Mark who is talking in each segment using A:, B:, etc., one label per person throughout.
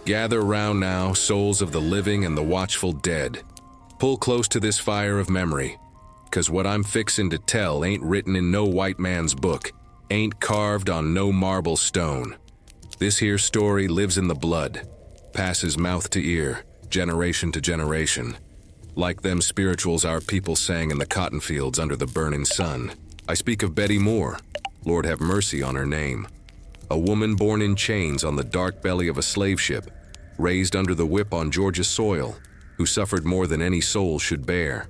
A: Gather round now, souls of the living and the watchful dead. Pull close to this fire of memory, 'cause what I'm fixin' to tell ain't written in no white man's book, ain't carved on no marble stone. This here story lives in the blood, passes mouth to ear, generation to generation. Like them spirituals our people sang in the cotton fields under the burning sun. I speak of Betty Moore, Lord have mercy on her name. A woman born in chains on the dark belly of a slave ship, raised under the whip on Georgia soil, who suffered more than any soul should bear.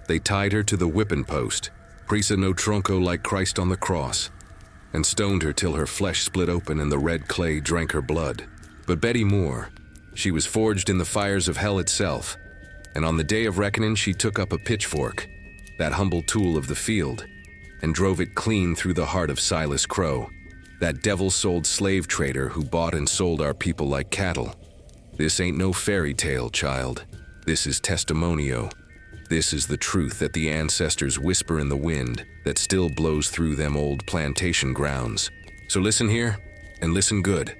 A: They tied her to the whipping post, presa no tronco like Christ on the cross, and stoned her till her flesh split open and the red clay drank her blood. But Betty Moore, she was forged in the fires of hell itself, and on the day of reckoning she took up a pitchfork, that humble tool of the field, and drove it clean through the heart of Silas Crowe, that devil-sold slave trader who bought and sold our people like cattle. This ain't no fairy tale, child. This is testimonio. This is the truth that the ancestors whisper in the wind that still blows through them old plantation grounds. So listen here, and listen good.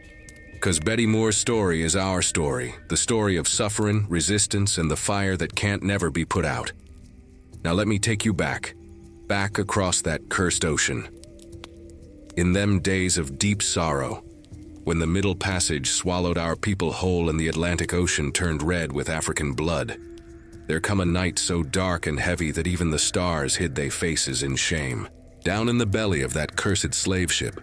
A: 'Cause Betty Moore's story is our story, the story of suffering, resistance, and the fire that can't never be put out. Now let me take you back across that cursed ocean. In them days of deep sorrow, when the Middle Passage swallowed our people whole and the Atlantic Ocean turned red with African blood, there come a night so dark and heavy that even the stars hid they faces in shame. Down in the belly of that cursed slave ship,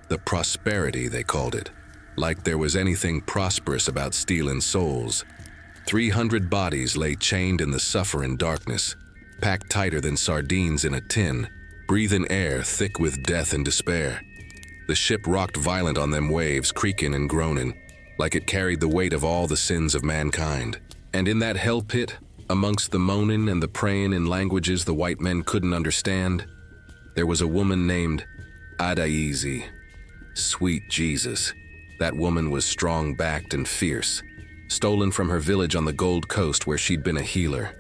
A: the Prosperity they called it, like there was anything prosperous about stealing souls. 300 bodies lay chained in the suffering darkness, packed tighter than sardines in a tin, breathing air thick with death and despair. The ship rocked violent on them waves, creaking and groaning, like it carried the weight of all the sins of mankind. And in that hell pit, amongst the moaning and the praying in languages the white men couldn't understand, there was a woman named Adaize. Sweet Jesus. That woman was strong-backed and fierce, stolen from her village on the Gold Coast where she'd been a healer.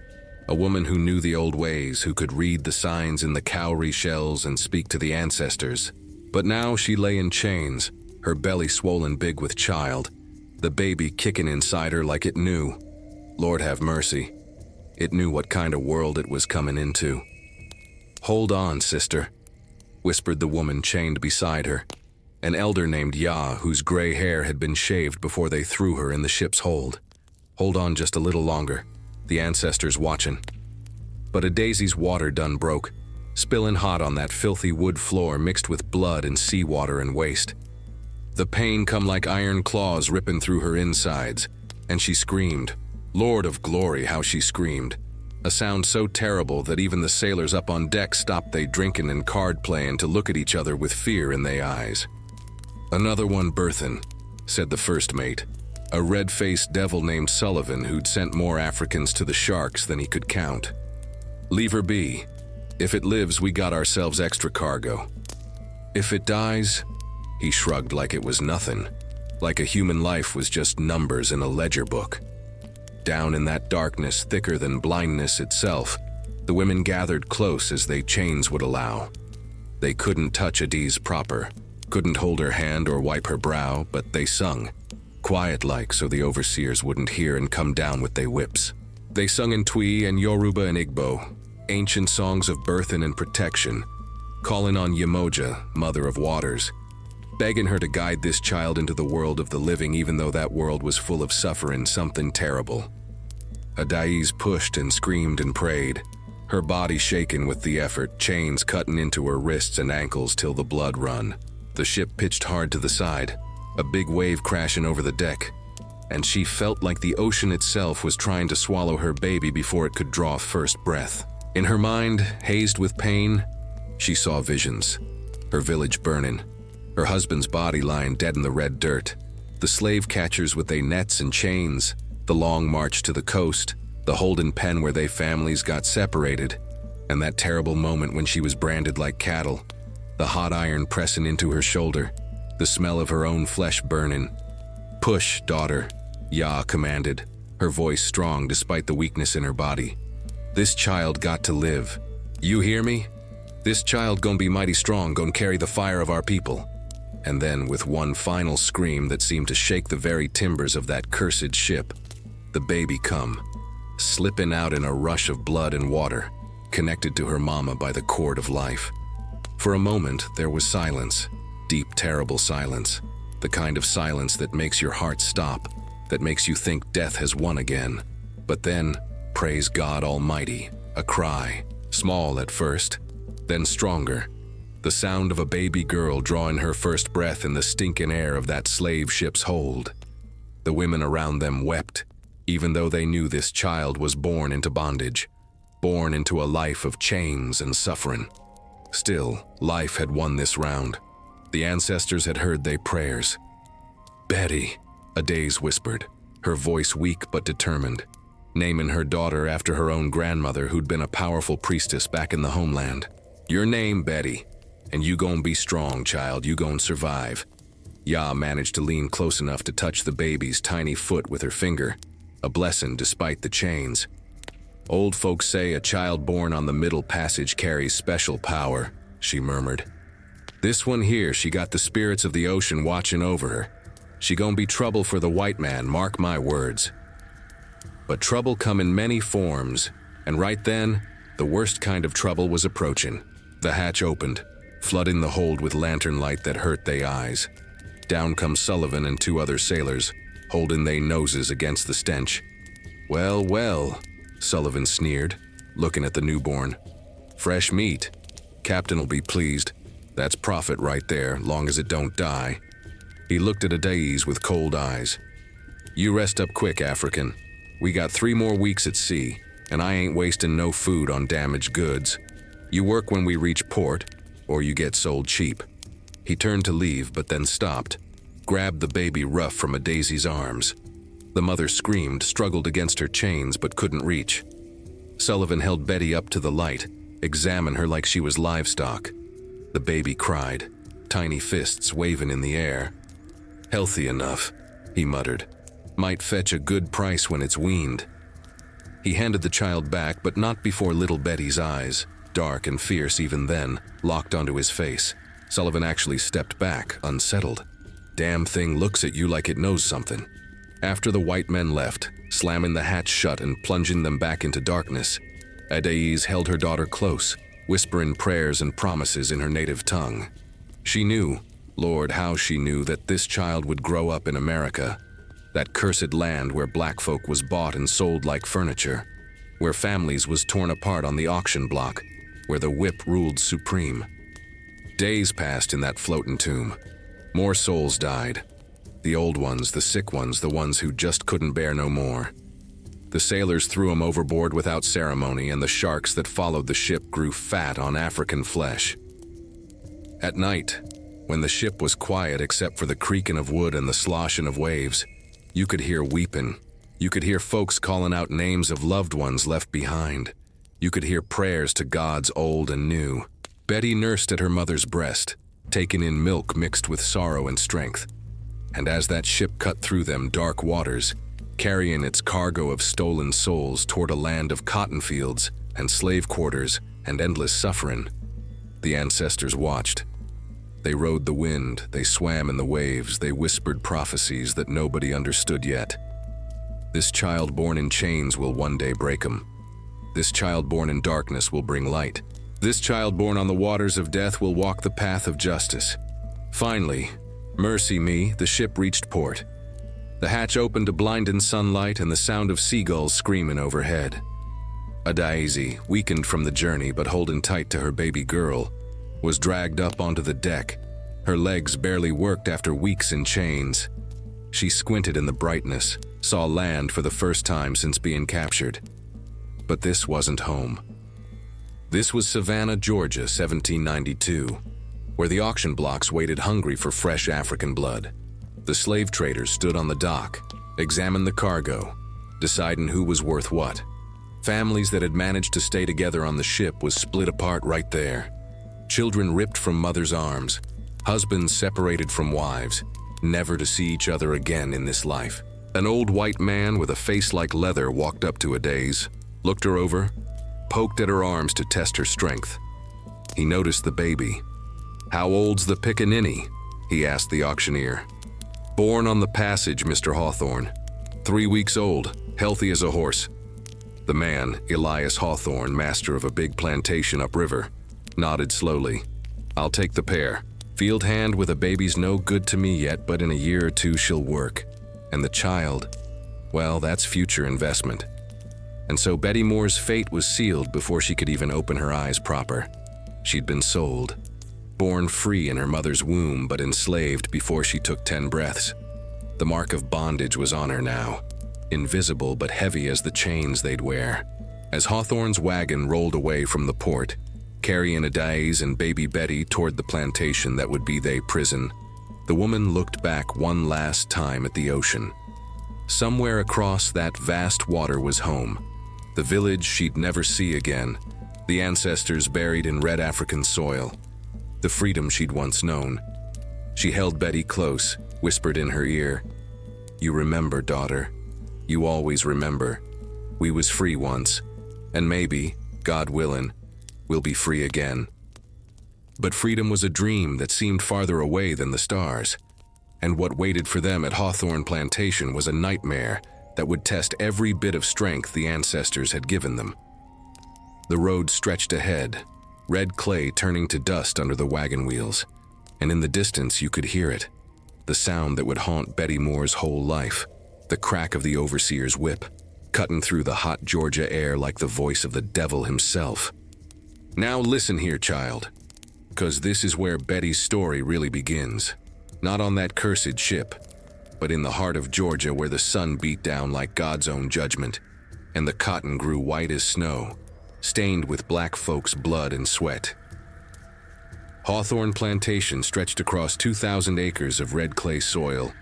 A: A woman who knew the old ways, who could read the signs in the cowrie shells and speak to the ancestors. But now she lay in chains, her belly swollen big with child, the baby kicking inside her like it knew. Lord have mercy. It knew what kind of world it was coming into. "Hold on, sister," whispered the woman chained beside her, an elder named Yah, whose gray hair had been shaved before they threw her in the ship's hold. "Hold on just a little longer. The ancestors watching." But a daisy's water done broke, spilling hot on that filthy wood floor mixed with blood and seawater and waste. The pain come like iron claws ripping through her insides, and she screamed. Lord of glory, how she screamed. A sound so terrible that even the sailors up on deck stopped they drinking and card playing to look at each other with fear in they eyes. "Another one birthin'," said the first mate, a red-faced devil named Sullivan who'd sent more Africans to the sharks than he could count. "Leave her be. If it lives, we got ourselves extra cargo. If it dies," he shrugged like it was nothing, like a human life was just numbers in a ledger book. Down in that darkness thicker than blindness itself, the women gathered close as they chains would allow. They couldn't touch Adaize proper, couldn't hold her hand or wipe her brow, but they sung, quiet-like so the overseers wouldn't hear and come down with they whips. They sung in Twi and Yoruba and Igbo, ancient songs of birthing and protection, calling on Yemoja, Mother of Waters, begging her to guide this child into the world of the living even though that world was full of suffering, something terrible. Adaize pushed and screamed and prayed, her body shaken with the effort, chains cutting into her wrists and ankles till the blood run. The ship pitched hard to the side, a big wave crashing over the deck, and she felt like the ocean itself was trying to swallow her baby before it could draw first breath. In her mind, hazed with pain, she saw visions. Her village burning, her husband's body lying dead in the red dirt, the slave catchers with their nets and chains, the long march to the coast, the holding pen where they families got separated, and that terrible moment when she was branded like cattle, the hot iron pressing into her shoulder, the smell of her own flesh burning. "Push, daughter," Yah commanded, her voice strong despite the weakness in her body. "This child got to live. You hear me? This child gon' be mighty strong, gon' carry the fire of our people." And then, with one final scream that seemed to shake the very timbers of that cursed ship, the baby come, slipping out in a rush of blood and water, connected to her mama by the cord of life. For a moment, there was silence, deep, terrible silence, the kind of silence that makes your heart stop, that makes you think death has won again. But then, praise God Almighty, a cry, small at first, then stronger, the sound of a baby girl drawing her first breath in the stinking air of that slave ship's hold. The women around them wept, even though they knew this child was born into bondage, born into a life of chains and suffering. Still, life had won this round. The ancestors had heard their prayers. "Betty," Adaze whispered, her voice weak but determined, naming her daughter after her own grandmother who'd been a powerful priestess back in the homeland. "Your name, Betty, and you gon' be strong, child, you gon' survive." Ya managed to lean close enough to touch the baby's tiny foot with her finger, a blessing despite the chains. "Old folks say a child born on the Middle Passage carries special power," she murmured. "This one here, she got the spirits of the ocean watching over her. She gon' be trouble for the white man, mark my words." But trouble come in many forms, and right then, the worst kind of trouble was approaching. The hatch opened, flooding the hold with lantern light that hurt they eyes. Down come Sullivan and two other sailors, holding they noses against the stench. "Well, well," Sullivan sneered, looking at the newborn. "Fresh meat. Captain'll be pleased. That's profit right there, long as it don't die." He looked at Adaze with cold eyes. "You rest up quick, African. We got 3 more weeks at sea, and I ain't wasting no food on damaged goods. You work when we reach port, or you get sold cheap." He turned to leave, but then stopped, grabbed the baby rough from Adaze's arms. The mother screamed, struggled against her chains, but couldn't reach. Sullivan held Betty up to the light, examined her like she was livestock. The baby cried, tiny fists waving in the air. "Healthy enough," he muttered. "Might fetch a good price when it's weaned." He handed the child back, but not before little Betty's eyes, dark and fierce even then, locked onto his face. Sullivan actually stepped back, unsettled. "Damn thing looks at you like it knows something." After the white men left, slamming the hatch shut and plunging them back into darkness, Adaze held her daughter close, whispering prayers and promises in her native tongue. She knew, Lord, how she knew, that this child would grow up in America, that cursed land where black folk was bought and sold like furniture, where families was torn apart on the auction block, where the whip ruled supreme. Days passed in that floating tomb. More souls died. The old ones, the sick ones, the ones who just couldn't bear no more. The sailors threw 'em overboard without ceremony, and the sharks that followed the ship grew fat on African flesh. At night, when the ship was quiet except for the creaking of wood and the sloshing of waves, you could hear weeping. You could hear folks calling out names of loved ones left behind. You could hear prayers to gods old and new. Betty nursed at her mother's breast, taking in milk mixed with sorrow and strength. And as that ship cut through them dark waters, carrying its cargo of stolen souls toward a land of cotton fields and slave quarters and endless suffering, the ancestors watched. They rode the wind, they swam in the waves, they whispered prophecies that nobody understood yet. This child born in chains will one day break 'em. This child born in darkness will bring light. This child born on the waters of death will walk the path of justice. Finally, mercy me, the ship reached port. The hatch opened to blinding sunlight and the sound of seagulls screaming overhead. Adaze, weakened from the journey but holding tight to her baby girl, was dragged up onto the deck. Her legs barely worked after weeks in chains. She squinted in the brightness, saw land for the first time since being captured. But this wasn't home. This was Savannah, Georgia, 1792, where the auction blocks waited hungry for fresh African blood. The slave traders stood on the dock, examined the cargo, deciding who was worth what. Families that had managed to stay together on the ship was split apart right there. Children ripped from mothers' arms, husbands separated from wives, never to see each other again in this life. An old white man with a face like leather walked up to Adaze, looked her over, poked at her arms to test her strength. He noticed the baby. "How old's the pickaninny?" he asked the auctioneer. "Born on the passage, Mr. Hawthorne. 3 weeks old, healthy as a horse." The man, Elias Hawthorne, master of a big plantation upriver, nodded slowly. "I'll take the pair. Field hand with a baby's no good to me yet, but in a year or two she'll work. And the child, well, that's future investment." And so Betty Moore's fate was sealed before she could even open her eyes proper. She'd been sold. Born free in her mother's womb, but enslaved before she took 10 breaths. The mark of bondage was on her now, invisible but heavy as the chains they'd wear. As Hawthorne's wagon rolled away from the port, carrying Adaize and baby Betty toward the plantation that would be their prison, the woman looked back one last time at the ocean. Somewhere across that vast water was home, the village she'd never see again, the ancestors buried in red African soil, the freedom she'd once known. She held Betty close, whispered in her ear, "You remember, daughter. You always remember. We was free once, and maybe, God willin', we'll be free again." But freedom was a dream that seemed farther away than the stars, and what waited for them at Hawthorne Plantation was a nightmare that would test every bit of strength the ancestors had given them. The road stretched ahead, red clay turning to dust under the wagon wheels, and in the distance you could hear it, the sound that would haunt Betty Moore's whole life, the crack of the overseer's whip, cutting through the hot Georgia air like the voice of the devil himself. "Now listen here, child, 'cause this is where Betty's story really begins. Not on that cursed ship, but in the heart of Georgia where the sun beat down like God's own judgment, and the cotton grew white as snow, stained with black folks' blood and sweat. Hawthorne Plantation stretched across 2,000 acres of red clay soil,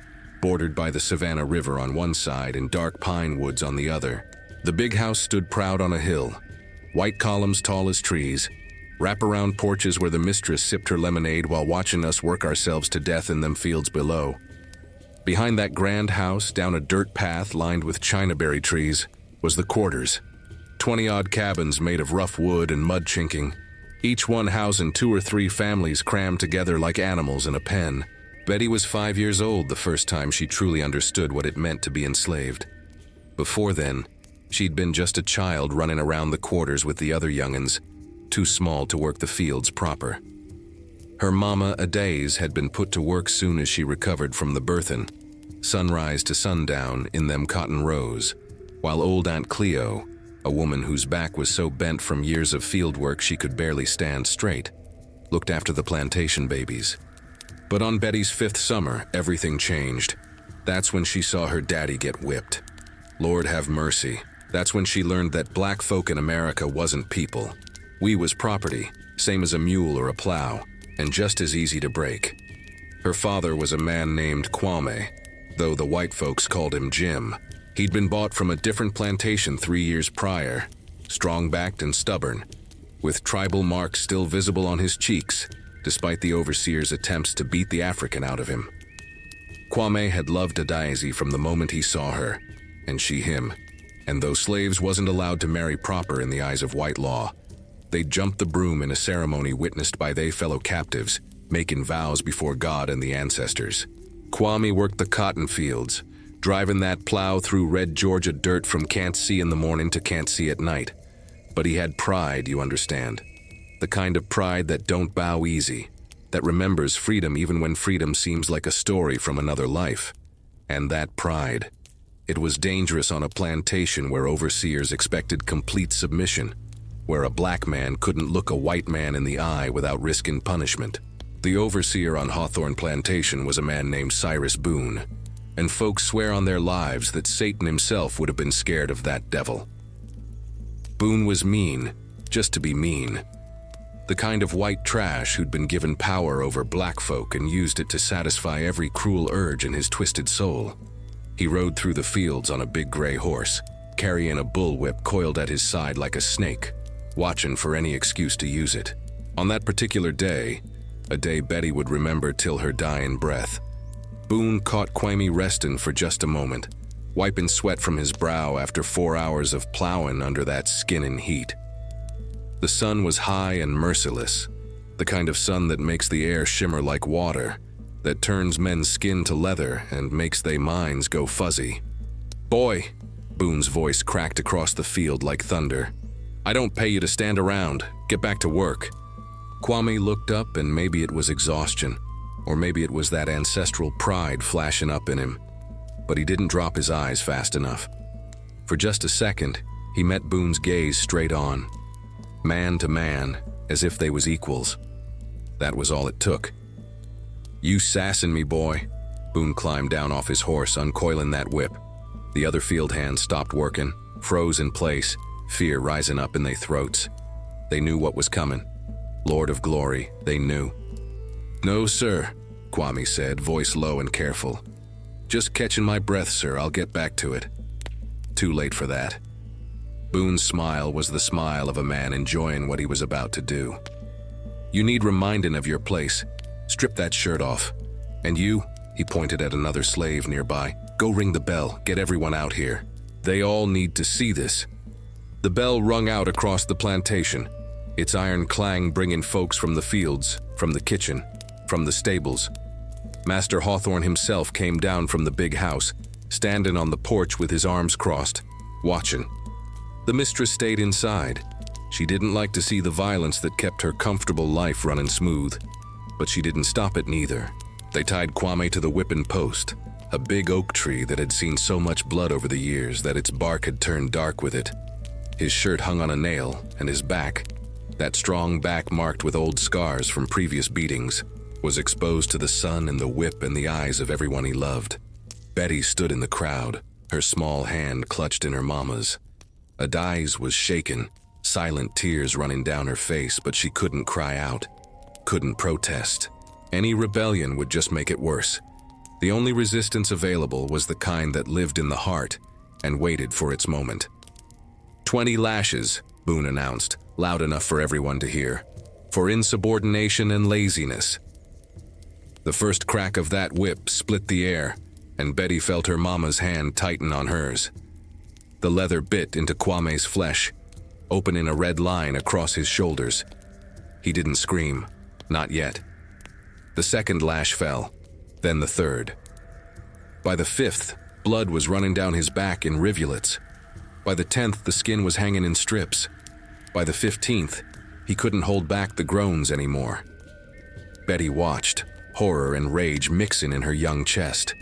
A: bordered by the Savannah River on one side and dark pine woods on the other. The big house stood proud on a hill, white columns tall as trees, wraparound porches where the mistress sipped her lemonade while watching us work ourselves to death in them fields below. Behind that grand house, down a dirt path lined with chinaberry trees, was the quarters. 20-odd cabins made of rough wood and mud chinking, each one housing 2 or 3 families crammed together like animals in a pen. Betty was 5 years old the first time she truly understood what it meant to be enslaved. Before then, she'd been just a child running around the quarters with the other young'uns, too small to work the fields proper. Her mama, Adaize, had been put to work soon as she recovered from the birthin', sunrise to sundown in them cotton rows, while old Aunt Cleo, a woman whose back was so bent from years of field work she could barely stand straight, looked after the plantation babies. But on Betty's 5th summer, everything changed. That's when she saw her daddy get whipped. Lord have mercy. That's when she learned that black folk in America wasn't people. We was property, same as a mule or a plow, and just as easy to break. Her father was a man named Kwame, though the white folks called him Jim. He'd been bought from a different plantation 3 years prior, strong-backed and stubborn, with tribal marks still visible on his cheeks, despite the overseer's attempts to beat the African out of him. Kwame had loved Adaize from the moment he saw her, and she him, and though slaves wasn't allowed to marry proper in the eyes of white law, they jumped the broom in a ceremony witnessed by they fellow captives, making vows before God and the ancestors. Kwame worked the cotton fields, driving that plow through red Georgia dirt from can't see in the morning to can't see at night. But he had pride, you understand. The kind of pride that don't bow easy, that remembers freedom even when freedom seems like a story from another life. And that pride. It was dangerous on a plantation where overseers expected complete submission, where a black man couldn't look a white man in the eye without risking punishment. The overseer on Hawthorne Plantation was a man named Cyrus Boone, and folks swear on their lives that Satan himself would have been scared of that devil. Boone was mean, just to be mean. The kind of white trash who'd been given power over black folk and used it to satisfy every cruel urge in his twisted soul. He rode through the fields on a big gray horse, carrying a bullwhip coiled at his side like a snake, watching for any excuse to use it. On that particular day, a day Betty would remember till her dying breath, Boone caught Kwame resting for just a moment, wiping sweat from his brow after 4 hours of plowing under that skinning heat. The sun was high and merciless, the kind of sun that makes the air shimmer like water, that turns men's skin to leather and makes they minds go fuzzy. "Boy," Boone's voice cracked across the field like thunder. "I don't pay you to stand around. Get back to work." Kwame looked up, and maybe it was exhaustion, or maybe it was that ancestral pride flashing up in him. But he didn't drop his eyes fast enough. For just a second, he met Boone's gaze straight on, man to man, as if they was equals. That was all it took. "You sassin' me, boy." Boone climbed down off his horse, uncoiling that whip. The other field hands stopped working, froze in place, fear rising up in their throats. They knew what was coming. Lord of Glory, they knew. "No, sir," Kwame said, voice low and careful. "Just catching my breath, sir. I'll get back to it." Too late for that. Boone's smile was the smile of a man enjoying what he was about to do. "You need reminding of your place. Strip that shirt off. And you," he pointed at another slave nearby, "go ring the bell. Get everyone out here. They all need to see this." The bell rung out across the plantation, its iron clang bringing folks from the fields, from the kitchen, from the stables. Master Hawthorne himself came down from the big house, standing on the porch with his arms crossed, watching. The mistress stayed inside. She didn't like to see the violence that kept her comfortable life running smooth, but she didn't stop it neither. They tied Kwame to the whipping post, a big oak tree that had seen so much blood over the years that its bark had turned dark with it. His shirt hung on a nail, and his back, that strong back marked with old scars from previous beatings, was exposed to the sun and the whip and the eyes of everyone he loved. Betty stood in the crowd, her small hand clutched in her mama's. Adai's was shaken, silent tears running down her face, but she couldn't cry out, couldn't protest. Any rebellion would just make it worse. The only resistance available was the kind that lived in the heart and waited for its moment. 20 lashes, Boone announced, loud enough for everyone to hear, for insubordination and laziness. The first crack of that whip split the air, and Betty felt her mama's hand tighten on hers. The leather bit into Kwame's flesh, opening a red line across his shoulders. He didn't scream, not yet. The second lash fell, then the third. By the fifth, blood was running down his back in rivulets. By the 10th, the skin was hanging in strips. By the 15th, he couldn't hold back the groans anymore. Betty watched, horror and rage mixing in her young chest.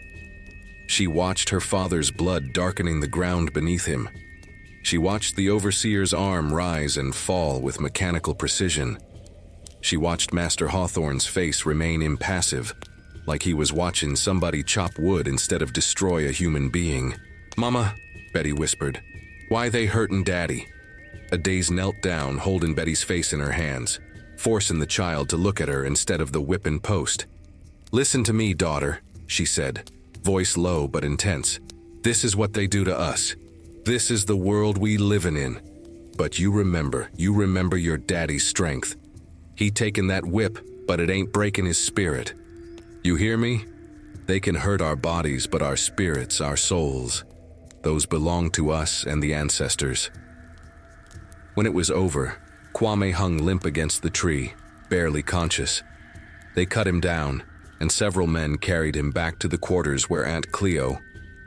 A: She watched her father's blood darkening the ground beneath him. She watched the overseer's arm rise and fall with mechanical precision. She watched Master Hawthorne's face remain impassive, like he was watching somebody chop wood instead of destroy a human being. "Mama," Betty whispered, "why they hurtin' Daddy?" Adais knelt down, holding Betty's face in her hands, forcing the child to look at her instead of the whipping post. "Listen to me, daughter," she said, voice low but intense. "This is what they do to us. This is the world we livin' in. But you remember your daddy's strength. He taken that whip, but it ain't breaking his spirit. You hear me? They can hurt our bodies, but our spirits, our souls, those belong to us and the ancestors." When it was over, Kwame hung limp against the tree, barely conscious. They cut him down, and several men carried him back to the quarters where Aunt Cleo,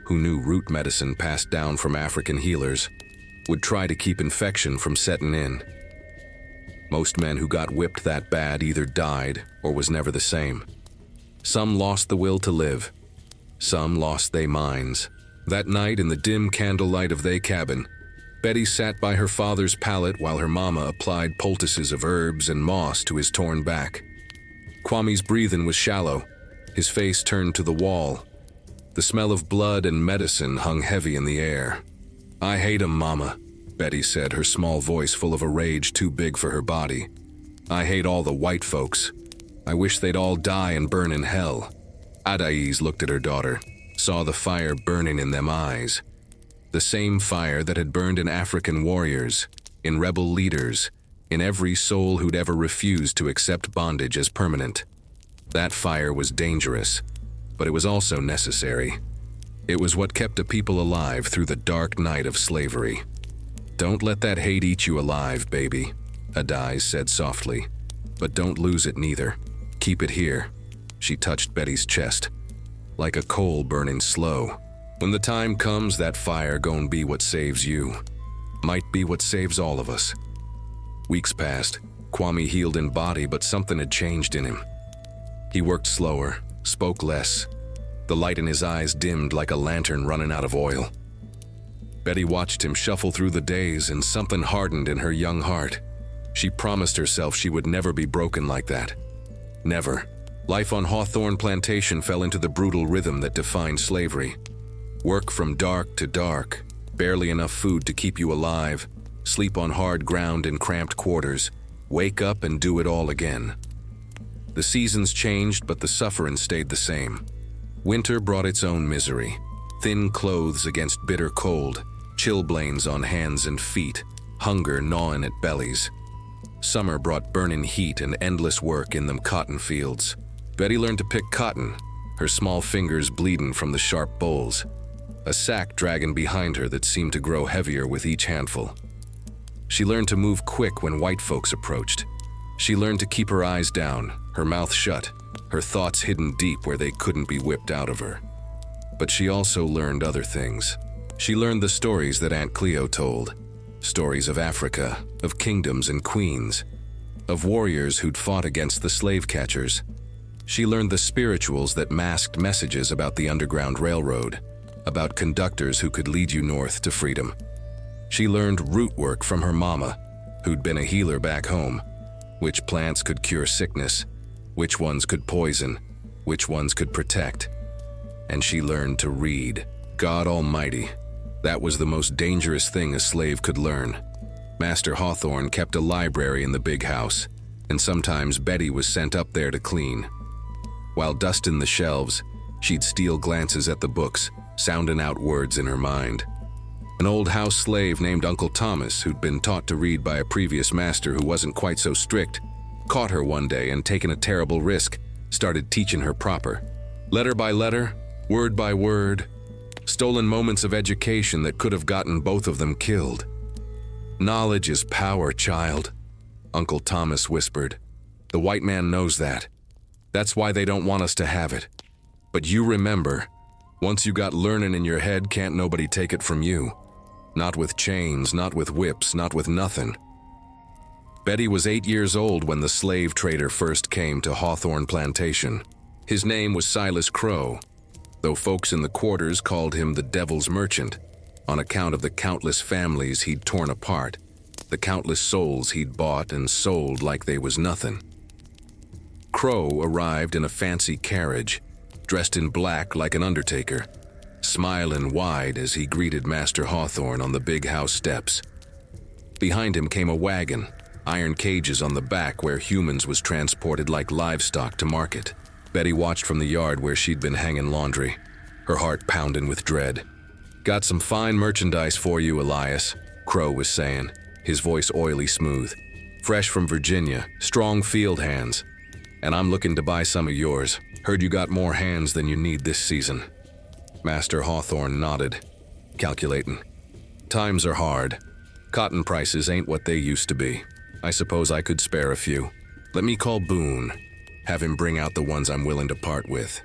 A: who knew root medicine passed down from African healers, would try to keep infection from setting in. Most men who got whipped that bad either died or was never the same. Some lost the will to live. Some lost their minds. That night in the dim candlelight of their cabin, Betty sat by her father's pallet while her mama applied poultices of herbs and moss to his torn back. Kwame's breathing was shallow, his face turned to the wall. The smell of blood and medicine hung heavy in the air. "I hate 'em, Mama," Betty said, her small voice full of a rage too big for her body. "I hate all the white folks. I wish they'd all die and burn in hell." Adais looked at her daughter, saw the fire burning in them eyes. The same fire that had burned in African warriors, in rebel leaders, in every soul who'd ever refused to accept bondage as permanent. That fire was dangerous, but it was also necessary. It was what kept a people alive through the dark night of slavery. "Don't let that hate eat you alive, baby," Adais said softly. "But don't lose it neither. Keep it here. She touched Betty's chest, like a coal burning slow. When the time comes, that fire gon' be what saves you. Might be what saves all of us. Weeks passed. Kwame healed in body, but something had changed in him. He worked slower, spoke less. The light in his eyes dimmed like a lantern running out of oil. Betty watched him shuffle through the days, and something hardened in her young heart. She promised herself she would never be broken like that. Never. Life on Hawthorne Plantation fell into the brutal rhythm that defined slavery. Work from dark to dark, barely enough food to keep you alive, sleep on hard ground in cramped quarters, wake up and do it all again. The seasons changed, but the suffering stayed the same. Winter brought its own misery. Thin clothes against bitter cold, chilblains on hands and feet, hunger gnawing at bellies. Summer brought burning heat and endless work in them cotton fields. Betty learned to pick cotton, her small fingers bleeding from the sharp bowls, a sack dragging behind her that seemed to grow heavier with each handful. She learned to move quick when white folks approached. She learned to keep her eyes down, her mouth shut, her thoughts hidden deep where they couldn't be whipped out of her. But she also learned other things. She learned the stories that Aunt Cleo told. Stories of Africa, of kingdoms and queens, of warriors who'd fought against the slave catchers. She learned the spirituals that masked messages about the Underground Railroad, about conductors who could lead you north to freedom. She learned root work from her mama, who'd been a healer back home. Which plants could cure sickness, which ones could poison, which ones could protect. And she learned to read. God Almighty, that was the most dangerous thing a slave could learn. Master Hawthorne kept a library in the big house, and sometimes Betty was sent up there to clean. While dusting the shelves, she'd steal glances at the books, sounding out words in her mind. An old house slave named Uncle Thomas, who'd been taught to read by a previous master who wasn't quite so strict, caught her one day and, taking a terrible risk, started teaching her proper. Letter by letter, word by word, stolen moments of education that could have gotten both of them killed. Knowledge is power, child, Uncle Thomas whispered. The white man knows that. That's why they don't want us to have it. But you remember, once you got learning in your head, can't nobody take it from you. Not with chains, not with whips, not with nothing. Betty was 8 years old when the slave trader first came to Hawthorne Plantation. His name was Silas Crowe, though folks in the quarters called him the Devil's Merchant, on account of the countless families he'd torn apart, the countless souls he'd bought and sold like they was nothing. Crowe arrived in a fancy carriage, dressed in black like an undertaker, smiling wide as he greeted Master Hawthorne on the big house steps. Behind him came a wagon, iron cages on the back where humans was transported like livestock to market. Betty watched from the yard where she'd been hanging laundry, her heart pounding with dread. Got some fine merchandise for you, Elias, Crowe was saying, his voice oily smooth. Fresh from Virginia, strong field hands. And I'm looking to buy some of yours. Heard you got more hands than you need this season. Master Hawthorne nodded, calculating. Times are hard. Cotton prices ain't what they used to be. I suppose I could spare a few. Let me call Boone. Have him bring out the ones I'm willing to part with.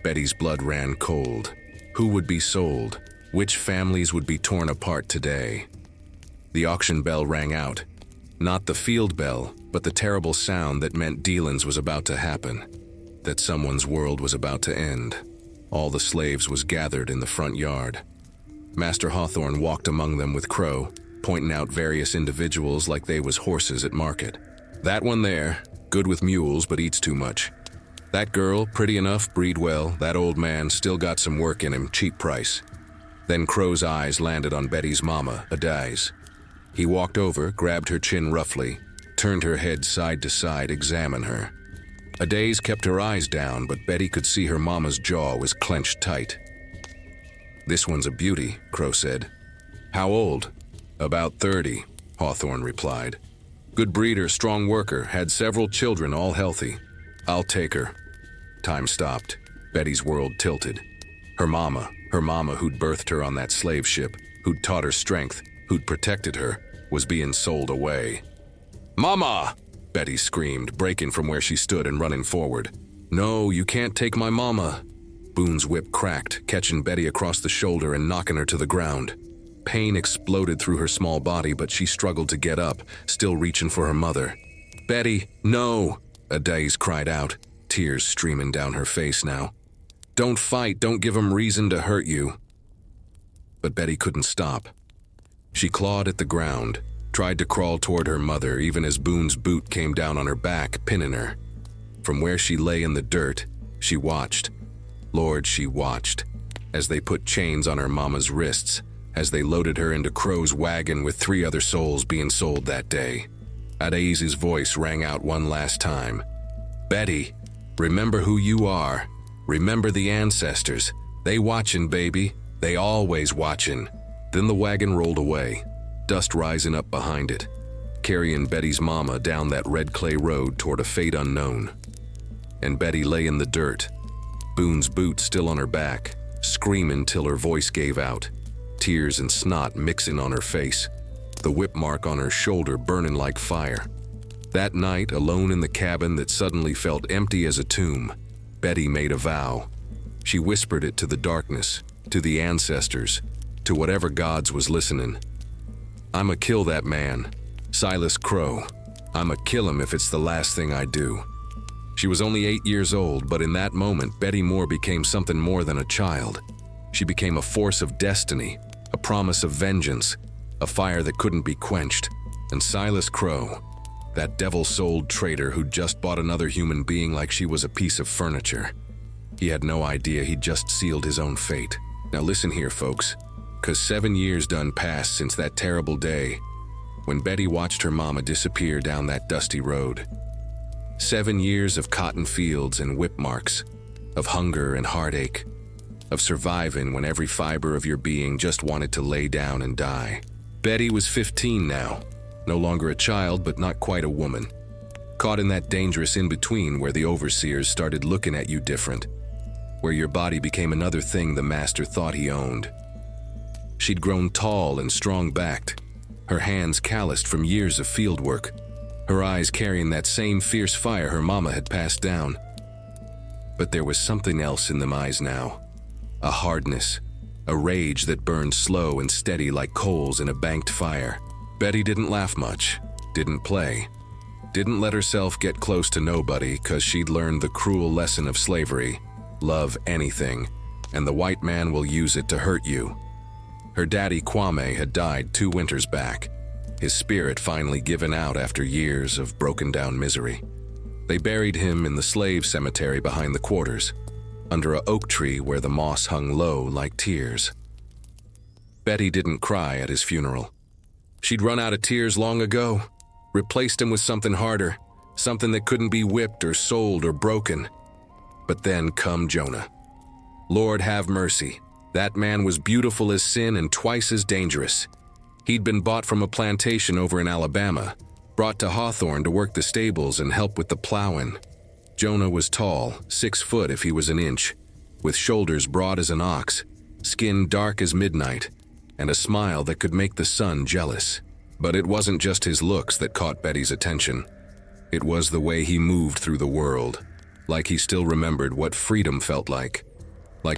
A: Betty's blood ran cold. Who would be sold? Which families would be torn apart today? The auction bell rang out. Not the field bell, but the terrible sound that meant dealings was about to happen. That someone's world was about to end. All the slaves was gathered in the front yard. Master Hawthorne walked among them with Crowe, pointing out various individuals like they was horses at market. That one there, good with mules but eats too much. That girl, pretty enough, breed well. That old man, still got some work in him, cheap price. Then Crowe's eyes landed on Betty's mama, Adaize. He walked over, grabbed her chin roughly, turned her head side to side, examined her. Adaize kept her eyes down, but Betty could see her mama's jaw was clenched tight. This one's a beauty, Crowe said. How old? About 30, Hawthorne replied. Good breeder, strong worker, had several children, all healthy. I'll take her. Time stopped. Betty's world tilted. Her mama who'd birthed her on that slave ship, who'd taught her strength, who'd protected her, was being sold away. Mama! Betty screamed, breaking from where she stood and running forward. "No, you can't take my mama." Boone's whip cracked, catching Betty across the shoulder and knocking her to the ground. Pain exploded through her small body, but she struggled to get up, still reaching for her mother. "Betty, no!" Adaiz cried out, tears streaming down her face now. "Don't fight, don't give 'em reason to hurt you." But Betty couldn't stop. She clawed at the ground, tried to crawl toward her mother even as Boone's boot came down on her back, pinning her. From where she lay in the dirt, she watched. Lord, she watched, as they put chains on her mama's wrists, as they loaded her into Crowe's wagon with 3 other souls being sold that day. Adaiz's voice rang out one last time. "Betty, remember who you are. Remember the ancestors. They watchin', baby. They always watchin'." Then the wagon rolled away, dust rising up behind it, carrying Betty's mama down that red clay road toward a fate unknown. And Betty lay in the dirt, Boone's boot still on her back, screaming till her voice gave out, tears and snot mixing on her face, the whip mark on her shoulder burning like fire. That night, alone in the cabin that suddenly felt empty as a tomb, Betty made a vow. She whispered it to the darkness, to the ancestors, to whatever gods was listening. "I'ma kill that man, Silas Crowe. I'ma kill him if it's the last thing I do." She was only 8 years old, but in that moment, Betty Moore became something more than a child. She became a force of destiny, a promise of vengeance, a fire that couldn't be quenched. And Silas Crowe, that devil-souled traitor who just bought another human being like she was a piece of furniture. He had no idea he'd just sealed his own fate. Now listen here, folks, 'cause 7 years done passed since that terrible day when Betty watched her mama disappear down that dusty road. 7 years of cotton fields and whip marks, of hunger and heartache, of surviving when every fiber of your being just wanted to lay down and die. Betty was 15 now, no longer a child but not quite a woman, caught in that dangerous in-between where the overseers started looking at you different, where your body became another thing the master thought he owned. She'd grown tall and strong-backed, her hands calloused from years of field work, her eyes carrying that same fierce fire her mama had passed down. But there was something else in them eyes now, a hardness, a rage that burned slow and steady like coals in a banked fire. Betty didn't laugh much, didn't play, didn't let herself get close to nobody 'cause she'd learned the cruel lesson of slavery: love anything, and the white man will use it to hurt you. Her daddy Kwame had died 2 winters back, his spirit finally given out after years of broken-down misery. They buried him in the slave cemetery behind the quarters, under a oak tree where the moss hung low like tears. Betty didn't cry at his funeral. She'd run out of tears long ago, replaced him with something harder, something that couldn't be whipped or sold or broken. But then come Jonah. Lord have mercy, that man was beautiful as sin and twice as dangerous. He'd been bought from a plantation over in Alabama, brought to Hawthorne to work the stables and help with the plowing. Jonah was tall, 6 foot if he was an inch, with shoulders broad as an ox, skin dark as midnight, and a smile that could make the sun jealous. But it wasn't just his looks that caught Betty's attention. It was the way he moved through the world, like he still remembered what freedom felt like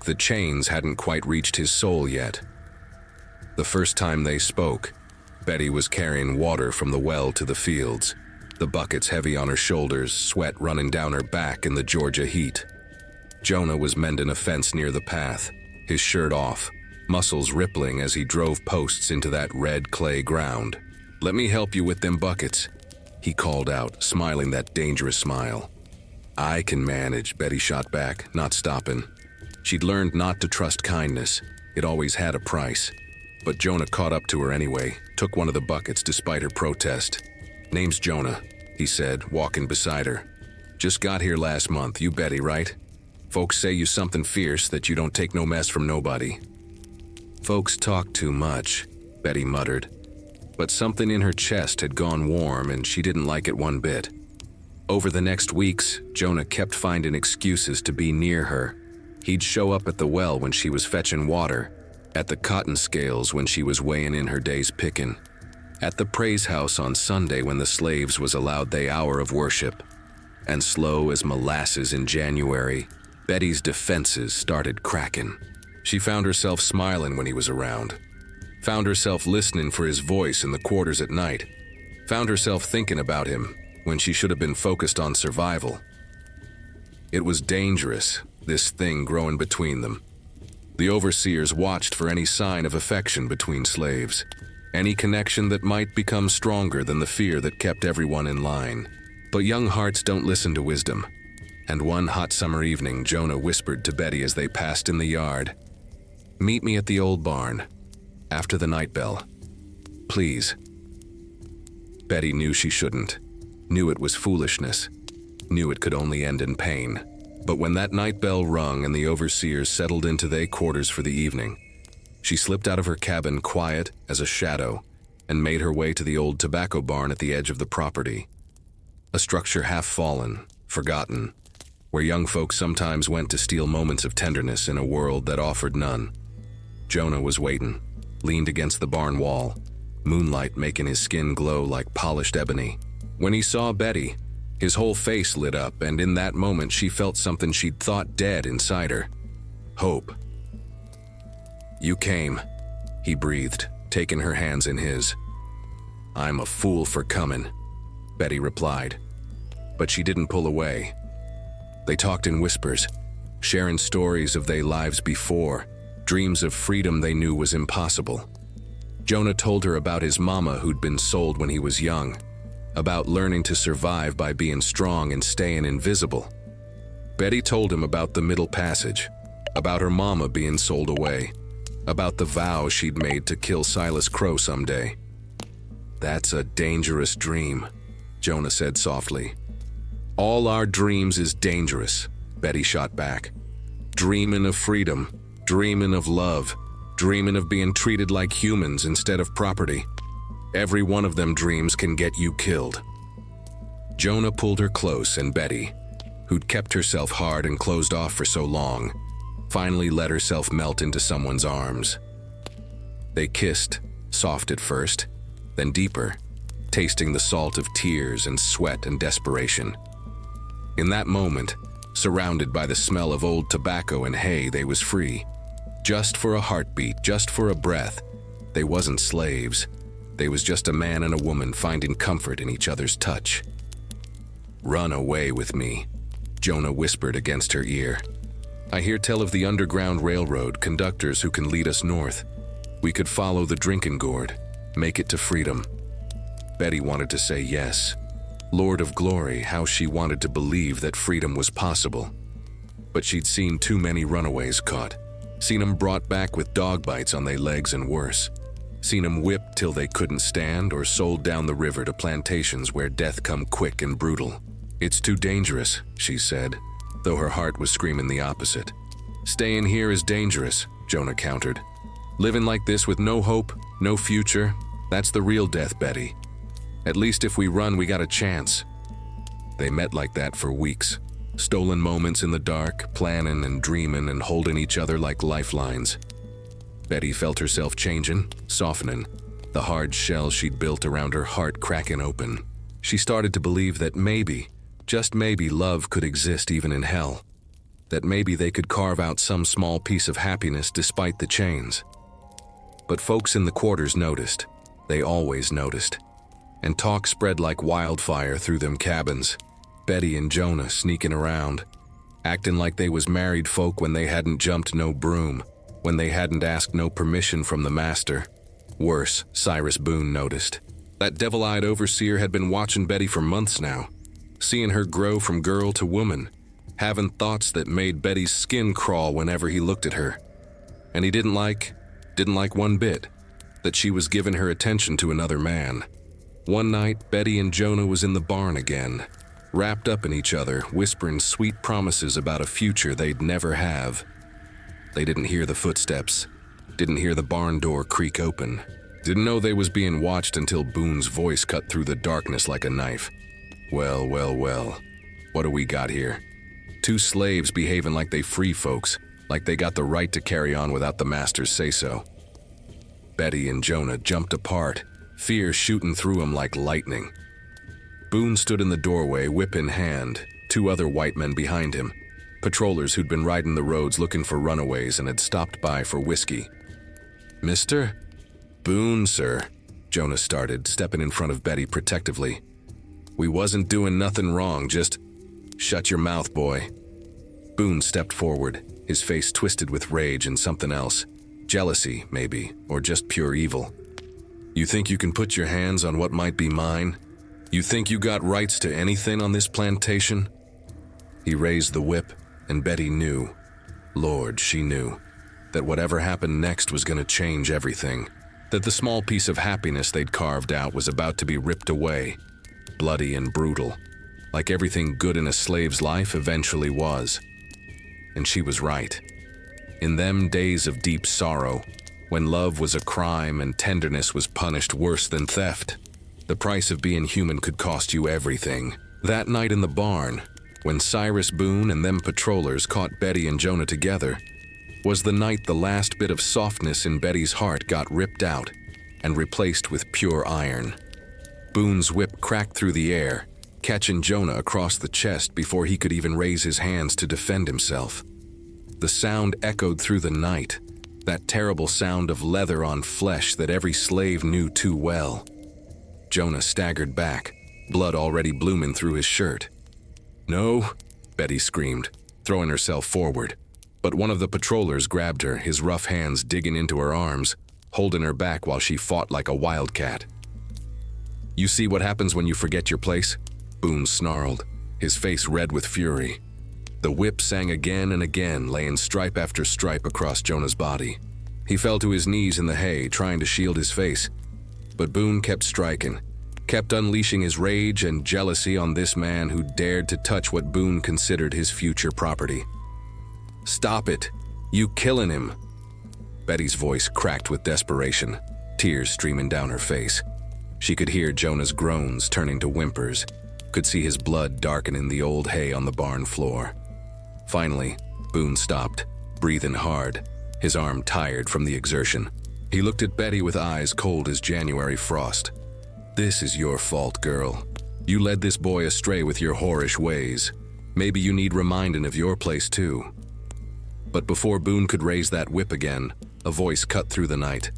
A: the chains hadn't quite reached his soul yet. The first time they spoke, Betty was carrying water from the well to the fields, the buckets heavy on her shoulders, sweat running down her back in the Georgia heat. Jonah was mending a fence near the path, his shirt off, muscles rippling as he drove posts into that red clay ground. "Let me help you with them buckets," he called out, smiling that dangerous smile. "I can manage," Betty shot back, not stopping. She'd learned not to trust kindness. It always had a price. But Jonah caught up to her anyway, took one of the buckets despite her protest. "Name's Jonah," he said, walking beside her. "Just got here last month, you Betty, right? Folks say you something fierce, that you don't take no mess from nobody." "Folks talk too much," Betty muttered. But something in her chest had gone warm and she didn't like it one bit. Over the next weeks, Jonah kept finding excuses to be near her. He'd show up at the well when she was fetching water, at the cotton scales when she was weighing in her day's picking, at the praise house on Sunday when the slaves was allowed the hour of worship, And slow as molasses in January, Betty's defenses started cracking. She found herself smiling when he was around. Found herself listening for his voice in the quarters at night. Found herself thinking about him when she should have been focused on survival. It was dangerous, this thing growing between them. The overseers watched for any sign of affection between slaves, any connection that might become stronger than the fear that kept everyone in line. But young hearts don't listen to wisdom. And one hot summer evening, Jonah whispered to Betty as they passed in the yard, "Meet me at the old barn, after the night bell. Please." Betty knew she shouldn't, knew it was foolishness, knew it could only end in pain. But when that night bell rung and the overseers settled into their quarters for the evening, she slipped out of her cabin quiet as a shadow and made her way to the old tobacco barn at the edge of the property. A structure half fallen, forgotten, where young folks sometimes went to steal moments of tenderness in a world that offered none. Jonah was waiting, leaned against the barn wall, moonlight making his skin glow like polished ebony. When he saw Betty, his whole face lit up, and in that moment she felt something she'd thought dead inside her. Hope. "You came," he breathed, taking her hands in his. "I'm a fool for coming," Betty replied. But she didn't pull away. They talked in whispers, sharing stories of their lives before, dreams of freedom they knew was impossible. Jonah told her about his mama who'd been sold when he was young, about learning to survive by being strong and staying invisible. Betty told him about the Middle Passage, about her mama being sold away, about the vow she'd made to kill Silas Crowe someday. "That's a dangerous dream," Jonah said softly. "All our dreams is dangerous," Betty shot back. "Dreaming of freedom, dreaming of love, dreaming of being treated like humans instead of property. Every one of them dreams can get you killed." Jonah pulled her close, and Betty, who'd kept herself hard and closed off for so long, finally let herself melt into someone's arms. They kissed, soft at first, then deeper, tasting the salt of tears and sweat and desperation. In that moment, surrounded by the smell of old tobacco and hay, they was free. Just for a heartbeat, just for a breath. They wasn't slaves. They was just a man and a woman finding comfort in each other's touch. "Run away with me," Jonah whispered against her ear. "I hear tell of the Underground Railroad conductors who can lead us north. We could follow the drinking gourd, make it to freedom." Betty wanted to say yes. Lord of glory, how she wanted to believe that freedom was possible. But she'd seen too many runaways caught, seen them brought back with dog bites on their legs and worse, seen them whipped till they couldn't stand or sold down the river to plantations where death come quick and brutal. "It's too dangerous," she said, though her heart was screaming the opposite. "Staying here is dangerous," Jonah countered. "Living like this with no hope, no future, that's the real death, Betty. At least if we run, we got a chance." They met like that for weeks, stolen moments in the dark, planning and dreaming and holding each other like lifelines. Betty felt herself changing, softening, the hard shell she'd built around her heart cracking open. She started to believe that maybe, just maybe, love could exist even in hell. That maybe they could carve out some small piece of happiness despite the chains. But folks in the quarters noticed. They always noticed. And talk spread like wildfire through them cabins. Betty and Jonah sneaking around, acting like they was married folk when they hadn't jumped no broom, when they hadn't asked no permission from the master. Worse, Cyrus Boone noticed. That devil-eyed overseer had been watching Betty for months now, seeing her grow from girl to woman, having thoughts that made Betty's skin crawl whenever he looked at her. And he didn't like one bit, that she was giving her attention to another man. One night, Betty and Jonah was in the barn again, wrapped up in each other, whispering sweet promises about a future they'd never have. They didn't hear the footsteps, didn't hear the barn door creak open, didn't know they was being watched until Boone's voice cut through the darkness like a knife. Well, what do we got here? Two slaves behaving like they free folks, like they got the right to carry on without the master's say-so. Betty and Jonah jumped apart, fear shooting through them like lightning. Boone stood in the doorway, whip in hand, two other white men behind him, patrollers who'd been riding the roads looking for runaways and had stopped by for whiskey. "Mr. Boone, sir," Jonah started, stepping in front of Betty protectively. "We wasn't doing nothing wrong, just shut your mouth, boy." Boone stepped forward, his face twisted with rage and something else. Jealousy, maybe, or just pure evil. "You think you can put your hands on what might be mine? You think you got rights to anything on this plantation?" He raised the whip, and Betty knew, Lord, she knew, that whatever happened next was going to change everything, that the small piece of happiness they'd carved out was about to be ripped away, bloody and brutal, like everything good in a slave's life eventually was. And she was right. In them days of deep sorrow, when love was a crime and tenderness was punished worse than theft, the price of being human could cost you everything. That night in the barn, when Cyrus Boone and them patrollers caught Betty and Jonah together, was the night the last bit of softness in Betty's heart got ripped out and replaced with pure iron. Boone's whip cracked through the air, catching Jonah across the chest before he could even raise his hands to defend himself. The sound echoed through the night, that terrible sound of leather on flesh that every slave knew too well. Jonah staggered back, blood already blooming through his shirt. "No," Betty screamed, throwing herself forward. But one of the patrollers grabbed her, his rough hands digging into her arms, holding her back while she fought like a wildcat. "You see what happens when you forget your place?" Boone snarled, his face red with fury. The whip sang again and again, laying stripe after stripe across Jonah's body. He fell to his knees in the hay, trying to shield his face. But Boone kept striking, kept unleashing his rage and jealousy on this man who dared to touch what Boone considered his future property. "Stop it! You killing him!" Betty's voice cracked with desperation, tears streaming down her face. She could hear Jonah's groans turning to whimpers, could see his blood darkening the old hay on the barn floor. Finally, Boone stopped, breathing hard, his arm tired from the exertion. He looked at Betty with eyes cold as January frost. "This is your fault, girl. You led this boy astray with your whorish ways. Maybe you need reminding of your place too." But before Boone could raise that whip again, a voice cut through the night.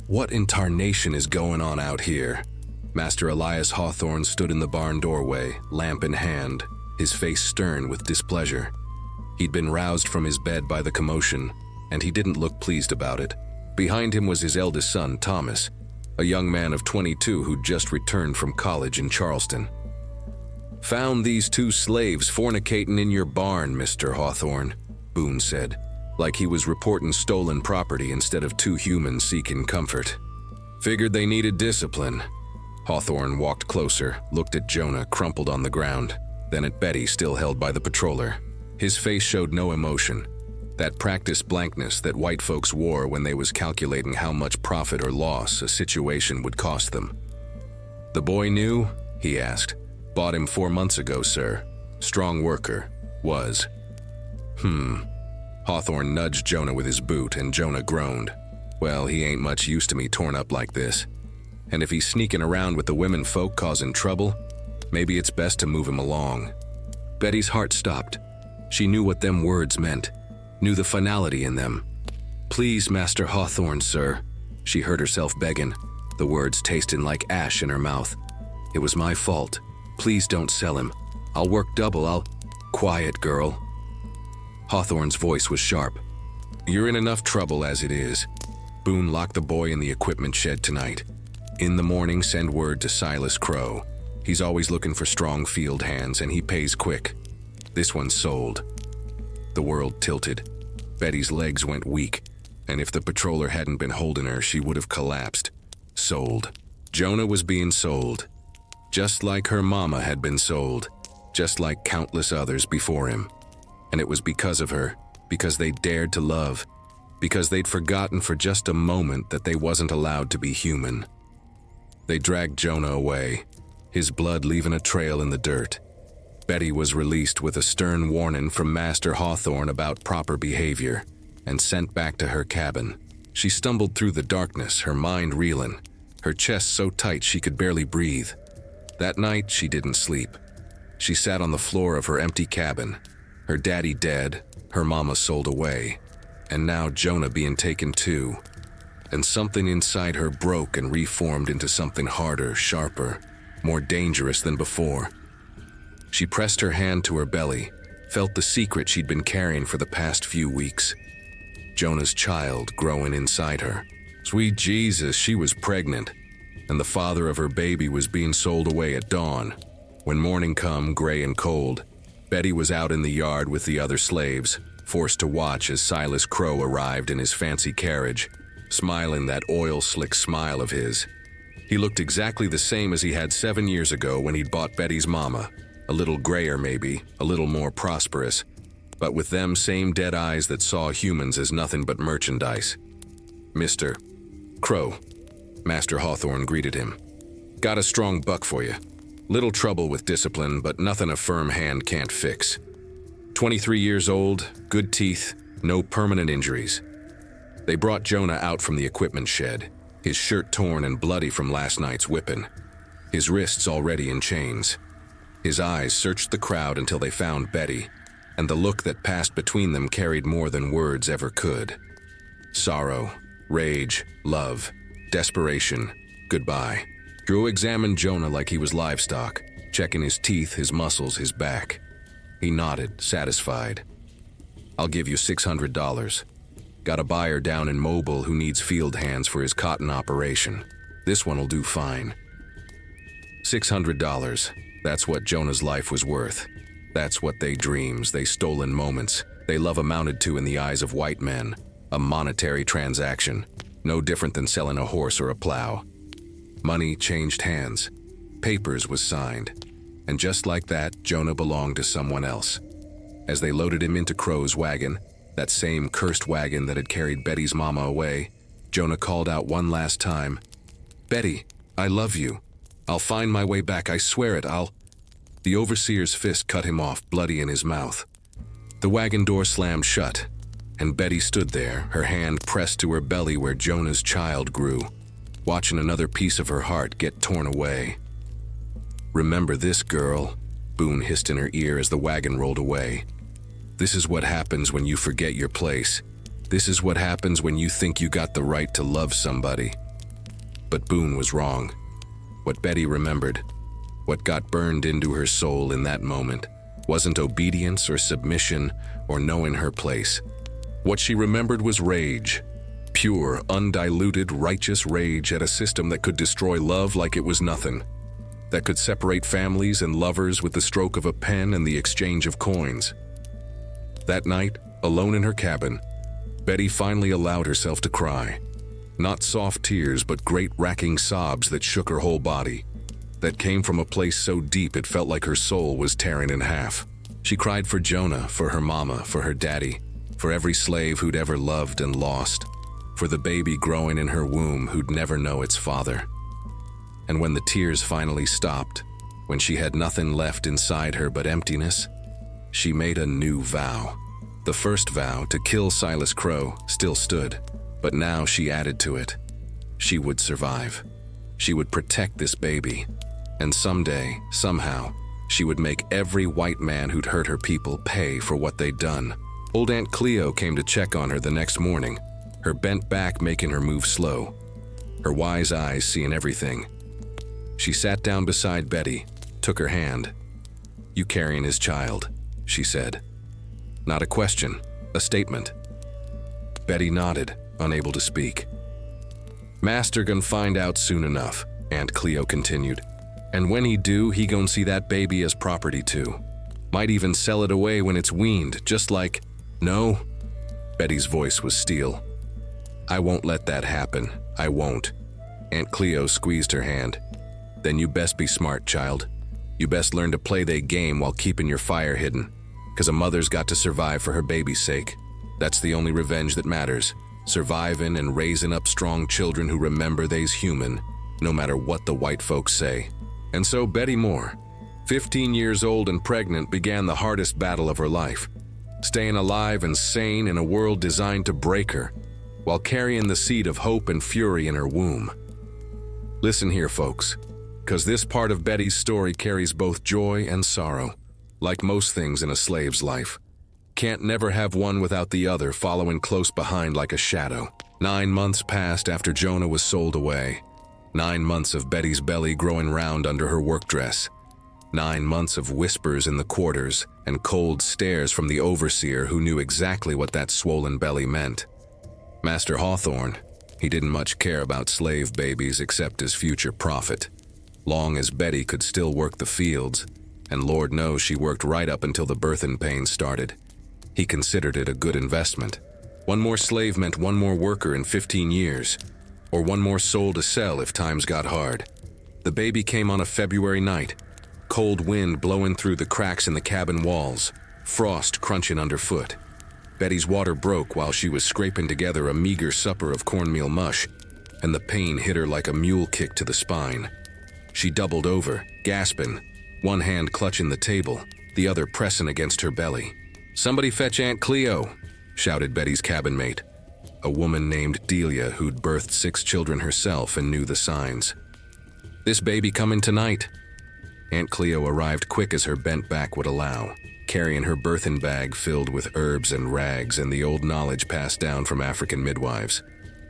A: "What in tarnation is going on out here?" Master Elias Hawthorne stood in the barn doorway, lamp in hand, his face stern with displeasure. He'd been roused from his bed by the commotion, and he didn't look pleased about it. Behind him was his eldest son, Thomas, a young man of 22 who'd just returned from college in Charleston. "Found these two slaves fornicating in your barn, Mr. Hawthorne," Boone said, like he was reporting stolen property instead of two humans seeking comfort. "Figured they needed discipline." Hawthorne walked closer, looked at Jonah crumpled on the ground, then at Betty still held by the patroller. His face showed no emotion, that practiced blankness that white folks wore when they was calculating how much profit or loss a situation would cost them. "The boy new?" he asked. "Bought him 4 months ago, sir. Strong worker. Was." Hawthorne nudged Jonah with his boot, and Jonah groaned. "Well, he ain't much use to me torn up like this. And if he's sneaking around with the women folk causing trouble, maybe it's best to move him along." Betty's heart stopped. She knew what them words meant, knew the finality in them. "Please, Master Hawthorne, sir," she heard herself begging, the words tasting like ash in her mouth. "It was my fault. Please don't sell him. I'll work double, I'll—" "Quiet, girl." Hawthorne's voice was sharp. "You're in enough trouble as it is. Boone locked the boy in the equipment shed tonight. In the morning, send word to Silas Crowe. He's always looking for strong field hands, and he pays quick. This one's sold." The world tilted. Betty's legs went weak, and if the patroller hadn't been holding her, she would have collapsed. Sold. Jonah was being sold. Just like her mama had been sold. Just like countless others before him. And it was because of her, because they dared to love, because they'd forgotten for just a moment that they wasn't allowed to be human. They dragged Jonah away, his blood leaving a trail in the dirt. Betty was released with a stern warning from Master Hawthorne about proper behavior, and sent back to her cabin. She stumbled through the darkness, her mind reeling, her chest so tight she could barely breathe. That night, she didn't sleep. She sat on the floor of her empty cabin, her daddy dead, her mama sold away, and now Jonah being taken too. And something inside her broke and reformed into something harder, sharper, more dangerous than before. She pressed her hand to her belly, felt the secret she'd been carrying for the past few weeks. Jonah's child growing inside her. Sweet Jesus, she was pregnant, and the father of her baby was being sold away at dawn. When morning come, gray and cold, Betty was out in the yard with the other slaves, forced to watch as Silas Crowe arrived in his fancy carriage, smiling that oil-slick smile of his. He looked exactly the same as he had 7 years ago when he'd bought Betty's mama, a little grayer maybe, a little more prosperous, but with them same dead eyes that saw humans as nothing but merchandise. "Mr. Crowe," Master Hawthorne greeted him. "Got a strong buck for you. Little trouble with discipline, but nothing a firm hand can't fix. 23 years old, good teeth, no permanent injuries." They brought Jonah out from the equipment shed, his shirt torn and bloody from last night's whipping, his wrists already in chains. His eyes searched the crowd until they found Betty, and the look that passed between them carried more than words ever could. Sorrow, rage, love, desperation, goodbye. Crowe examined Jonah like he was livestock, checking his teeth, his muscles, his back. He nodded, satisfied. "I'll give you $600. Got a buyer down in Mobile who needs field hands for his cotton operation. This one'll do fine." $600. That's what Jonah's life was worth. That's what they dreams, they stolen moments, they love amounted to in the eyes of white men. A monetary transaction, no different than selling a horse or a plow. Money changed hands. Papers was signed. And just like that, Jonah belonged to someone else. As they loaded him into Crowe's wagon, that same cursed wagon that had carried Betty's mama away, Jonah called out one last time, "Betty, I love you. I'll find my way back, I swear it, I'll..." The overseer's fist cut him off, bloody in his mouth. The wagon door slammed shut, and Betty stood there, her hand pressed to her belly where Jonah's child grew, watching another piece of her heart get torn away. "Remember this, girl," Boone hissed in her ear as the wagon rolled away. "This is what happens when you forget your place. This is what happens when you think you got the right to love somebody." But Boone was wrong. What Betty remembered, what got burned into her soul in that moment, wasn't obedience or submission or knowing her place. What she remembered was rage. Pure, undiluted, righteous rage at a system that could destroy love like it was nothing. That could separate families and lovers with the stroke of a pen and the exchange of coins. That night, alone in her cabin, Betty finally allowed herself to cry. Not soft tears, but great racking sobs that shook her whole body. That came from a place so deep it felt like her soul was tearing in half. She cried for Jonah, for her mama, for her daddy, for every slave who'd ever loved and lost, for the baby growing in her womb who'd never know its father. And when the tears finally stopped, when she had nothing left inside her but emptiness, she made a new vow. The first vow, to kill Silas Crowe, still stood, but now she added to it. She would survive. She would protect this baby. And someday, somehow, she would make every white man who'd hurt her people pay for what they'd done. Old Aunt Cleo came to check on her the next morning, her bent back making her move slow, her wise eyes seeing everything. She sat down beside Betty, took her hand. "You carrying his child," she said. Not a question, a statement. Betty nodded, unable to speak. "Master gon' find out soon enough," Aunt Cleo continued. "And when he do, he gon' see that baby as property too. Might even sell it away when it's weaned, just like..." "No," Betty's voice was steel. "I won't let that happen, I won't." Aunt Cleo squeezed her hand. "Then you best be smart, child. You best learn to play they game while keeping your fire hidden, 'cause a mother's got to survive for her baby's sake. That's the only revenge that matters, surviving and raising up strong children who remember they's human, no matter what the white folks say." And so Betty Moore, 15 years old and pregnant, began the hardest battle of her life, staying alive and sane in a world designed to break her, while carrying the seed of hope and fury in her womb. Listen here, folks. 'Cause this part of Betty's story carries both joy and sorrow. Like most things in a slave's life, can't never have one without the other, following close behind like a shadow. 9 months passed after Jonah was sold away. 9 months of Betty's belly growing round under her work dress. 9 months of whispers in the quarters and cold stares from the overseer who knew exactly what that swollen belly meant. Master Hawthorne, he didn't much care about slave babies except his future profit. Long as Betty could still work the fields, and Lord knows she worked right up until the birthing pains started, he considered it a good investment. One more slave meant one more worker in 15 years, or one more soul to sell if times got hard. The baby came on a February night, cold wind blowing through the cracks in the cabin walls, frost crunching underfoot. Betty's water broke while she was scraping together a meager supper of cornmeal mush, and the pain hit her like a mule kick to the spine. She doubled over, gasping, one hand clutching the table, the other pressing against her belly. "Somebody fetch Aunt Cleo," shouted Betty's cabin mate, a woman named Delia who'd birthed 6 children herself and knew the signs. "This baby coming tonight." Aunt Cleo arrived quick as her bent back would allow, carrying her birthing bag filled with herbs and rags and the old knowledge passed down from African midwives.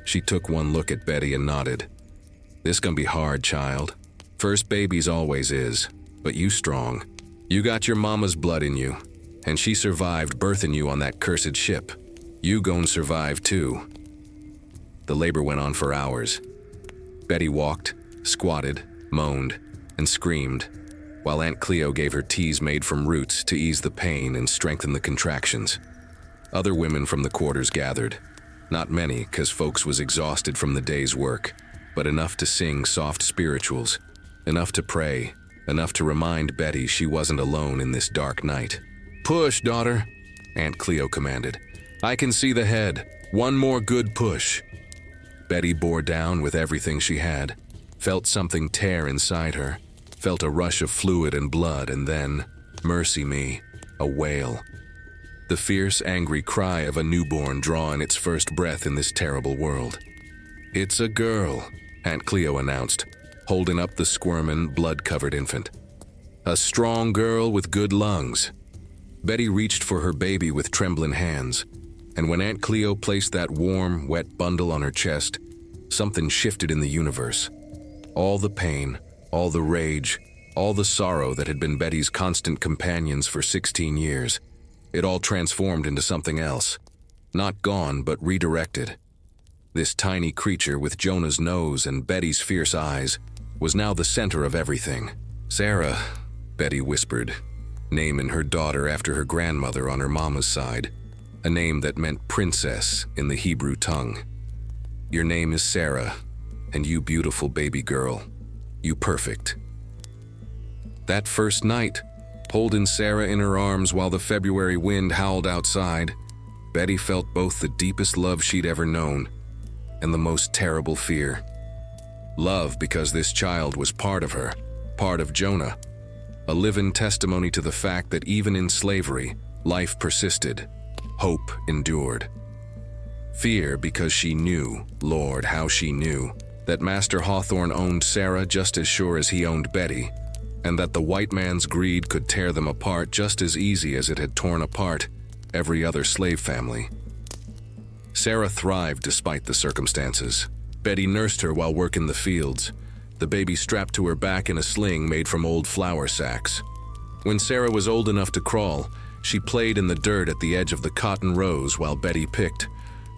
A: She took one look at Betty and nodded. "This gonna be hard, child. First babies always is, but you strong. You got your mama's blood in you, and she survived birthing you on that cursed ship. You gon' survive too." The labor went on for hours. Betty walked, squatted, moaned, and screamed, while Aunt Cleo gave her teas made from roots to ease the pain and strengthen the contractions. Other women from the quarters gathered. Not many, 'cause folks was exhausted from the day's work, but enough to sing soft spirituals, enough to pray, enough to remind Betty she wasn't alone in this dark night. "Push, daughter," Aunt Cleo commanded. "I can see the head. One more good push." Betty bore down with everything she had, felt something tear inside her, felt a rush of fluid and blood, and then, mercy me, a wail. The fierce, angry cry of a newborn drawing its first breath in this terrible world. "It's a girl," Aunt Cleo announced, holding up the squirming, blood-covered infant. "A strong girl with good lungs." Betty reached for her baby with trembling hands, and when Aunt Cleo placed that warm, wet bundle on her chest, something shifted in the universe. All the pain, all the rage, all the sorrow that had been Betty's constant companions for 16 years, it all transformed into something else. Not gone, but redirected. This tiny creature with Jonah's nose and Betty's fierce eyes was now the center of everything. "Sarah," Betty whispered, naming her daughter after her grandmother on her mama's side, a name that meant princess in the Hebrew tongue. "Your name is Sarah, and you beautiful baby girl, you perfect." That first night, holding Sarah in her arms while the February wind howled outside, Betty felt both the deepest love she'd ever known and the most terrible fear. Love because this child was part of her, part of Jonah, a living testimony to the fact that even in slavery, life persisted, hope endured. Fear because she knew, Lord, how she knew, that Master Hawthorne owned Sarah just as sure as he owned Betty, and that the white man's greed could tear them apart just as easy as it had torn apart every other slave family. Sarah thrived despite the circumstances. Betty nursed her while working the fields, the baby strapped to her back in a sling made from old flour sacks. When Sarah was old enough to crawl, she played in the dirt at the edge of the cotton rows while Betty picked,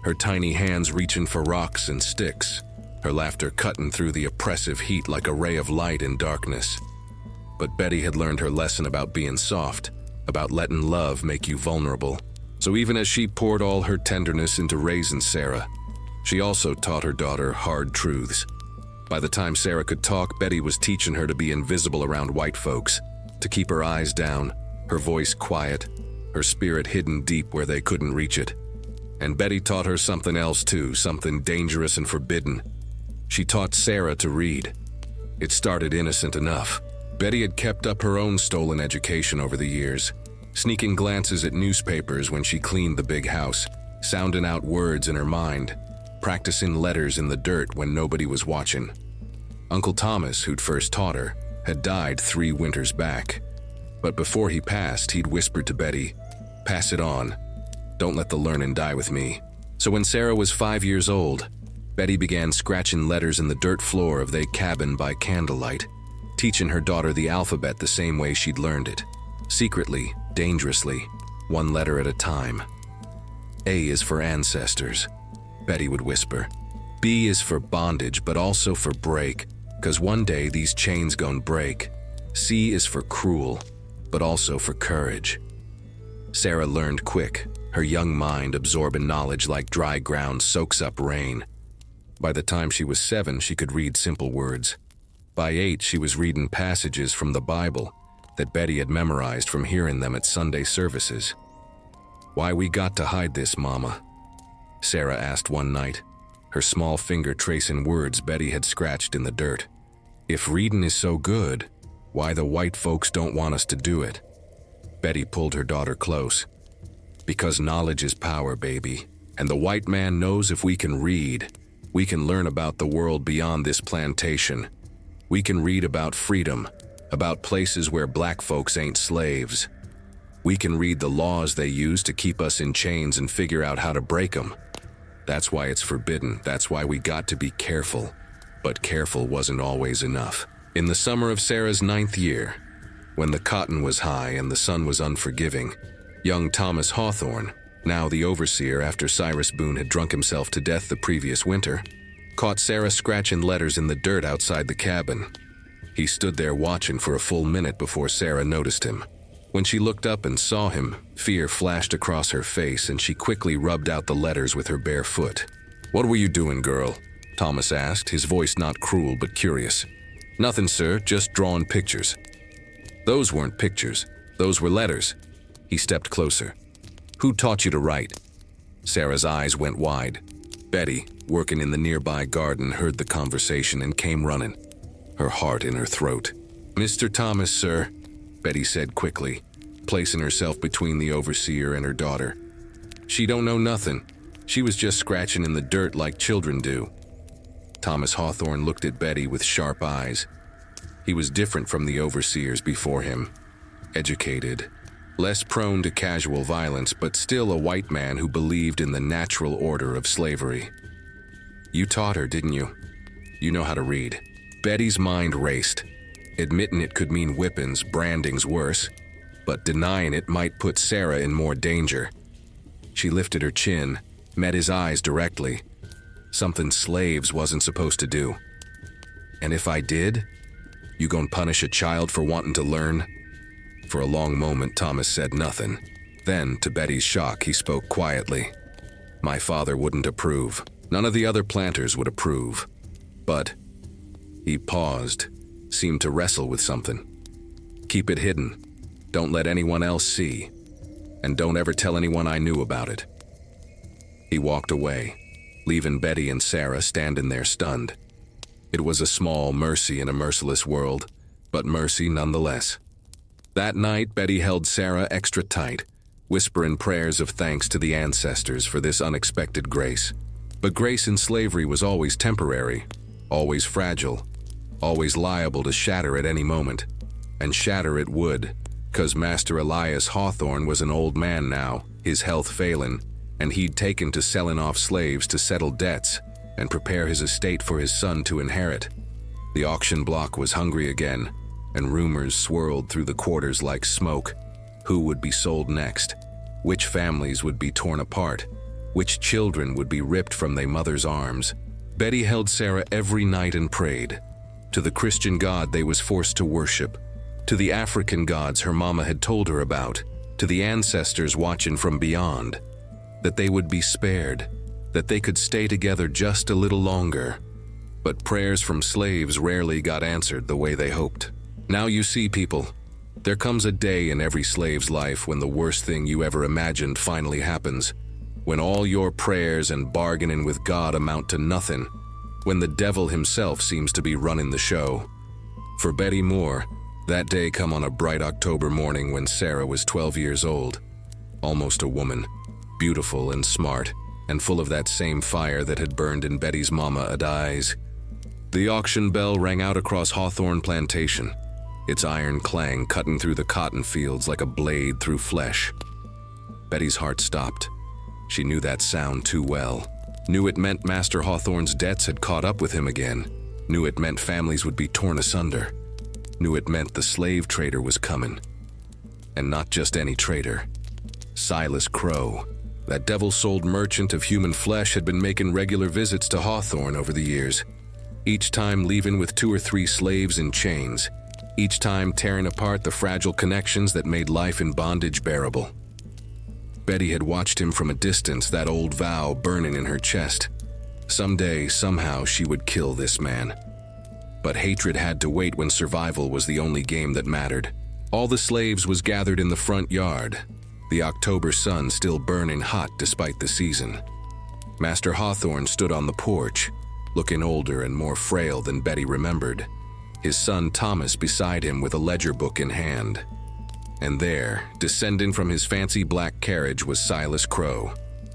A: her tiny hands reaching for rocks and sticks, her laughter cutting through the oppressive heat like a ray of light in darkness. But Betty had learned her lesson about being soft, about letting love make you vulnerable. So even as she poured all her tenderness into raising Sarah, she also taught her daughter hard truths. By the time Sarah could talk, Betty was teaching her to be invisible around white folks, to keep her eyes down, her voice quiet, her spirit hidden deep where they couldn't reach it. And Betty taught her something else too, something dangerous and forbidden. She taught Sarah to read. It started innocent enough. Betty had kept up her own stolen education over the years, sneaking glances at newspapers when she cleaned the big house, sounding out words in her mind, practicing letters in the dirt when nobody was watching. Uncle Thomas, who'd first taught her, had died 3 winters back. But before he passed, he'd whispered to Betty, "Pass it on. Don't let the learnin' die with me." So when Sarah was 5 years old, Betty began scratching letters in the dirt floor of their cabin by candlelight, teaching her daughter the alphabet the same way she'd learned it. Secretly, dangerously, 1 letter at a time. A is for ancestors, Betty would whisper. B is for bondage, but also for break, 'cause one day these chains gon' break. C is for cruel, but also for courage. Sarah learned quick, her young mind absorbing knowledge like dry ground soaks up rain. By the time she was 7, she could read simple words. By 8, she was reading passages from the Bible that Betty had memorized from hearing them at Sunday services. "Why we got to hide this, Mama?" Sarah asked one night, her small finger tracing words Betty had scratched in the dirt. "If reading is so good, why the white folks don't want us to do it?" Betty pulled her daughter close. "Because knowledge is power, baby, and the white man knows if we can read, we can learn about the world beyond this plantation. We can read about freedom, about places where black folks ain't slaves. We can read the laws they use to keep us in chains and figure out how to break them. That's why it's forbidden. That's why we got to be careful." But careful wasn't always enough. In the summer of Sarah's 9th year, when the cotton was high and the sun was unforgiving, young Thomas Hawthorne, now the overseer after Cyrus Boone had drunk himself to death the previous winter, caught Sarah scratching letters in the dirt outside the cabin. He stood there watching for a full minute before Sarah noticed him. When she looked up and saw him, fear flashed across her face and she quickly rubbed out the letters with her bare foot. "What were you doing, girl?" Thomas asked, his voice not cruel but curious. "Nothing, sir, just drawing pictures." "Those weren't pictures, those were letters." He stepped closer. "Who taught you to write?" Sarah's eyes went wide. Betty, working in the nearby garden, heard the conversation and came running, her heart in her throat. "Mr. Thomas, sir," Betty said quickly, placing herself between the overseer and her daughter. "She don't know nothing. She was just scratching in the dirt like children do." Thomas Hawthorne looked at Betty with sharp eyes. He was different from the overseers before him. Educated, less prone to casual violence, but still a white man who believed in the natural order of slavery. "You taught her, didn't you? You know how to read." Betty's mind raced. Admitting it could mean whippings, branding's worse, but denying it might put Sarah in more danger. She lifted her chin, met his eyes directly. "Something slaves wasn't supposed to do." "And if I did? You gon' punish a child for wanting to learn?" For a long moment, Thomas said nothing. Then, to Betty's shock, he spoke quietly. "My father wouldn't approve. None of the other planters would approve. But..." He paused, seemed to wrestle with something. "Keep it hidden. Don't let anyone else see. And don't ever tell anyone I knew about it." He walked away, leaving Betty and Sarah standing there stunned. It was a small mercy in a merciless world, but mercy nonetheless. That night, Betty held Sarah extra tight, whispering prayers of thanks to the ancestors for this unexpected grace. But grace in slavery was always temporary, always fragile, always liable to shatter at any moment. And shatter it would, 'cause Master Elias Hawthorne was an old man now, his health failing, and he'd taken to selling off slaves to settle debts and prepare his estate for his son to inherit. The auction block was hungry again, and rumors swirled through the quarters like smoke. Who would be sold next? Which families would be torn apart? Which children would be ripped from their mother's arms? Betty held Sarah every night and prayed. To the Christian God they was forced to worship, to the African gods her mama had told her about, to the ancestors watching from beyond, that they would be spared, that they could stay together just a little longer. But prayers from slaves rarely got answered the way they hoped. Now you see, people, there comes a day in every slave's life when the worst thing you ever imagined finally happens, when all your prayers and bargaining with God amount to nothing, when the devil himself seems to be running the show. For Betty Moore, that day come on a bright October morning when Sarah was 12 years old, almost a woman, beautiful and smart, and full of that same fire that had burned in Betty's mama's eyes. The auction bell rang out across Hawthorne Plantation, its iron clang cutting through the cotton fields like a blade through flesh. Betty's heart stopped. She knew that sound too well. Knew it meant Master Hawthorne's debts had caught up with him again. Knew it meant families would be torn asunder. Knew it meant the slave trader was coming. And not just any trader. Silas Crowe, that devil-souled merchant of human flesh, had been making regular visits to Hawthorne over the years, each time leaving with 2 or 3 slaves in chains, each time tearing apart the fragile connections that made life in bondage bearable. Betty had watched him from a distance, that old vow burning in her chest. Someday, somehow, she would kill this man. But hatred had to wait when survival was the only game that mattered. All the slaves was gathered in the front yard, the October sun still burning hot despite the season. Master Hawthorne stood on the porch, looking older and more frail than Betty remembered, his son Thomas beside him with a ledger book in hand. And there, descending from his fancy black carriage, was Silas Crowe,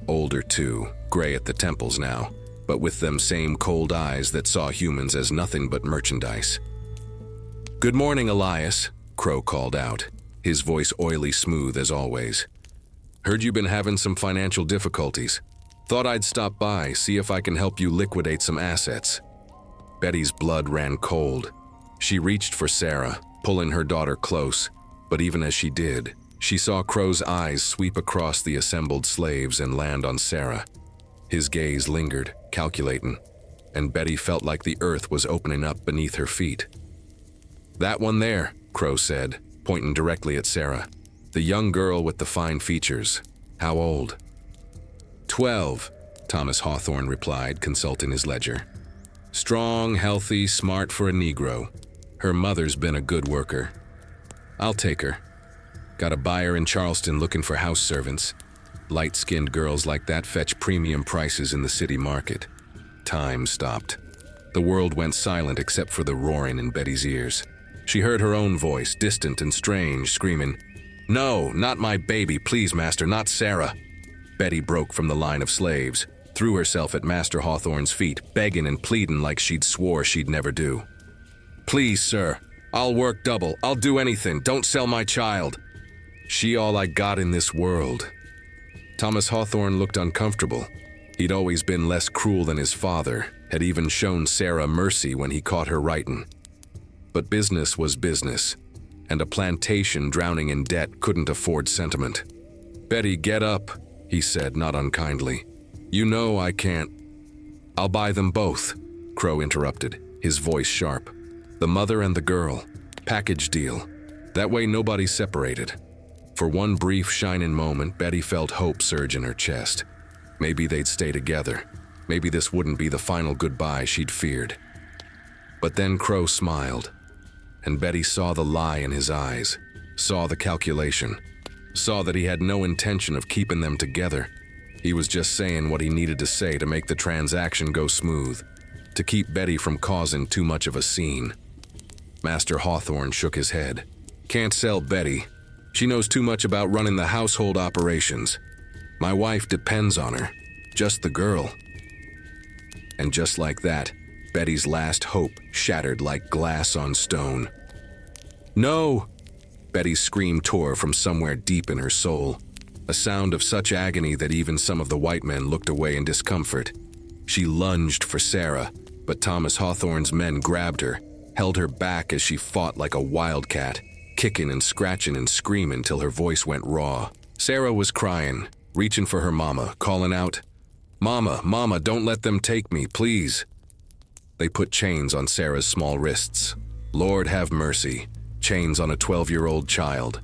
A: older too, gray at the temples now, but with them same cold eyes that saw humans as nothing but merchandise. "Good morning, Elias," Crowe called out, his voice oily smooth as always. "Heard you been having some financial difficulties. Thought I'd stop by, see if I can help you liquidate some assets." Betty's blood ran cold. She reached for Sarah, pulling her daughter close, but even as she did, she saw Crowe's eyes sweep across the assembled slaves and land on Sarah. His gaze lingered, calculating, and Betty felt like the earth was opening up beneath her feet. "That one there," Crowe said, pointing directly at Sarah. "The young girl with the fine features. How old?" 12, Thomas Hawthorne replied, consulting his ledger. "Strong, healthy, smart for a Negro. Her mother's been a good worker. I'll take her. Got a buyer in Charleston looking for house servants. Light-skinned girls like that fetch premium prices in the city market." Time stopped. The world went silent except for the roaring in Betty's ears. She heard her own voice, distant and strange, screaming, "No, not my baby, please, master, not Sarah." Betty broke from the line of slaves, threw herself at Master Hawthorne's feet, begging and pleading like she'd swore she'd never do. "Please, sir, I'll work double. I'll do anything. Don't sell my child. She all I got in this world." Thomas Hawthorne looked uncomfortable. He'd always been less cruel than his father, had even shown Sarah mercy when he caught her writing. But business was business, and a plantation drowning in debt couldn't afford sentiment. "Betty, get up," he said, not unkindly. "You know I can't." "I'll buy them both," Crowe interrupted, his voice sharp. "The mother and the girl. Package deal. That way nobody's separated." For one brief shining moment, Betty felt hope surge in her chest. Maybe they'd stay together. Maybe this wouldn't be the final goodbye she'd feared. But then Crowe smiled, and Betty saw the lie in his eyes, saw the calculation, saw that he had no intention of keeping them together. He was just saying what he needed to say to make the transaction go smooth, to keep Betty from causing too much of a scene. Master Hawthorne shook his head. "Can't sell Betty. She knows too much about running the household operations. My wife depends on her. Just the girl." And just like that, Betty's last hope shattered like glass on stone. "No!" Betty's scream tore from somewhere deep in her soul, a sound of such agony that even some of the white men looked away in discomfort. She lunged for Sarah, but Thomas Hawthorne's men grabbed her, held her back as she fought like a wildcat, kicking and scratching and screaming till her voice went raw. Sarah was crying, reaching for her mama, calling out, "Mama, Mama, don't let them take me, please." They put chains on Sarah's small wrists. Lord have mercy, chains on a 12-year-old child.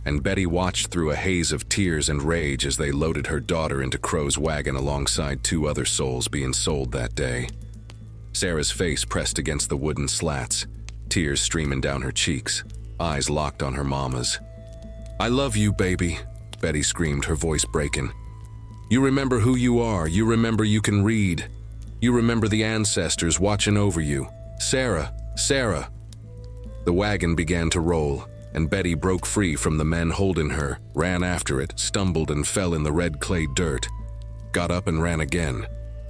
A: And Betty watched through a haze of tears and rage as they loaded her daughter into Crowe's wagon alongside 2 other souls being sold that day. Sarah's face pressed against the wooden slats, tears streaming down her cheeks, eyes locked on her mama's. "I love you, baby," Betty screamed, her voice breaking. "You remember who you are. You remember you can read. You remember the ancestors watching over you. Sarah, Sarah." The wagon began to roll, and Betty broke free from the men holding her, ran after it, stumbled and fell in the red clay dirt. Got up and ran again,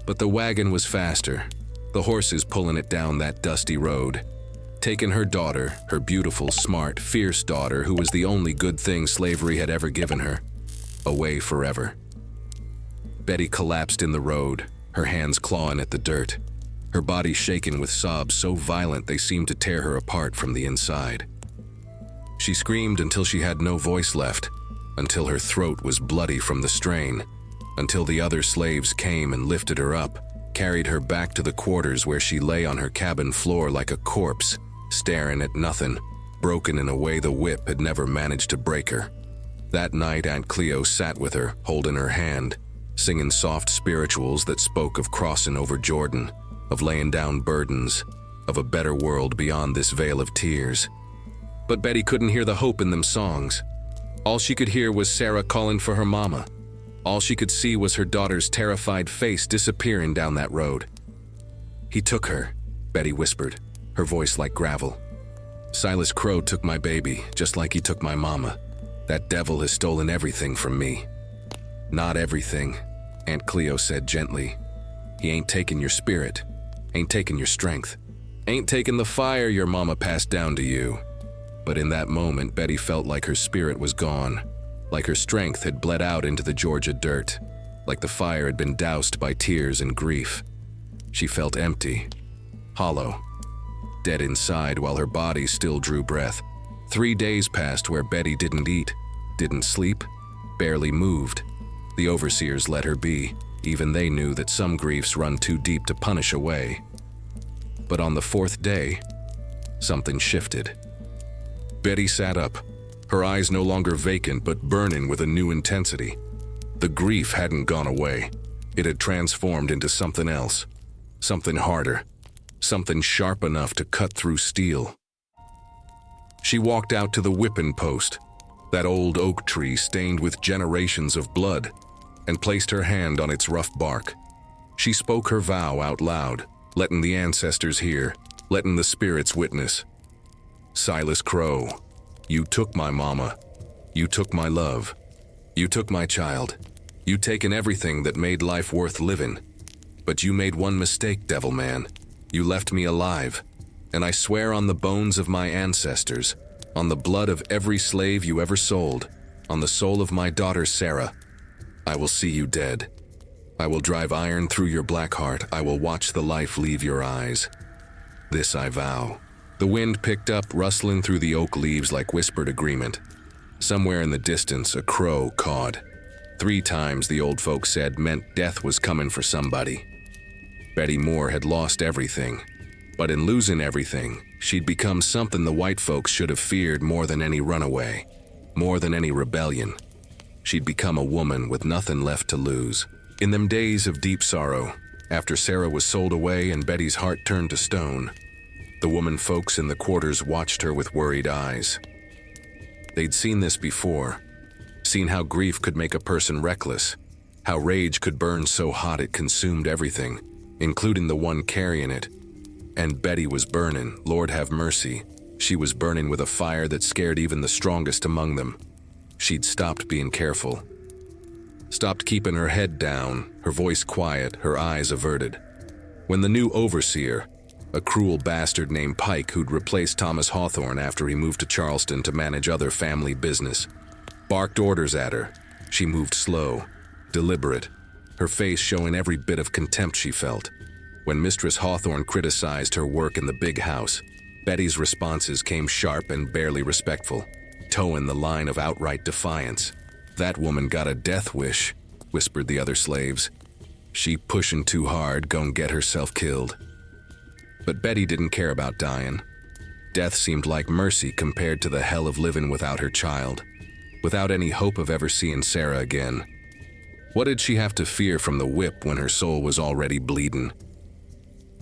A: but the wagon was faster. the horses pulling it down that dusty road, taking her daughter, her beautiful, smart, fierce daughter who was the only good thing slavery had ever given her, away forever. Betty collapsed in the road, her hands clawing at the dirt, her body shaken with sobs so violent they seemed to tear her apart from the inside. She screamed until she had no voice left, until her throat was bloody from the strain, until the other slaves came and lifted her up, carried her back to the quarters where she lay on her cabin floor like a corpse, staring at nothing, broken in a way the whip had never managed to break her. That night, Aunt Cleo sat with her, holding her hand, singing soft spirituals that spoke of crossing over Jordan, of laying down burdens, of a better world beyond this vale of tears. But Betty couldn't hear the hope in them songs. All she could hear was Sarah calling for her mama. All she could see was her daughter's terrified face disappearing down that road. "He took her," Betty whispered, her voice like gravel. "Silas Crowe took my baby, just like he took my mama. That devil has stolen everything from me." "Not everything," Aunt Cleo said gently. "He ain't taken your spirit, ain't taken your strength, ain't taken the fire your mama passed down to you." But in that moment, Betty felt like her spirit was gone, like her strength had bled out into the Georgia dirt, like the fire had been doused by tears and grief. She felt empty, hollow, dead inside while her body still drew breath. 3 days passed where Betty didn't eat, didn't sleep, barely moved. The overseers let her be. Even they knew that some griefs run too deep to punish away. But on the 4th day, something shifted. Betty sat up, her eyes no longer vacant but burning with a new intensity. The grief hadn't gone away. It had transformed into something else, something harder, something sharp enough to cut through steel. She walked out to the whipping post, that old oak tree stained with generations of blood, and placed her hand on its rough bark. She spoke her vow out loud, letting the ancestors hear, letting the spirits witness. "Silas Crowe, you took my mama. You took my love. You took my child. You taken everything that made life worth living. But you made one mistake, devil man. You left me alive. And I swear on the bones of my ancestors, on the blood of every slave you ever sold, on the soul of my daughter Sarah, I will see you dead. I will drive iron through your black heart. I will watch the life leave your eyes. This I vow." The wind picked up, rustling through the oak leaves like whispered agreement. Somewhere in the distance, a crow cawed. 3 times, the old folks said, meant death was coming for somebody. Betty Moore had lost everything. But in losing everything, she'd become something the white folks should have feared more than any runaway, more than any rebellion. She'd become a woman with nothing left to lose. In them days of deep sorrow, after Sarah was sold away and Betty's heart turned to stone, the woman folks in the quarters watched her with worried eyes. They'd seen this before, seen how grief could make a person reckless, how rage could burn so hot it consumed everything, including the one carrying it. And Betty was burning, Lord have mercy. She was burning with a fire that scared even the strongest among them. She'd stopped being careful, stopped keeping her head down, her voice quiet, her eyes averted. When the new overseer, a cruel bastard named Pitc who'd replaced Thomas Hawthorne after he moved to Charleston to manage other family business, barked orders at her, she moved slow, deliberate, her face showing every bit of contempt she felt. When Mistress Hawthorne criticized her work in the big house, Betty's responses came sharp and barely respectful, towing the line of outright defiance. "That woman got a death wish," whispered the other slaves. "She pushing too hard, gon' get herself killed." But Betty didn't care about dying. Death seemed like mercy compared to the hell of living without her child, without any hope of ever seeing Sarah again. What did she have to fear from the whip when her soul was already bleeding?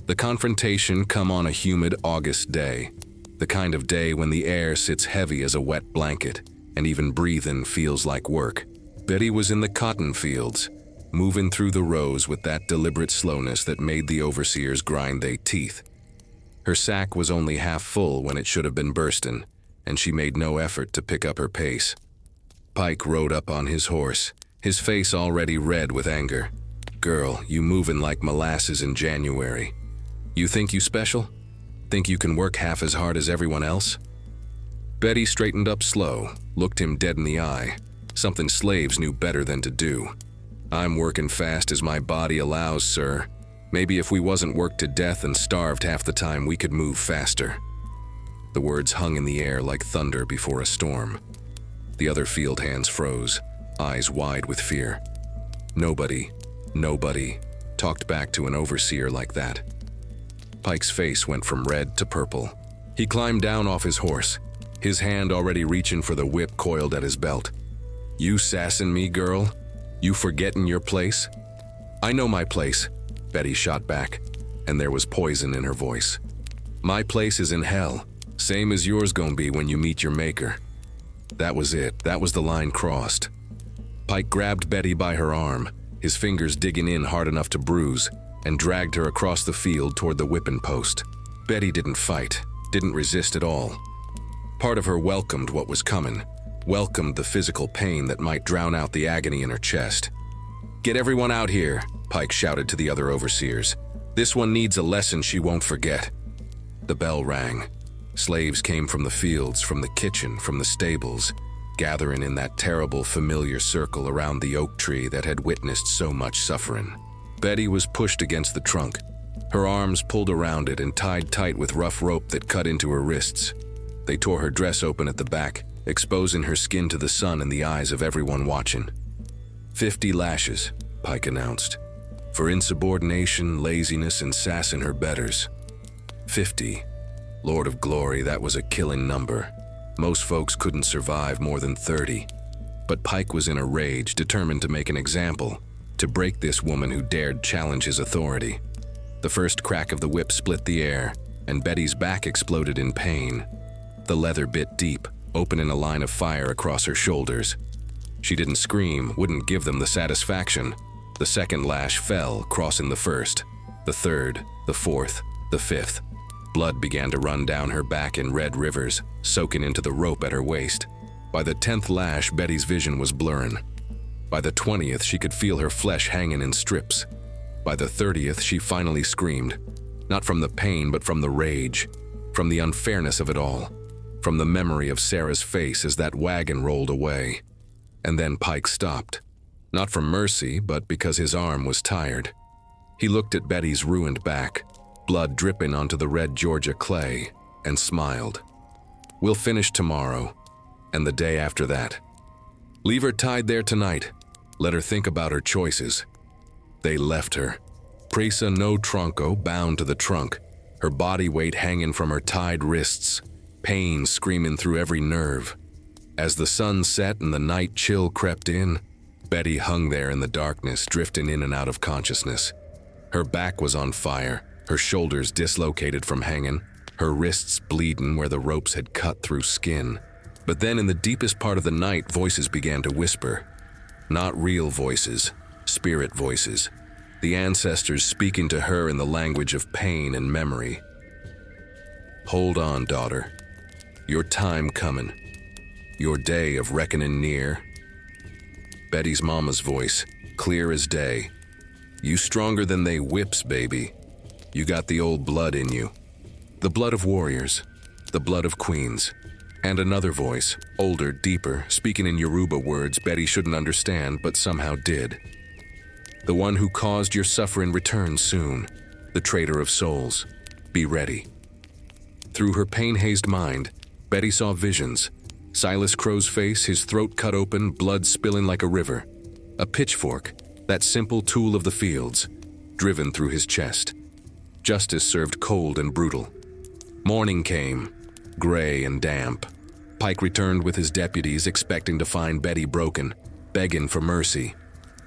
A: The confrontation come on a humid August day, the kind of day when the air sits heavy as a wet blanket, and even breathing feels like work. Betty was in the cotton fields, moving through the rows with that deliberate slowness that made the overseers grind their teeth. Her sack was only half full when it should have been bursting, and she made no effort to pick up her pace. Pitc rode up on his horse, his face already red with anger. "Girl, you moving like molasses in January. You think you special? Think you can work half as hard as everyone else? Betty straightened up slow, looked him dead in the eye, something slaves knew better than to do. I'm working fast as my body allows, sir. Maybe if we wasn't worked to death and starved half the time, we could move faster. The words hung in the air like thunder before a storm. The other field hands froze, eyes wide with fear. Nobody talked back to an overseer like that. Pike's face went from red to purple. He climbed down off his horse, his hand already reaching for the whip coiled at his belt. You sassing me, girl? You forgetting your place? I know my place, Betty shot back, and there was poison in her voice. My place is in hell, same as yours gonna be when you meet your maker. That was it, that was the line crossed. Pike grabbed Betty by her arm, his fingers digging in hard enough to bruise, and dragged her across the field toward the whipping post. Betty didn't fight, didn't resist at all. Part of her welcomed what was coming, welcomed the physical pain that might drown out the agony in her chest. Get everyone out here, Pike shouted to the other overseers. This one needs a lesson she won't forget. The bell rang. Slaves came from the fields, from the kitchen, from the stables, gathering in that terrible familiar circle around the oak tree that had witnessed so much suffering. Betty was pushed against the trunk, her arms pulled around it and tied tight with rough rope that cut into her wrists. They tore her dress open at the back, exposing her skin to the sun and the eyes of everyone watching. 50 lashes, Pike announced, for insubordination, laziness, and sassing her betters. 50. Lord of glory, that was a killing number. Most folks couldn't survive more than 30. But Pike was in a rage, determined to make an example, to break this woman who dared challenge his authority. The first crack of the whip split the air, and Betty's back exploded in pain. The leather bit deep, opening a line of fire across her shoulders. She didn't scream, wouldn't give them the satisfaction. The second lash fell, crossing the first, the third, the fourth, the fifth. Blood began to run down her back in red rivers, soaking into the rope at her waist. By the 10th lash, Betty's vision was blurring. By the 20th, she could feel her flesh hanging in strips. By the 30th, she finally screamed, not from the pain, but from the rage, from the unfairness of it all, from the memory of Sarah's face as that wagon rolled away. And then Pike stopped, not from mercy, but because his arm was tired. He looked at Betty's ruined back, blood dripping onto the red Georgia clay, and smiled. We'll finish tomorrow, and the day after that. Leave her tied there tonight. Let her think about her choices. They left her. Presa no tronco, bound to the trunk, her body weight hanging from her tied wrists, pain screaming through every nerve. As the sun set and the night chill crept in, Betty hung there in the darkness, drifting in and out of consciousness. Her back was on fire, her shoulders dislocated from hanging, her wrists bleeding where the ropes had cut through skin. But then in the deepest part of the night, voices began to whisper. Not real voices, spirit voices. The ancestors speaking to her in the language of pain and memory. Hold on, daughter. Your time coming. Your day of reckoning near. Betty's mama's voice, clear as day. You stronger than they whips, baby. You got the old blood in you. The blood of warriors. The blood of queens. And another voice, older, deeper, speaking in Yoruba words Betty shouldn't understand, but somehow did. The one who caused your suffering returns soon, the traitor of souls. Be ready. Through her pain-hazed mind, Betty saw visions. Silas Crowe's face, his throat cut open, blood spilling like a river. A pitchfork, that simple tool of the fields, driven through his chest. Justice served cold and brutal. Morning came, gray and damp. Pike returned with his deputies, expecting to find Betty broken, begging for mercy.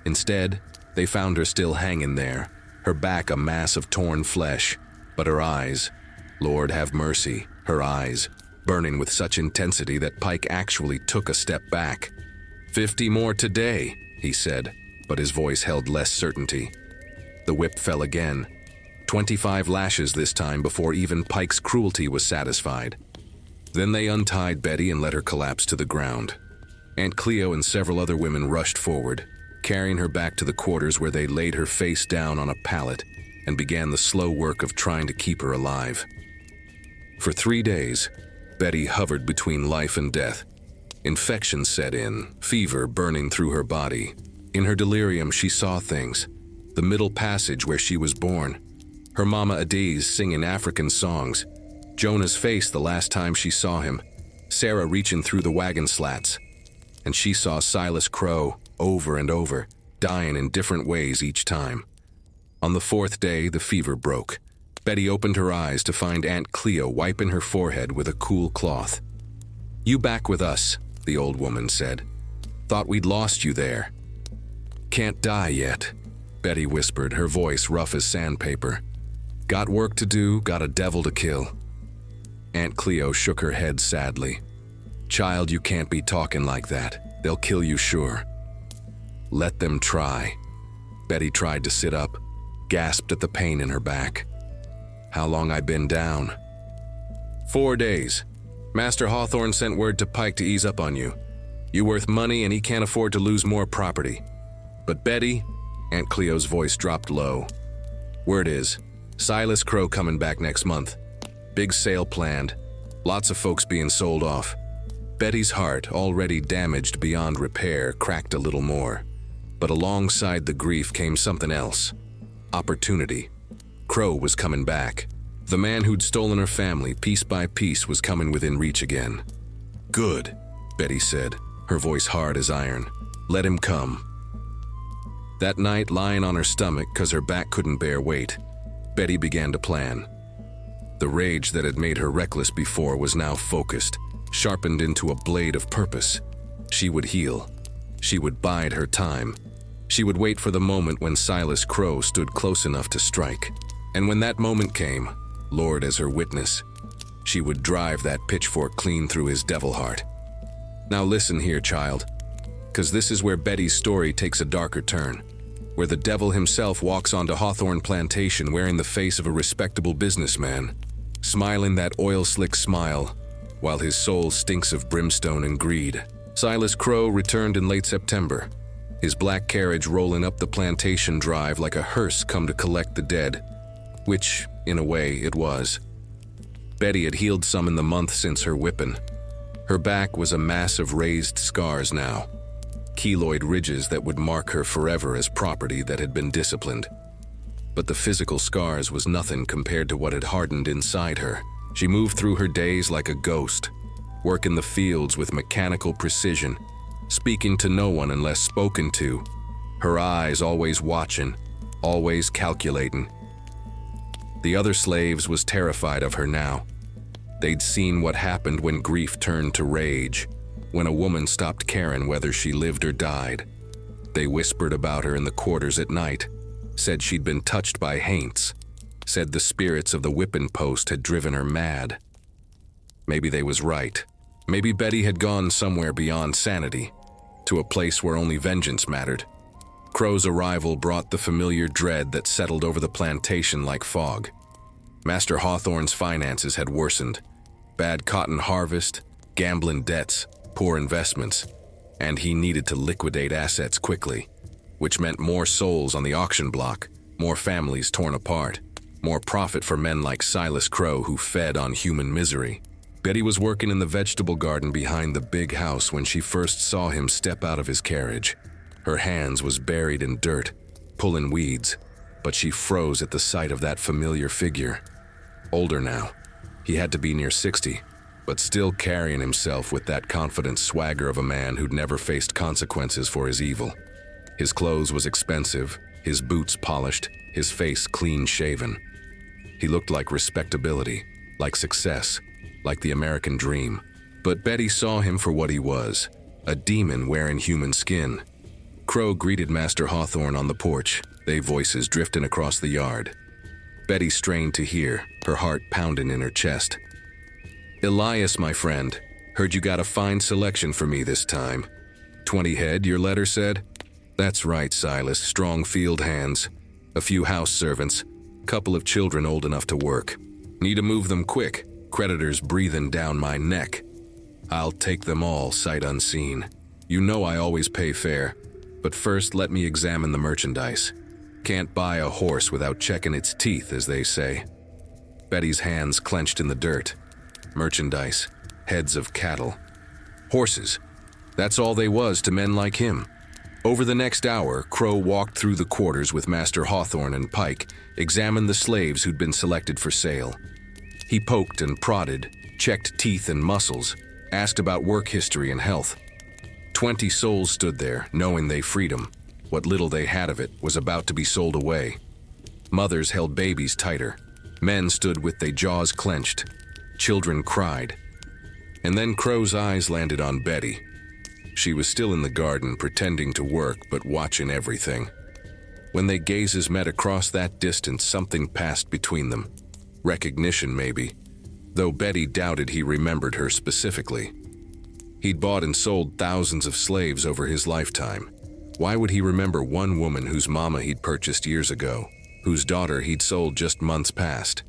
A: Instead, they found her still hanging there, her back a mass of torn flesh, but her eyes, Lord have mercy, her eyes, burning with such intensity that Pike actually took a step back. 50 more today, he said, but his voice held less certainty. The whip fell again. 25 lashes this time before even Pike's cruelty was satisfied. Then they untied Betty and let her collapse to the ground. Aunt Cleo and several other women rushed forward, carrying her back to the quarters where they laid her face down on a pallet, and began the slow work of trying to keep her alive. For 3 days, Betty hovered between life and death. Infection set in, fever burning through her body. In her delirium, she saw things. The Middle Passage where she was born. Her mama Adiz singing African songs. Jonah's face the last time she saw him. Sarah reaching through the wagon slats. And she saw Silas Crowe over and over, dying in different ways each time. On the 4th day, the fever broke. Betty opened her eyes to find Aunt Cleo wiping her forehead with a cool cloth. "You back with us," the old woman said. "Thought we'd lost you there." "Can't die yet," Betty whispered, her voice rough as sandpaper. "Got work to do, got a devil to kill." Aunt Cleo shook her head sadly. "Child, you can't be talking like that. They'll kill you sure." "Let them try." Betty tried to sit up, gasped at the pain in her back. "How long I been down?" "4 days. Master Hawthorne sent word to Pitc to ease up on you. You worth money and he can't afford to lose more property. But Betty," Aunt Cleo's voice dropped low. "Word is, Silas Crowe coming back next month. Big sale planned. Lots of folks being sold off." Betty's heart, already damaged beyond repair, cracked a little more. But alongside the grief came something else. Opportunity. Crowe was coming back. The man who'd stolen her family, piece by piece, was coming within reach again. "Good," Betty said, her voice hard as iron. "Let him come." That night, lying on her stomach because her back couldn't bear weight, Betty began to plan. The rage that had made her reckless before was now focused, sharpened into a blade of purpose. She would heal. She would bide her time. She would wait for the moment when Silas Crowe stood close enough to strike. And when that moment came, Lord as her witness, she would drive that pitchfork clean through his devil heart. Now listen here, child, because this is where Betty's story takes a darker turn, where the devil himself walks onto Hawthorne Plantation wearing the face of a respectable businessman, smiling that oil-slick smile, while his soul stinks of brimstone and greed. Silas Crowe returned in late September, his black carriage rolling up the plantation drive like a hearse come to collect the dead, which, in a way, it was. Betty had healed some in the month since her whipping. Her back was a mass of raised scars now, keloid ridges that would mark her forever as property that had been disciplined. But the physical scars was nothing compared to what had hardened inside her. She moved through her days like a ghost, working the fields with mechanical precision, speaking to no one unless spoken to, her eyes always watching, always calculating. The other slaves was terrified of her now. They'd seen what happened when grief turned to rage, when a woman stopped caring whether she lived or died. They whispered about her in the quarters at night, said she'd been touched by haints, said the spirits of the whipping post had driven her mad. Maybe they was right. Maybe Betty had gone somewhere beyond sanity, to a place where only vengeance mattered. Crowe's arrival brought the familiar dread that settled over the plantation like fog. Master Hawthorne's finances had worsened. Bad cotton harvest, gambling debts, poor investments, and he needed to liquidate assets quickly, which meant more souls on the auction block, more families torn apart, more profit for men like Silas Crowe who fed on human misery. Betty was working in the vegetable garden behind the big house when she first saw him step out of his carriage. Her hands was buried in dirt, pulling weeds, but she froze at the sight of that familiar figure. Older now, he had to be near 60, but still carrying himself with that confident swagger of a man who'd never faced consequences for his evil. His clothes was expensive, his boots polished, his face clean-shaven. He looked like respectability, like success, like the American dream. But Betty saw him for what he was, a demon wearing human skin. Crowe greeted Master Hawthorne on the porch, their voices drifting across the yard. Betty strained to hear, her heart pounding in her chest. "Elias, my friend, heard you got a fine selection for me this time. 20 head, your letter said?" "That's right, Silas, strong field hands, a few house servants, couple of children old enough to work. Need to move them quick, creditors breathing down my neck. I'll take them all, sight unseen. You know I always pay fair, but first let me examine the merchandise." Can't buy a horse without checking its teeth, as they say. Betty's hands clenched in the dirt. Merchandise, heads of cattle. Horses. That's all they was to men like him. Over the next hour, Crowe walked through the quarters with Master Hawthorne and Pitc, examined the slaves who'd been selected for sale. He poked and prodded, checked teeth and muscles, asked about work history and health. 20 souls stood there, knowing they freed 'em. What little they had of it was about to be sold away. Mothers held babies tighter. Men stood with their jaws clenched. Children cried. And then Crowe's eyes landed on Betty. She was still in the garden, pretending to work, but watching everything. When their gazes met across that distance, something passed between them. Recognition, maybe, though Betty doubted he remembered her specifically. He'd bought and sold thousands of slaves over his lifetime. Why would he remember one woman whose mama he'd purchased years ago, whose daughter he'd sold just months past?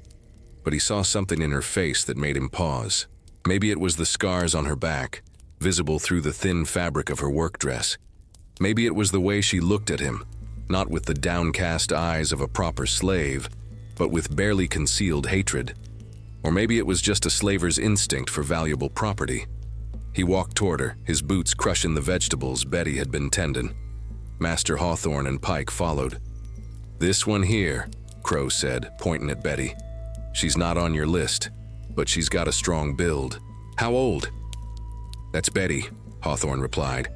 A: But he saw something in her face that made him pause. Maybe it was the scars on her back, visible through the thin fabric of her work dress. Maybe it was the way she looked at him, not with the downcast eyes of a proper slave, but with barely concealed hatred. Or maybe it was just a slaver's instinct for valuable property. He walked toward her, his boots crushing the vegetables Betty had been tending. Master Hawthorne and Pitc followed. "This one here," Crowe said, pointing at Betty. "She's not on your list, but she's got a strong build. How old?" "That's Betty," Hawthorne replied.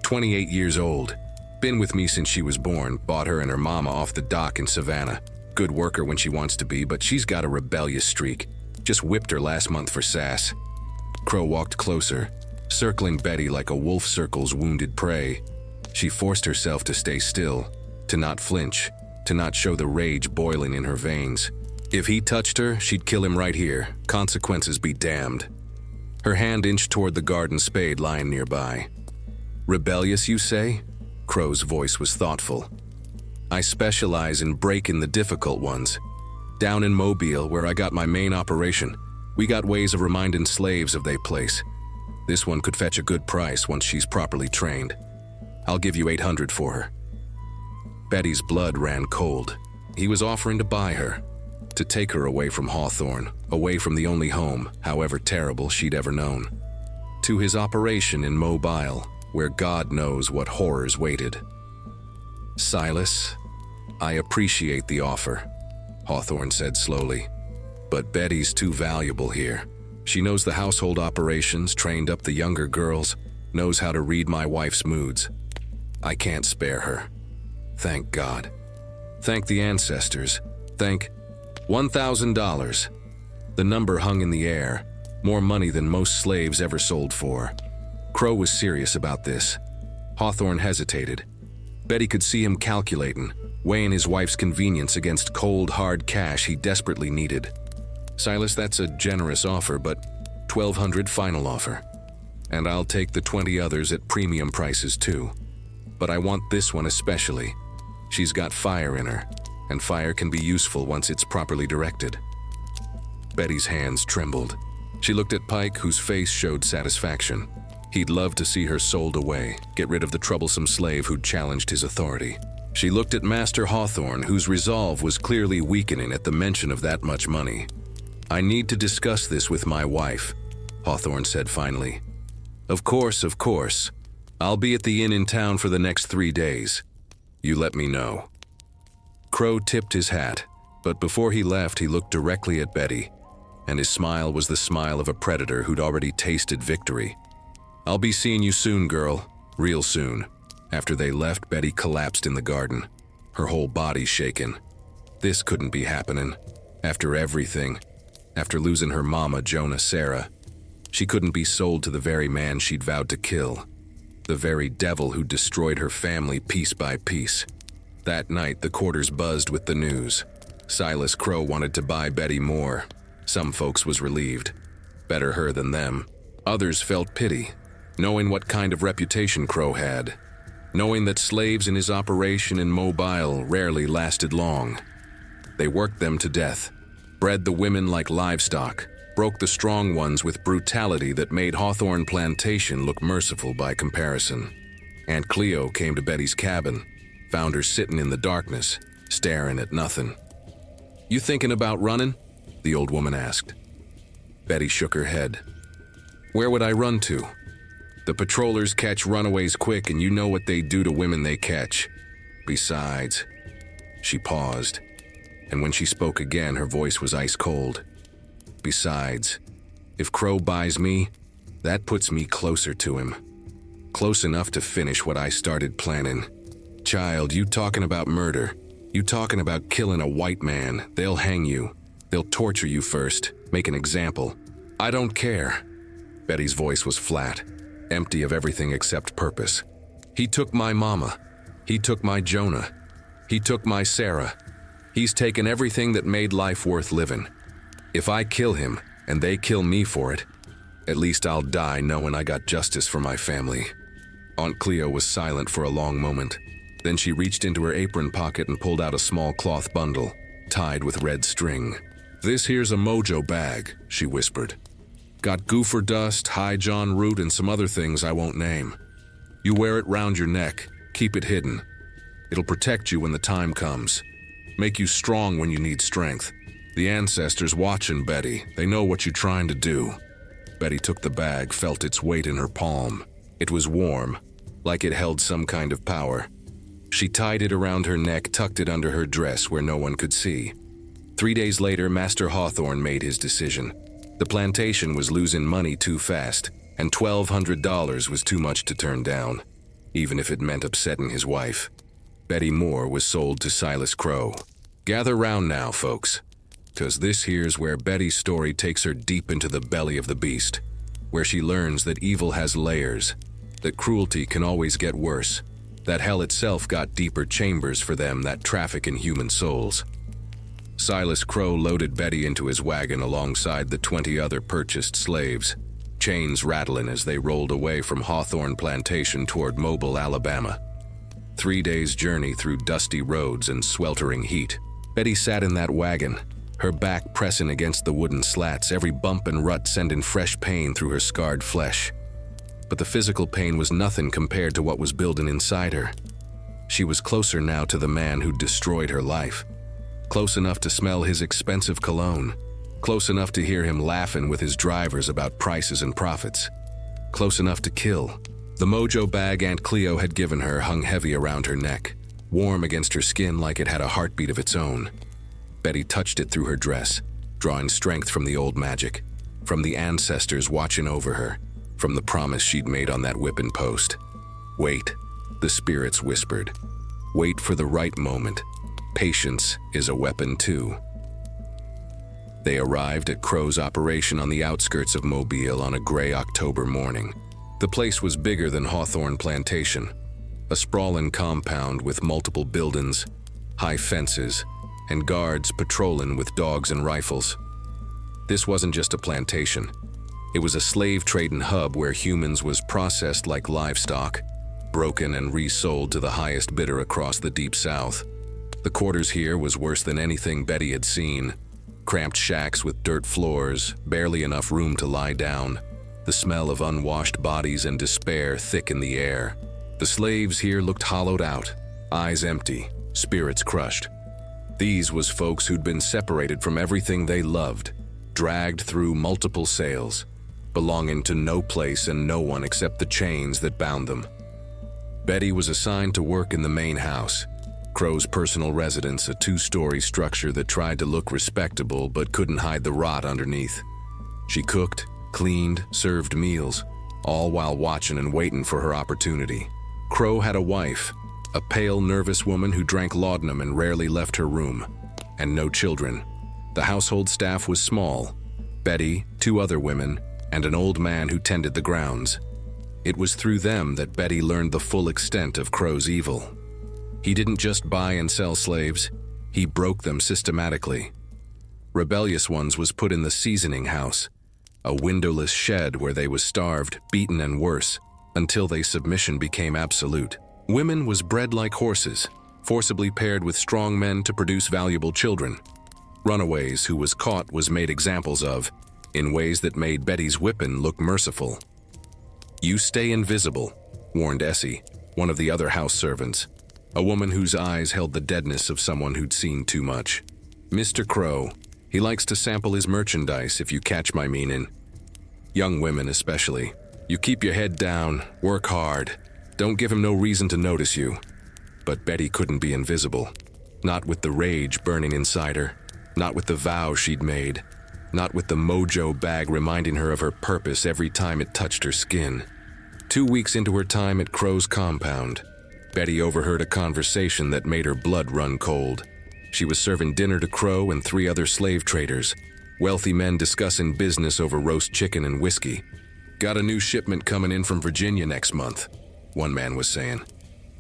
A: 28 years old. Been with me since she was born, bought her and her mama off the dock in Savannah. Good worker when she wants to be, but she's got a rebellious streak. Just whipped her last month for sass." Crowe walked closer, circling Betty like a wolf circles wounded prey. She forced herself to stay still, to not flinch, to not show the rage boiling in her veins. If he touched her, she'd kill him right here. Consequences be damned. Her hand inched toward the garden spade lying nearby. "Rebellious, you say?" Crowe's voice was thoughtful. "I specialize in breaking the difficult ones. Down in Mobile, where I got my main operation, we got ways of reminding slaves of their place. This one could fetch a good price once she's properly trained. I'll give you 800 for her." Betty's blood ran cold. He was offering to buy her, to take her away from Hawthorne, away from the only home, however terrible, she'd ever known. To his operation in Mobile, where God knows what horrors waited. "Silas, I appreciate the offer," Hawthorne said slowly. "But Betty's too valuable here. She knows the household operations, trained up the younger girls, knows how to read my wife's moods. I can't spare her. Thank God. Thank the ancestors. Thank $1,000. The number hung in the air, more money than most slaves ever sold for. Crowe was serious about this. Hawthorne hesitated. Betty could see him calculating, weighing his wife's convenience against cold, hard cash he desperately needed. "Silas, that's a generous offer, but $1,200 final offer. And I'll take the 20 others at premium prices too. But I want this one especially. She's got fire in her, and fire can be useful once it's properly directed." Betty's hands trembled. She looked at Pitc, whose face showed satisfaction. He'd love to see her sold away, get rid of the troublesome slave who'd challenged his authority. She looked at Master Hawthorne, whose resolve was clearly weakening at the mention of that much money. "I need to discuss this with my wife," Hawthorne said finally. Of course. I'll be at the inn in town for the next 3 days. You let me know." Crowe tipped his hat, but before he left, he looked directly at Betty, and his smile was the smile of a predator who'd already tasted victory. "I'll be seeing you soon, girl. Real soon." After they left, Betty collapsed in the garden, her whole body shaken. This couldn't be happening. After everything, after losing her mama, Jonah Sarah, she couldn't be sold to the very man she'd vowed to kill, the very devil who destroyed her family piece by piece. That night, the quarters buzzed with the news. Silas Crowe wanted to buy Betty more. Some folks was relieved. Better her than them. Others felt pity, knowing what kind of reputation Crowe had, knowing that slaves in his operation in Mobile rarely lasted long. They worked them to death, bred the women like livestock, broke the strong ones with brutality that made Hawthorne Plantation look merciful by comparison. Aunt Cleo came to Betty's cabin, found her sitting in the darkness, staring at nothing. "You thinking about running?" the old woman asked. Betty shook her head. "Where would I run to? The patrollers catch runaways quick, and you know what they do to women they catch. Besides," she paused, and when she spoke again, her voice was ice cold. "Besides, if Crowe buys me, that puts me closer to him. Close enough to finish what I started planning. Child, you talking about murder. You talking about killing a white man. They'll hang you. They'll torture you first, make an example. I don't care." Betty's voice was flat, empty of everything except purpose. "He took my mama. He took my Jonah. He took my Sarah. He's taken everything that made life worth living. If I kill him, and they kill me for it, at least I'll die knowing I got justice for my family." Aunt Cleo was silent for a long moment. Then she reached into her apron pocket and pulled out a small cloth bundle, tied with red string. "This here's a mojo bag," she whispered. "Got gopher dust, high john root, and some other things I won't name. You wear it round your neck, keep it hidden. It'll protect you when the time comes. Make you strong when you need strength. The ancestors watching, Betty. They know what you're trying to do." Betty took the bag, felt its weight in her palm. It was warm, like it held some kind of power. She tied it around her neck, tucked it under her dress where no one could see. 3 days later, Master Hawthorne made his decision. The plantation was losing money too fast, and $1,200 was too much to turn down, even if it meant upsetting his wife. Betty Moore was sold to Silas Crowe. Gather round now, folks, 'cause this here's where Betty's story takes her deep into the belly of the beast, where she learns that evil has layers, that cruelty can always get worse, that hell itself got deeper chambers for them that traffic in human souls. Silas Crowe loaded Betty into his wagon alongside the 20 other purchased slaves, chains rattling as they rolled away from Hawthorne Plantation toward Mobile, Alabama. 3 days' journey through dusty roads and sweltering heat. Betty sat in that wagon, her back pressing against the wooden slats, every bump and rut sending fresh pain through her scarred flesh. But the physical pain was nothing compared to what was building inside her. She was closer now to the man who'd destroyed her life. Close enough to smell his expensive cologne. Close enough to hear him laughing with his drivers about prices and profits. Close enough to kill. The mojo bag Aunt Cleo had given her hung heavy around her neck, warm against her skin like it had a heartbeat of its own. Betty touched it through her dress, drawing strength from the old magic, from the ancestors watching over her, from the promise she'd made on that whipping post. "Wait," the spirits whispered. "Wait for the right moment. Patience is a weapon too." They arrived at Crowe's operation on the outskirts of Mobile on a gray October morning. The place was bigger than Hawthorne Plantation, a sprawling compound with multiple buildings, high fences, and guards patrolling with dogs and rifles. This wasn't just a plantation. It was a slave-trading hub where humans was processed like livestock, broken and resold to the highest bidder across the Deep South. The quarters here was worse than anything Betty had seen. Cramped shacks with dirt floors, barely enough room to lie down, the smell of unwashed bodies and despair thick in the air. The slaves here looked hollowed out, eyes empty, spirits crushed. These was folks who'd been separated from everything they loved, dragged through multiple sales, belonging to no place and no one except the chains that bound them. Betty was assigned to work in the main house, Crowe's personal residence, a 2-story structure that tried to look respectable but couldn't hide the rot underneath. She cooked, cleaned, served meals, all while watching and waiting for her opportunity. Crowe had a wife, a pale, nervous woman who drank laudanum and rarely left her room, and no children. The household staff was small: Betty, 2 other women, and an old man who tended the grounds. It was through them that Betty learned the full extent of Crowe's evil. He didn't just buy and sell slaves, he broke them systematically. Rebellious ones was put in the seasoning house, a windowless shed where they was starved, beaten, and worse, until their submission became absolute. Women was bred like horses, forcibly paired with strong men to produce valuable children. Runaways who was caught was made examples of, in ways that made Betty's whipping look merciful. "You stay invisible," warned Essie, one of the other house servants. a woman whose eyes held the deadness of someone who'd seen too much. Mr. Crowe, he likes to sample his merchandise, if you catch my meaning. Young women especially. You keep your head down, work hard. Don't give him no reason to notice you. But Betty couldn't be invisible. Not with the rage burning inside her. Not with the vow she'd made. Not with the mojo bag reminding her of her purpose every time it touched her skin. 2 weeks into her time at Crowe's compound, Betty overheard a conversation that made her blood run cold. She was serving dinner to Crowe and 3 other slave traders, wealthy men discussing business over roast chicken and whiskey. "Got a new shipment coming in from Virginia next month," one man was saying.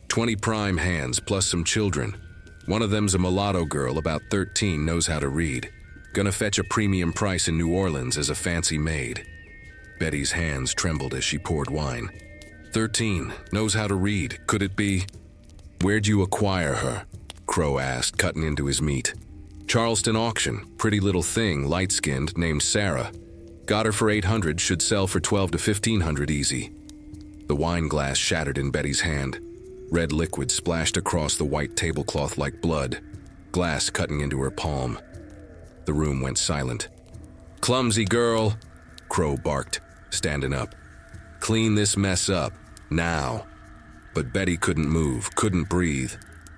A: 20 prime hands plus some children. One of them's a mulatto girl, about 13, knows how to read. Gonna fetch a premium price in New Orleans as a fancy maid. Betty's hands trembled as she poured wine. 13, knows how to read. Could it be? "Where'd you acquire her?" Crowe asked, cutting into his meat. "Charleston auction. Pretty little thing, light-skinned, named Sarah. Got her for 800, should sell for 12 to 1500 easy." The wine glass shattered in Betty's hand. Red liquid splashed across the white tablecloth like blood, glass cutting into her palm. The room went silent. "Clumsy girl," Crowe barked, standing up. "Clean this mess up, now." But Betty couldn't move, couldn't breathe.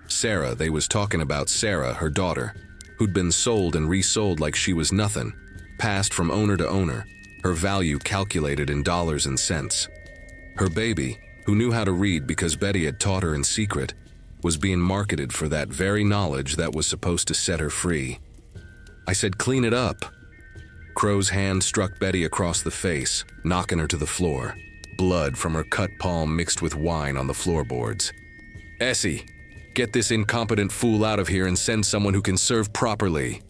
A: Sarah, they was talking about Sarah, her daughter, who'd been sold and resold like she was nothing, passed from owner to owner, her value calculated in dollars and cents. Her baby, who knew how to read because Betty had taught her in secret, was being marketed for that very knowledge that was supposed to set her free. "I said clean it up." Crowe's hand struck Betty across the face, knocking her to the floor. Blood from her cut palm mixed with wine on the floorboards. "Essie, get this incompetent fool out of here and send someone who can serve properly."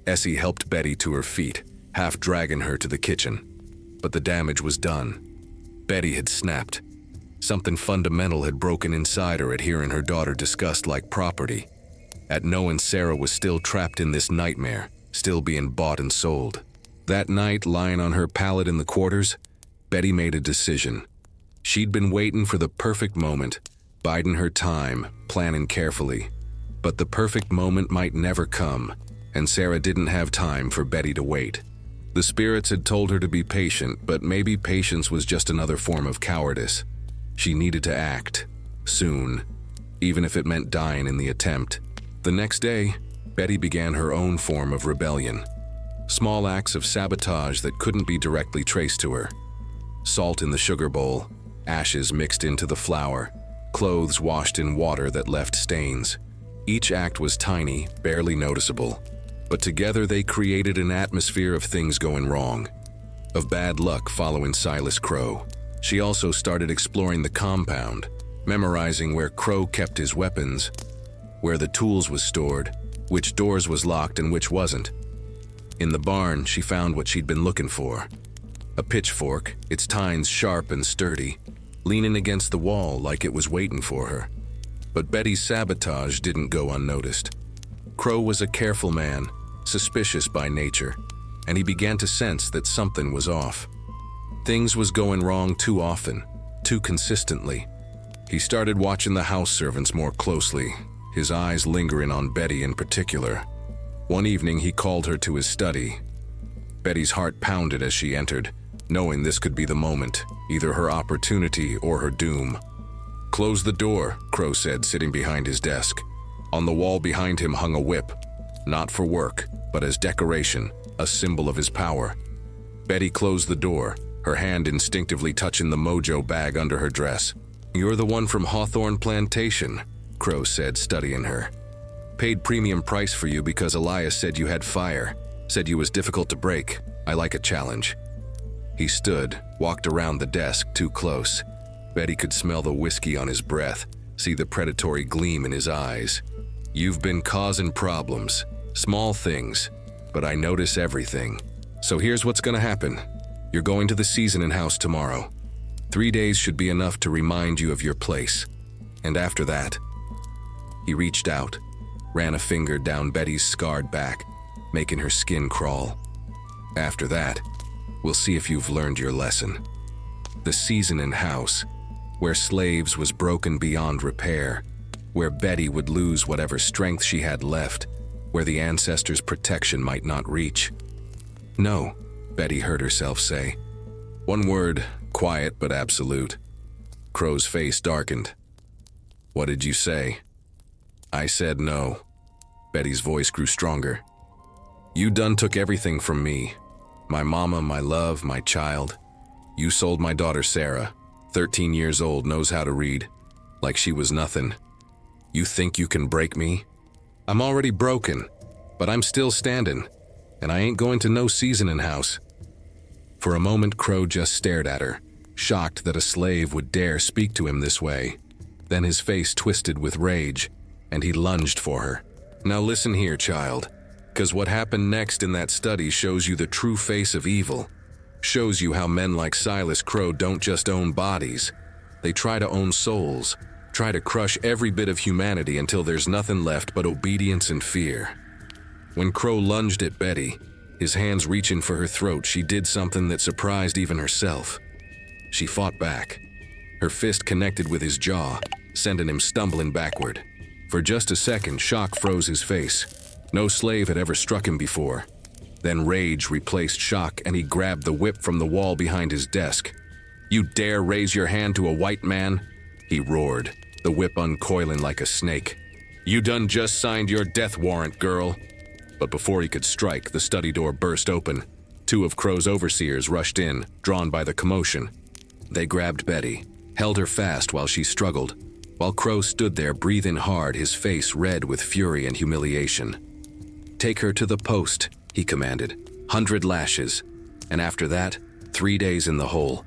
A: Essie helped Betty to her feet, half dragging her to the kitchen. But the damage was done. Betty had snapped. Something fundamental had broken inside her at hearing her daughter discussed like property, at knowing Sarah was still trapped in this nightmare, still being bought and sold. That night, lying on her pallet in the quarters, Betty made a decision. She'd been waiting for the perfect moment, biding her time, planning carefully. But the perfect moment might never come, and Sarah didn't have time for Betty to wait. The spirits had told her to be patient, but maybe patience was just another form of cowardice. She needed to act, soon, even if it meant dying in the attempt. The next day, Betty began her own form of rebellion. Small acts of sabotage that couldn't be directly traced to her. Salt in the sugar bowl, ashes mixed into the flour, clothes washed in water that left stains. Each act was tiny, barely noticeable, but together they created an atmosphere of things going wrong, of bad luck following Silas Crowe. She also started exploring the compound, memorizing where Crowe kept his weapons, where the tools was stored, which doors was locked and which wasn't. In the barn, she found what she'd been looking for. A pitchfork, its tines sharp and sturdy, leaning against the wall like it was waiting for her. But Betty's sabotage didn't go unnoticed. Crowe was a careful man, suspicious by nature, and he began to sense that something was off. Things was going wrong too often, too consistently. He started watching the house servants more closely, his eyes lingering on Betty in particular. One evening he called her to his study. Betty's heart pounded as she entered, knowing this could be the moment, either her opportunity or her doom. "Close the door," Crowe said, sitting behind his desk. On the wall behind him hung a whip, not for work, but as decoration, a symbol of his power. Betty closed the door, her hand instinctively touching the mojo bag under her dress. "You're the one from Hawthorne Plantation," Crowe said, studying her. "Paid premium price for you because Elias said you had fire, said you was difficult to break. I like a challenge." He stood, walked around the desk, too close. Betty could smell the whiskey on his breath, see the predatory gleam in his eyes. "You've been causing problems, small things, but I notice everything. So here's what's gonna happen. You're going to the seasoning house tomorrow. 3 days should be enough to remind you of your place. And after that..." He reached out, ran a finger down Betty's scarred back, making her skin crawl. "After that, we'll see if you've learned your lesson. The seasoning house, where slaves was broken beyond repair, where Betty would lose whatever strength she had left, where the ancestors' protection might not reach. "No," Betty heard herself say. One word, quiet but absolute. Crowe's face darkened. "What did you say?" "I said no." Betty's voice grew stronger. "You done took everything from me. My mama, my love, my child. You sold my daughter Sarah, 13 years old, knows how to read, like she was nothing. You think you can break me? I'm already broken, but I'm still standing, and I ain't going to no seasoning house." For a moment, Crowe just stared at her, shocked that a slave would dare speak to him this way. Then his face twisted with rage, and he lunged for her. "Now listen here, child, 'cause what happened next in that study shows you the true face of evil. Shows you how men like Silas Crowe don't just own bodies. They try to own souls, try to crush every bit of humanity until there's nothing left but obedience and fear." When Crowe lunged at Betty, his hands reaching for her throat, she did something that surprised even herself. She fought back. Her fist connected with his jaw, sending him stumbling backward. For just a second, shock froze his face. No slave had ever struck him before. Then rage replaced shock, and he grabbed the whip from the wall behind his desk. "You dare raise your hand to a white man?" he roared, the whip uncoiling like a snake. "You done just signed your death warrant, girl." But before he could strike, the study door burst open. Two of Crowe's overseers rushed in, drawn by the commotion. They grabbed Betty, held her fast while she struggled, while Crowe stood there breathing hard, his face red with fury and humiliation. "Take her to the post," he commanded. 100 lashes, and after that, 3 days in the hole.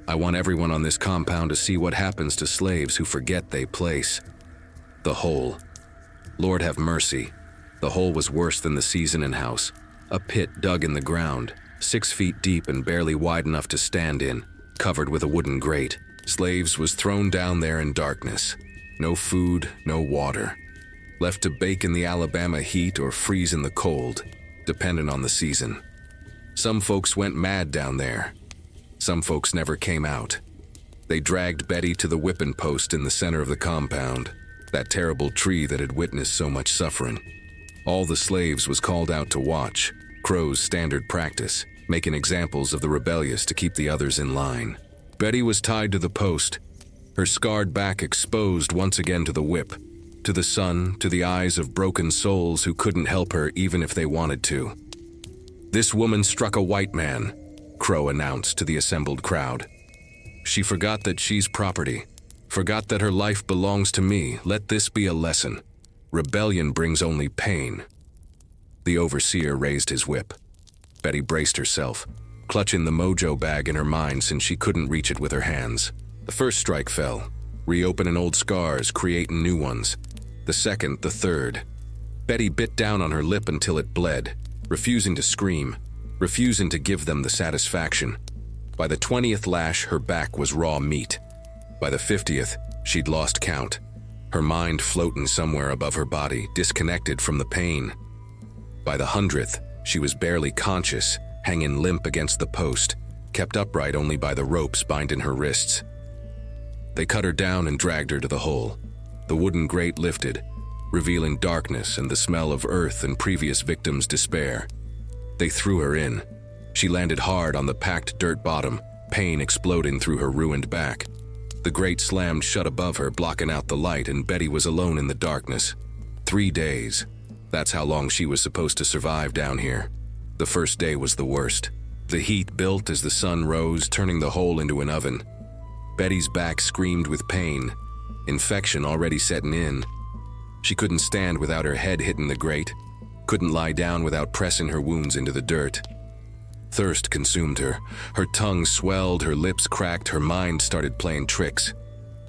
A: I want everyone on this compound to see what happens to slaves who forget they place. The hole. Lord have mercy. The hole was worse than the seasoning house. A pit dug in the ground, 6 feet deep and barely wide enough to stand in, covered with a wooden grate. Slaves was thrown down there in darkness. No food, no water. Left to bake in the Alabama heat or freeze in the cold, depending on the season. Some folks went mad down there. Some folks never came out. They dragged Betty to the whipping post in the center of the compound, that terrible tree that had witnessed so much suffering. All the slaves was called out to watch, Crowe's standard practice, making examples of the rebellious to keep the others in line. Betty was tied to the post, her scarred back exposed once again to the whip, to the sun, to the eyes of broken souls who couldn't help her even if they wanted to. "This woman struck a white man," Crowe announced to the assembled crowd. "She forgot that she's property, forgot that her life belongs to me. Let this be a lesson. Rebellion brings only pain." The overseer raised his whip. Betty braced herself, clutching the mojo bag in her mind since she couldn't reach it with her hands. The first strike fell, reopening old scars, creating new ones. The second, the third. Betty bit down on her lip until it bled, refusing to scream, refusing to give them the satisfaction. By the 20th lash, her back was raw meat. By the 50th, she'd lost count, her mind floating somewhere above her body, disconnected from the pain. By the 100th, she was barely conscious, hanging limp against the post, kept upright only by the ropes binding her wrists. They cut her down and dragged her to the hole. The wooden grate lifted, revealing darkness and the smell of earth and previous victims' despair. They threw her in. She landed hard on the packed dirt bottom, pain exploding through her ruined back. The grate slammed shut above her, blocking out the light, and Betty was alone in the darkness. 3 days. That's how long she was supposed to survive down here. The first day was the worst. The heat built as the sun rose, turning the hole into an oven. Betty's back screamed with pain, infection already setting in. She couldn't stand without her head hitting the grate, couldn't lie down without pressing her wounds into the dirt. Thirst consumed her. Her tongue swelled, her lips cracked, her mind started playing tricks.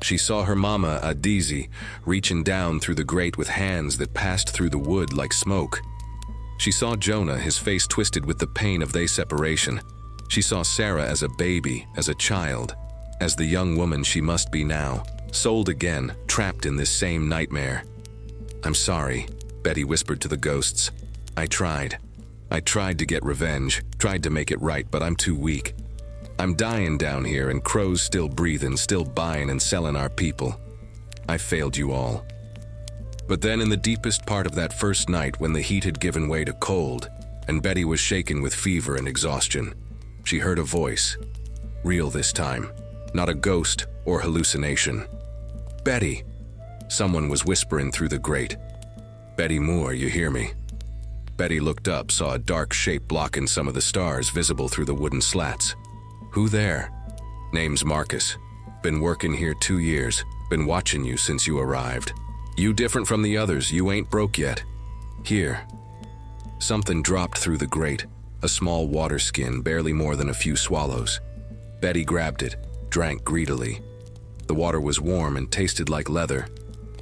A: She saw her mama, Adizi, reaching down through the grate with hands that passed through the wood like smoke. She saw Jonah, his face twisted with the pain of their separation. She saw Sarah as a baby, as a child, as the young woman she must be now, sold again, trapped in this same nightmare. "I'm sorry," Betty whispered to the ghosts. I tried to get revenge, tried to make it right, but I'm too weak. I'm dying down here and Crowe's still breathing, still buying and selling our people. I failed you all. But then in the deepest part of that first night, when the heat had given way to cold, and Betty was shaken with fever and exhaustion, she heard a voice. Real this time, not a ghost or hallucination. "Betty," someone was whispering through the grate. "Betty Moore, you hear me?" Betty looked up, saw a dark shape blocking some of the stars visible through the wooden slats. "Who there?" "Name's Marcus. Been working here 2 years. Been watching you since you arrived. You different from the others, you ain't broke yet. Here." Something dropped through the grate, a small water skin, barely more than a few swallows. Betty grabbed it, drank greedily. The water was warm and tasted like leather,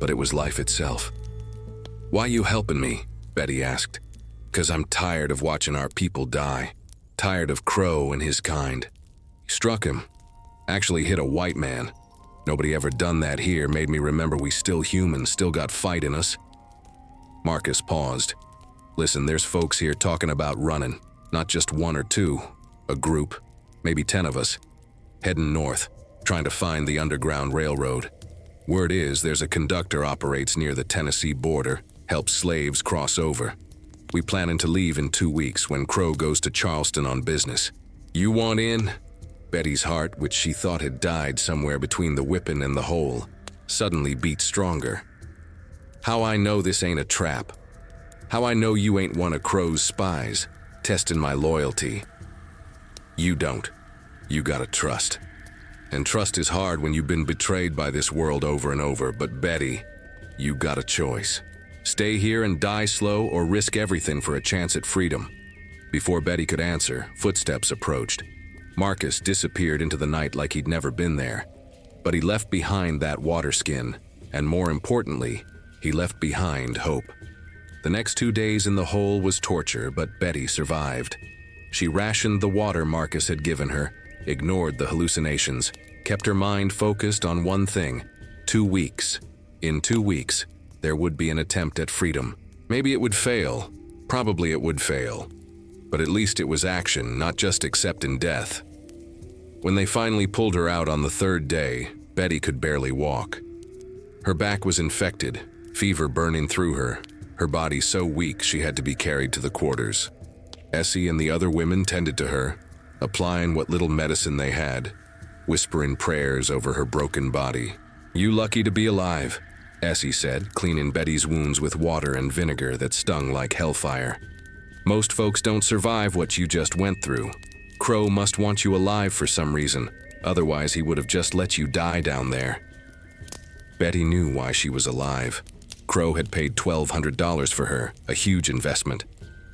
A: but it was life itself. "Why you helping me?" Betty asked. "'Cause I'm tired of watching our people die. Tired of Crowe and his kind. He struck him. Actually hit a white man. Nobody ever done that here, made me remember we still humans, still got fight in us." Marcus paused. "Listen, there's folks here talking about running. Not just one or two. A group. Maybe 10 of us. Heading north, trying to find the Underground Railroad. Word is there's a conductor operates near the Tennessee border, helps slaves cross over. We planning to leave in 2 weeks when Crowe goes to Charleston on business. You want in?" Betty's heart, which she thought had died somewhere between the whipping and the hole, suddenly beat stronger. "How I know this ain't a trap? How I know you ain't one of Crowe's spies, testing my loyalty? You don't. You gotta trust. And trust is hard when you've been betrayed by this world over and over, but Betty, you got a choice. Stay here and die slow or risk everything for a chance at freedom." Before Betty could answer, footsteps approached. Marcus disappeared into the night like he'd never been there. But he left behind that water skin, and more importantly, he left behind hope. The next 2 days in the hole was torture, but Betty survived. She rationed the water Marcus had given her, ignored the hallucinations, kept her mind focused on one thing: 2 weeks. In 2 weeks, there would be an attempt at freedom. Maybe it would fail. Probably it would fail. But at least it was action, not just accepting death. When they finally pulled her out on the 3rd day, Betty could barely walk. Her back was infected, fever burning through her body so weak she had to be carried to the quarters. Essie and the other women tended to her, applying what little medicine they had, whispering prayers over her broken body. "You lucky to be alive," Essie said, cleaning Betty's wounds with water and vinegar that stung like hellfire. "Most folks don't survive what you just went through. Crowe must want you alive for some reason, otherwise he would have just let you die down there." Betty knew why she was alive. Crowe had paid $1,200 for her, a huge investment.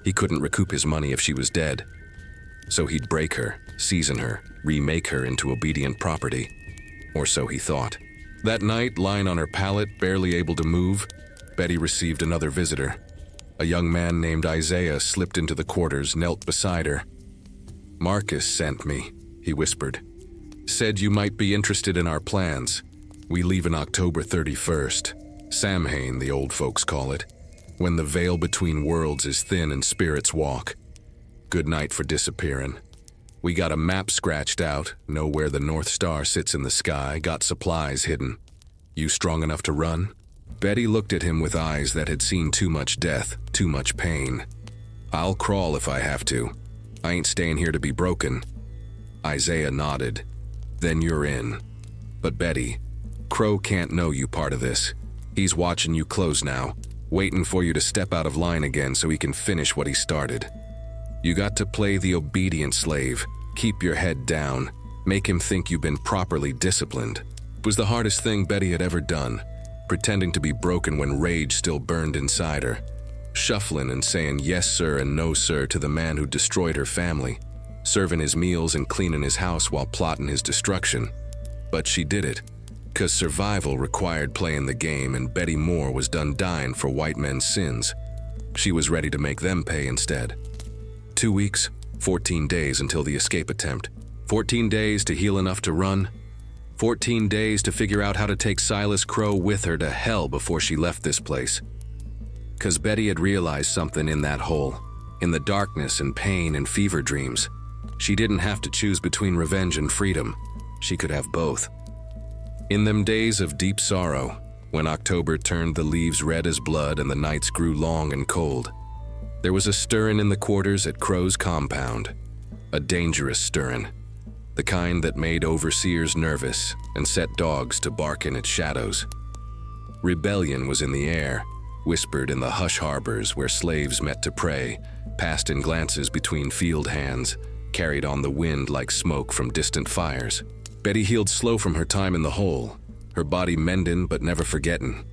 A: He couldn't recoup his money if she was dead. So he'd break her, season her, remake her into obedient property. Or so he thought. That night, lying on her pallet, barely able to move, Betty received another visitor. A young man named Isaiah slipped into the quarters, knelt beside her. "Marcus sent me," he whispered. "Said you might be interested in our plans. We leave on October 31st. Samhain, the old folks call it, when the veil between worlds is thin and spirits walk. Good night for disappearing. We got a map scratched out, know where the North Star sits in the sky, got supplies hidden. You strong enough to run?" Betty looked at him with eyes that had seen too much death, too much pain. "I'll crawl if I have to. I ain't staying here to be broken." Isaiah nodded. "Then you're in. But Betty, Crowe can't know you part of this. He's watching you close now, waiting for you to step out of line again so he can finish what he started. You got to play the obedient slave, keep your head down, make him think you've been properly disciplined." It was the hardest thing Betty had ever done, pretending to be broken when rage still burned inside her, shuffling and saying yes sir and no sir to the man who destroyed her family, serving his meals and cleaning his house while plotting his destruction. But she did it, 'cause survival required playing the game, and Betty Moore was done dying for white men's sins. She was ready to make them pay instead. 2 weeks, 14 days until the escape attempt. 14 days to heal enough to run. 14 days to figure out how to take Silas Crowe with her to hell before she left this place. 'Cause Betty had realized something in that hole, in the darkness and pain and fever dreams. She didn't have to choose between revenge and freedom. She could have both. In them days of deep sorrow, when October turned the leaves red as blood and the nights grew long and cold. There was a stirring in the quarters at Crowe's compound, a dangerous stirring, the kind that made overseers nervous and set dogs to bark in its shadows. Rebellion was in the air, whispered in the hush harbors where slaves met to pray, passed in glances between field hands, carried on the wind like smoke from distant fires. Betty healed slow from her time in the hole, her body mending but never forgetting.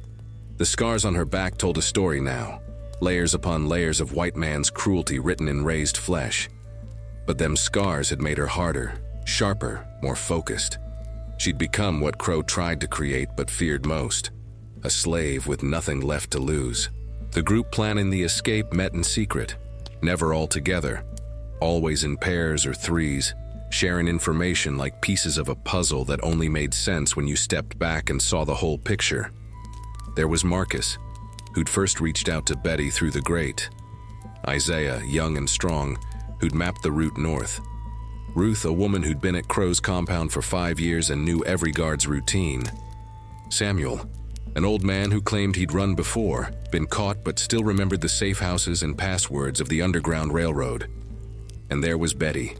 A: The scars on her back told a story now, layers upon layers of white man's cruelty written in raised flesh. But them scars had made her harder, sharper, more focused. She'd become what Crowe tried to create but feared most, a slave with nothing left to lose. The group planning the escape met in secret, never all together, always in pairs or threes, sharing information like pieces of a puzzle that only made sense when you stepped back and saw the whole picture. There was Marcus, who'd first reached out to Betty through the grate. Isaiah, young and strong, who'd mapped the route north. Ruth, a woman who'd been at Crowe's compound for 5 years and knew every guard's routine. Samuel, an old man who claimed he'd run before, been caught but still remembered the safe houses and passwords of the Underground Railroad. And there was Betty,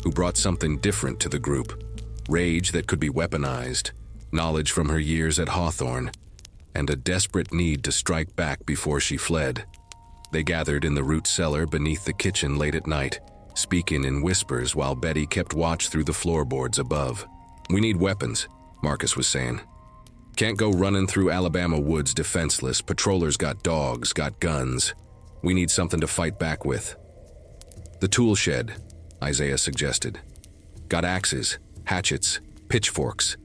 A: who brought something different to the group, rage that could be weaponized, knowledge from her years at Hawthorne, and a desperate need to strike back before she fled. They gathered in the root cellar beneath the kitchen late at night, speaking in whispers while Betty kept watch through the floorboards above. "We need weapons," Marcus was saying. "Can't go running through Alabama woods defenseless. Patrollers got dogs, got guns. We need something to fight back with." "The tool shed," Isaiah suggested. "Got axes, hatchets, pitchforks.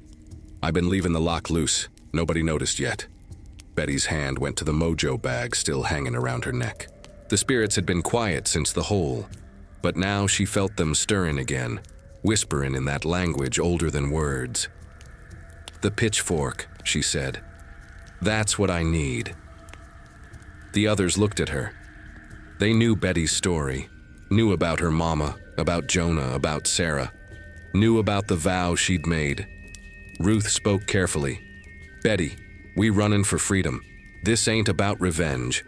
A: I've been leaving the lock loose. Nobody noticed yet." Betty's hand went to the mojo bag still hanging around her neck. The spirits had been quiet since the hole, but now she felt them stirring again, whispering in that language older than words. "The pitchfork," she said. "That's what I need." The others looked at her. They knew Betty's story, knew about her mama, about Jonah, about Sarah, knew about the vow she'd made. Ruth spoke carefully. "Betty, we runnin' for freedom. This ain't about revenge."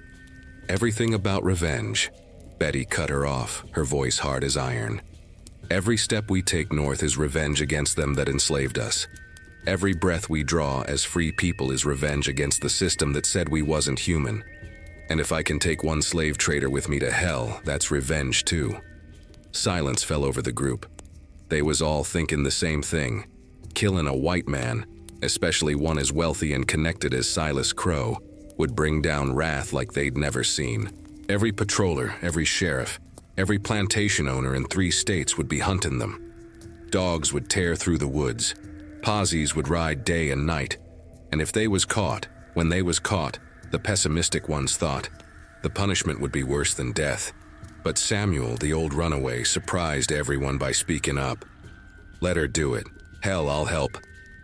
A: "Everything about revenge," Betty cut her off, her voice hard as iron. "Every step we take north is revenge against them that enslaved us. Every breath we draw as free people is revenge against the system that said we wasn't human. And if I can take one slave trader with me to hell, that's revenge too." Silence fell over the group. They was all thinking the same thing. Killing a white man, especially one as wealthy and connected as Silas Crowe, would bring down wrath like they'd never seen. Every patroller, every sheriff, every plantation owner in 3 states would be hunting them. Dogs would tear through the woods. Posses would ride day and night. And if they was caught, when they was caught, the pessimistic ones thought, the punishment would be worse than death. But Samuel, the old runaway, surprised everyone by speaking up. "Let her do it. Hell, I'll help.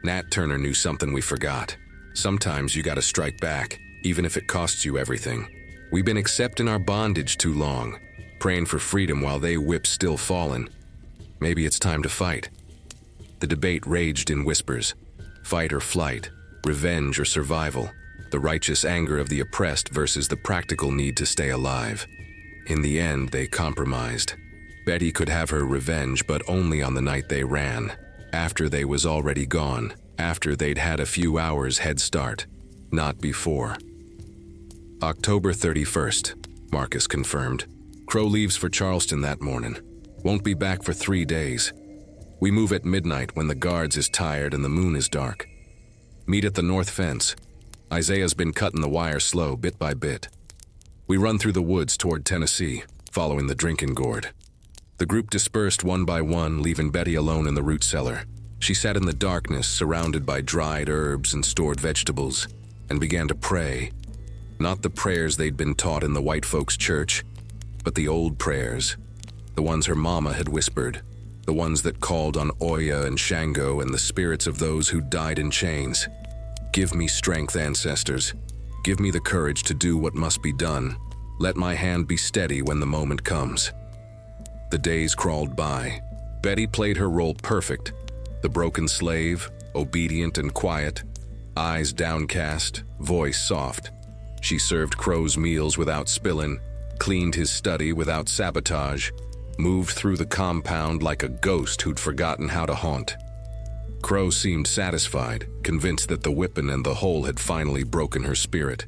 A: Nat Turner knew something we forgot. Sometimes you gotta strike back, even if it costs you everything. We've been accepting our bondage too long, praying for freedom while they whip still falling. Maybe it's time to fight." The debate raged in whispers. Fight or flight, revenge or survival, the righteous anger of the oppressed versus the practical need to stay alive. In the end, they compromised. Betty could have her revenge, but only on the night they ran, after they was already gone, after they'd had a few hours head start, not before. October 31st, Marcus confirmed. Crowe leaves for Charleston that morning. Won't be back for 3 days. We move at midnight when the guards is tired and the moon is dark. Meet at the north fence. Isaiah's been cutting the wire slow, bit by bit. We run through the woods toward Tennessee, following the drinking gourd. The group dispersed one by one, leaving Betty alone in the root cellar. She sat in the darkness, surrounded by dried herbs and stored vegetables, and began to pray. Not the prayers they'd been taught in the white folks' church, but the old prayers, the ones her mama had whispered, the ones that called on Oya and Shango and the spirits of those who died in chains. "Give me strength, ancestors. Give me the courage to do what must be done. Let my hand be steady when the moment comes." The days crawled by. Betty played her role perfect. The broken slave, obedient and quiet. eyes downcast, voice soft. She served Crowe's meals without spillin', cleaned his study without sabotage, moved through the compound like a ghost who'd forgotten how to haunt. Crowe seemed satisfied, convinced that the whipping and the hole had finally broken her spirit.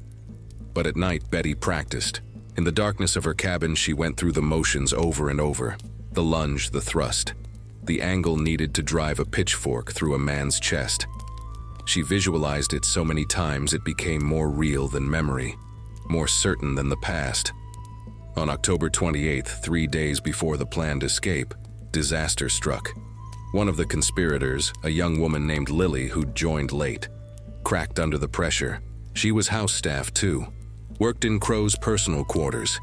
A: But at night, Betty practiced. In the darkness of her cabin, she went through the motions over and over. The lunge, the thrust, the angle needed to drive a pitchfork through a man's chest. She visualized it so many times it became more real than memory, more certain than the past. On October 28th, 3 days before the planned escape, disaster struck. One of the conspirators, a young woman named Lily who'd joined late, cracked under the pressure. She was house staff too, worked in Crowe's personal quarters,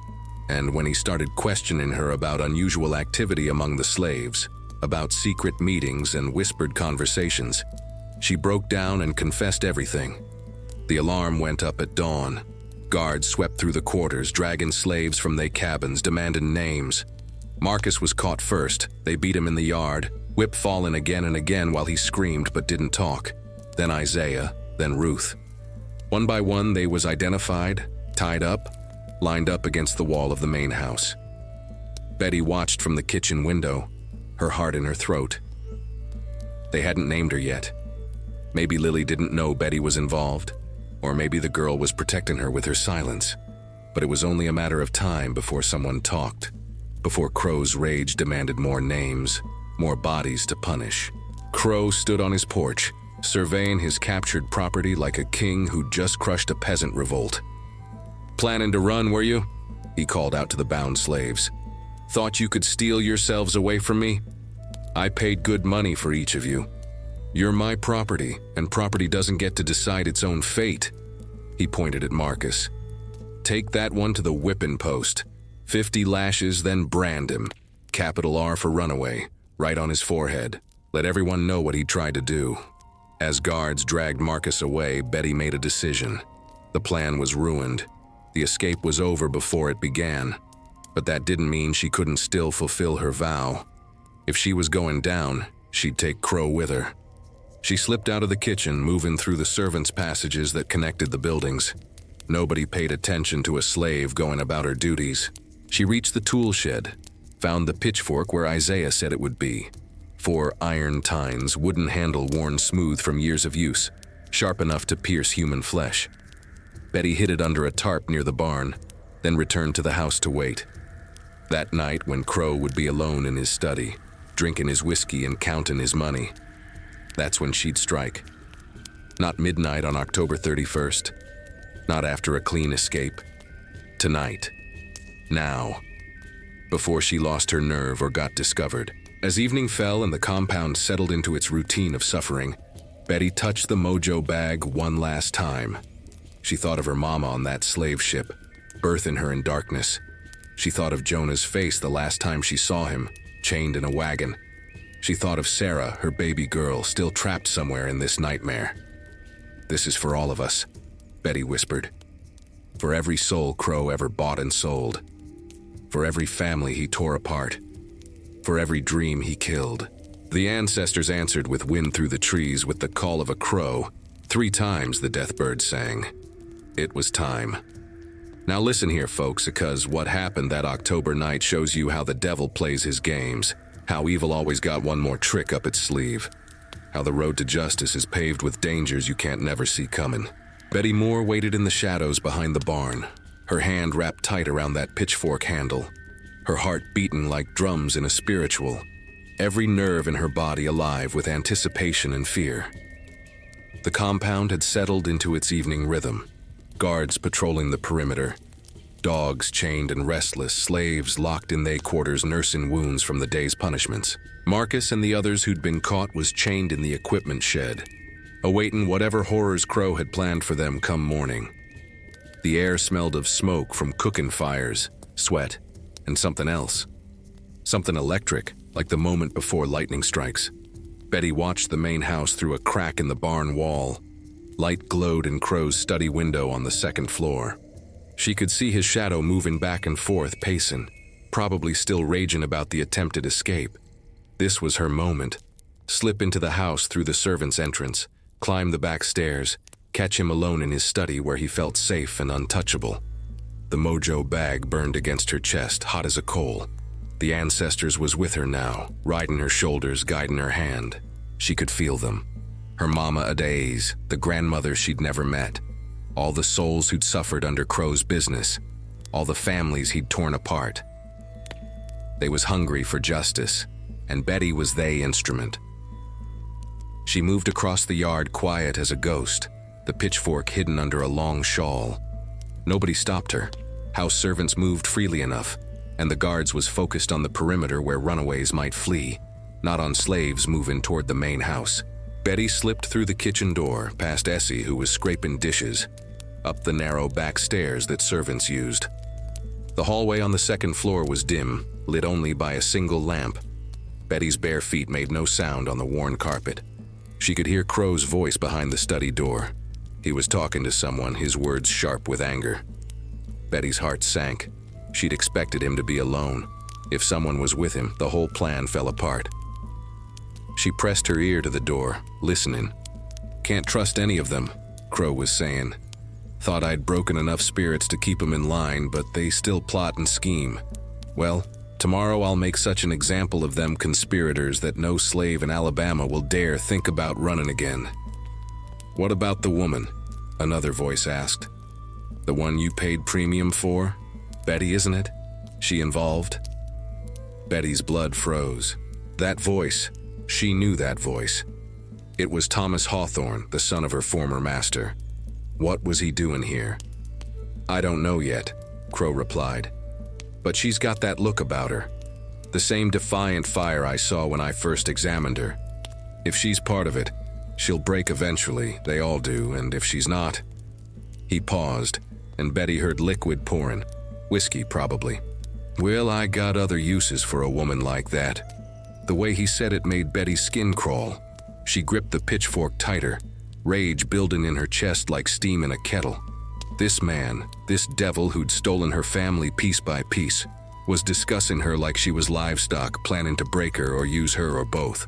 A: and when he started questioning her about unusual activity among the slaves, about secret meetings and whispered conversations, she broke down and confessed everything. The alarm went up at dawn. Guards swept through the quarters, dragging slaves from their cabins, demanding names. Marcus was caught first. They beat him in the yard, whip falling again and again while he screamed but didn't talk. Then Isaiah, then Ruth. One by one, they was identified, tied up, lined up against the wall of the main house. Betty watched from the kitchen window, her heart in her throat. They hadn't named her yet. Maybe Lily didn't know Betty was involved, or maybe the girl was protecting her with her silence. But it was only a matter of time before someone talked, before Crowe's rage demanded more names, more bodies to punish. Crowe stood on his porch, surveying his captured property like a king who'd just crushed a peasant revolt. "Planning to run, were you?" he called out to the bound slaves. "Thought you could steal yourselves away from me? I paid good money for each of you. You're my property, and property doesn't get to decide its own fate." He pointed at Marcus. "Take that one to the whipping post. 50 lashes, then brand him. Capital R for runaway, right on his forehead. Let everyone know what he tried to do." As guards dragged Marcus away, Betty made a decision. The plan was ruined. The escape was over before it began. But that didn't mean she couldn't still fulfill her vow. If she was going down, she'd take Crowe with her. She slipped out of the kitchen, moving through the servants' passages that connected the buildings. Nobody paid attention to a slave going about her duties. She reached the tool shed, found the pitchfork where Isaiah said it would be. 4 iron tines, wooden handle worn smooth from years of use, sharp enough to pierce human flesh. Betty hid it under a tarp near the barn, then returned to the house to wait. That night, when Crowe would be alone in his study, drinking his whiskey and counting his money, that's when she'd strike. Not midnight on October 31st. Not after a clean escape. Tonight. Now. Before she lost her nerve or got discovered. As evening fell and the compound settled into its routine of suffering, Betty touched the mojo bag one last time. She thought of her mama on that slave ship, birthing her in darkness. She thought of Jonah's face the last time she saw him, chained in a wagon. She thought of Sarah, her baby girl, still trapped somewhere in this nightmare. "This is for all of us," Betty whispered. "For every soul Crowe ever bought and sold. For every family he tore apart. For every dream he killed." The ancestors answered with wind through the trees with the call of a crow. 3 times the deathbird sang. It was time. Now listen here, folks, because what happened that October night shows you how the devil plays his games. How evil always got one more trick up its sleeve. How the road to justice is paved with dangers you can't never see coming. Betty Moore waited in the shadows behind the barn, her hand wrapped tight around that pitchfork handle, her heart beating like drums in a spiritual, every nerve in her body alive with anticipation and fear. The compound had settled into its evening rhythm, guards patrolling the perimeter, dogs chained and restless, slaves locked in their quarters nursing wounds from the day's punishments. Marcus and the others who'd been caught was chained in the equipment shed, awaiting whatever horrors Crowe had planned for them come morning. The air smelled of smoke from cooking fires, sweat, and something else. Something electric, like the moment before lightning strikes. Betty watched the main house through a crack in the barn wall. Light glowed in Crowe's study window on the 2nd floor. She could see his shadow moving back and forth, pacing, probably still raging about the attempted escape. This was her moment. Slip into the house through the servants' entrance, climb the back stairs, catch him alone in his study where he felt safe and untouchable. The mojo bag burned against her chest, hot as a coal. The ancestors was with her now, riding her shoulders, guiding her hand. She could feel them. Her mama Adays, the grandmother she'd never met. All the souls who'd suffered under Crowe's business. All the families he'd torn apart. They was hungry for justice, and Betty was they instrument. She moved across the yard quiet as a ghost, the pitchfork hidden under a long shawl. Nobody stopped her. House servants moved freely enough, and the guards was focused on the perimeter where runaways might flee, not on slaves moving toward the main house. Betty slipped through the kitchen door, past Essie, who was scraping dishes, up the narrow back stairs that servants used. The hallway on the second floor was dim, lit only by a single lamp. Betty's bare feet made no sound on the worn carpet. She could hear Crowe's voice behind the study door. He was talking to someone, his words sharp with anger. Betty's heart sank. She'd expected him to be alone. If someone was with him, the whole plan fell apart. She pressed her ear to the door, listening. "Can't trust any of them," Crowe was saying. "Thought I'd broken enough spirits to keep them in line, but they still plot and scheme. Well, tomorrow I'll make such an example of them conspirators that no slave in Alabama will dare think about running again." "What about the woman?" another voice asked. "The one you paid premium for? Betty, isn't it? She involved?" Betty's blood froze. That voice, she knew that voice. It was Thomas Hawthorne, the son of her former master. What was he doing here? "I don't know yet," Crowe replied. "But she's got that look about her. The same defiant fire I saw when I first examined her. If she's part of it, she'll break eventually, they all do, and if she's not..." He paused, and Betty heard liquid pouring. Whiskey, probably. "Well, I got other uses for a woman like that." The way he said it made Betty's skin crawl. She gripped the pitchfork tighter, rage building in her chest like steam in a kettle. This man, this devil who'd stolen her family piece by piece, was discussing her like she was livestock, planning to break her or use her or both.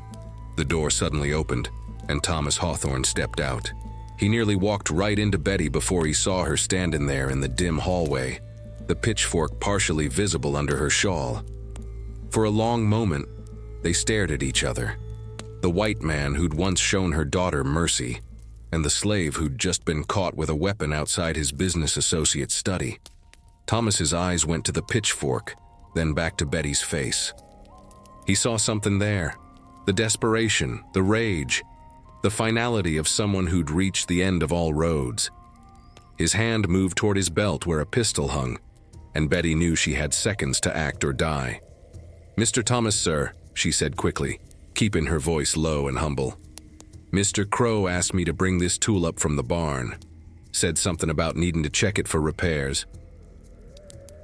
A: The door suddenly opened, and Thomas Hawthorne stepped out. He nearly walked right into Betty before he saw her standing there in the dim hallway, the pitchfork partially visible under her shawl. For a long moment, they stared at each other. The white man who'd once shown her daughter mercy, and the slave who'd just been caught with a weapon outside his business associate's study. Thomas's eyes went to the pitchfork, then back to Betty's face. He saw something there. The desperation, the rage, the finality of someone who'd reached the end of all roads. His hand moved toward his belt where a pistol hung, and Betty knew she had seconds to act or die. "Mr. Thomas, sir," she said quickly, keeping her voice low and humble. "Mr. Crowe asked me to bring this tool up from the barn. Said something about needing to check it for repairs."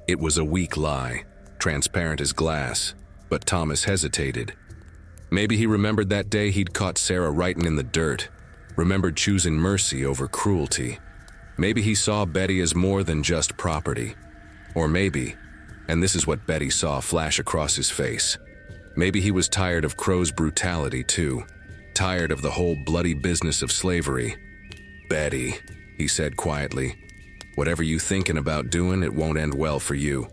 A: It was a weak lie, transparent as glass, but Thomas hesitated. Maybe he remembered that day he'd caught Sarah writing in the dirt, remembered choosing mercy over cruelty. Maybe he saw Betty as more than just property. Or maybe, and this is what Betty saw flash across his face, maybe he was tired of Crowe's brutality too, tired of the whole bloody business of slavery. "Betty," he said quietly, "whatever you thinking about doing, it won't end well for you.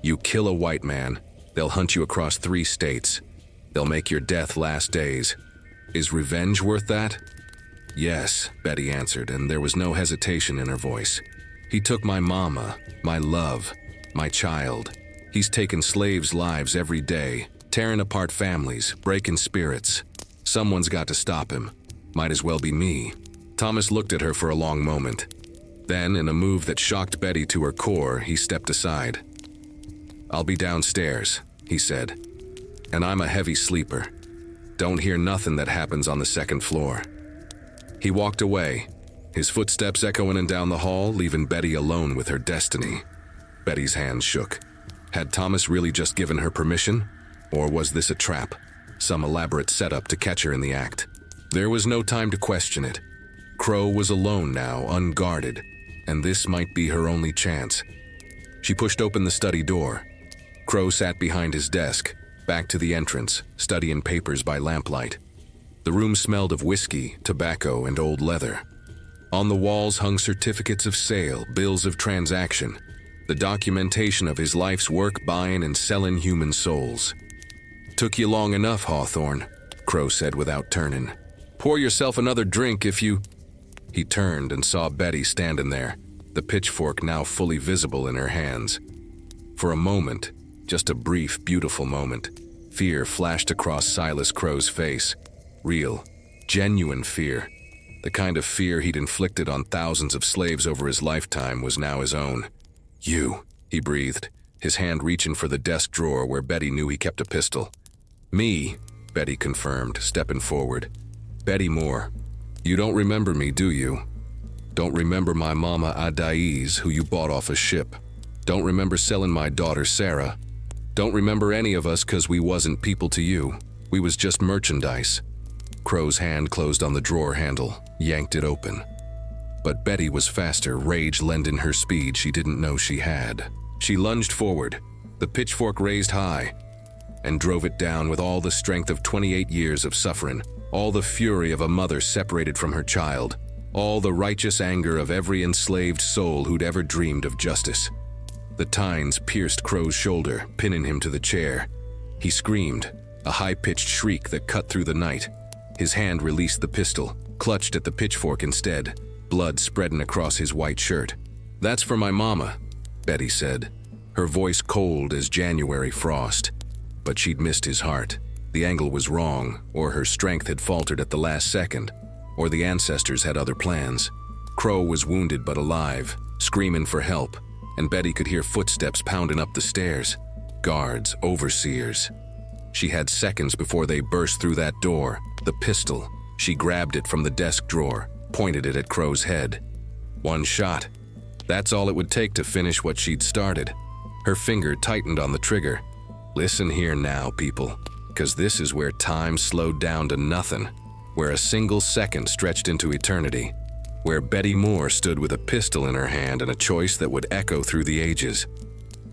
A: You kill a white man, they'll hunt you across 3 states. They'll make your death last days. Is revenge worth that?" "Yes," Betty answered, and there was no hesitation in her voice. "He took my mama, my love, my child. He's taken slaves' lives every day, tearing apart families, breaking spirits. Someone's got to stop him. Might as well be me." Thomas looked at her for a long moment. Then, in a move that shocked Betty to her core, he stepped aside. "I'll be downstairs," he said. "And I'm a heavy sleeper. Don't hear nothing that happens on the 2nd floor." He walked away, his footsteps echoing down the hall, leaving Betty alone with her destiny. Betty's hands shook. Had Thomas really just given her permission? Or was this a trap? Some elaborate setup to catch her in the act? There was no time to question it. Crowe was alone now, unguarded, and this might be her only chance. She pushed open the study door. Crowe sat behind his desk, back to the entrance, studying papers by lamplight. The room smelled of whiskey, tobacco, and old leather. On the walls hung certificates of sale, bills of transaction, the documentation of his life's work buying and selling human souls. "Took you long enough, Hawthorne," Crowe said without turning. "Pour yourself another drink if you—" He turned and saw Betty standing there, the pitchfork now fully visible in her hands. For a moment, just a brief, beautiful moment, fear flashed across Silas Crowe's face. Real, genuine fear. The kind of fear he'd inflicted on thousands of slaves over his lifetime was now his own. "You," he breathed, his hand reaching for the desk drawer where Betty knew he kept a pistol. "Me," Betty confirmed, stepping forward. "Betty Moore. You don't remember me, do you? Don't remember my mama Adaiz, who you bought off a ship. Don't remember selling my daughter Sarah. Don't remember any of us 'cause we wasn't people to you. We was just merchandise." Crowe's hand closed on the drawer handle, yanked it open. But Betty was faster, rage lending her speed she didn't know she had. She lunged forward, the pitchfork raised high, and drove it down with all the strength of 28 years of suffering, all the fury of a mother separated from her child, all the righteous anger of every enslaved soul who'd ever dreamed of justice. The tines pierced Crowe's shoulder, pinning him to the chair. He screamed, a high-pitched shriek that cut through the night. His hand released the pistol, clutched at the pitchfork instead, blood spreading across his white shirt. "That's for my mama," Betty said, her voice cold as January frost. But she'd missed his heart. The angle was wrong, or her strength had faltered at the last second, or the ancestors had other plans. Crowe was wounded but alive, screaming for help, and Betty could hear footsteps pounding up the stairs. Guards, overseers. She had seconds before they burst through that door. The pistol. She grabbed it from the desk drawer, pointed it at Crowe's head. One shot. That's all it would take to finish what she'd started. Her finger tightened on the trigger. Listen here now, people, 'cause this is where time slowed down to nothing, where a single second stretched into eternity, where Betty Moore stood with a pistol in her hand and a choice that would echo through the ages.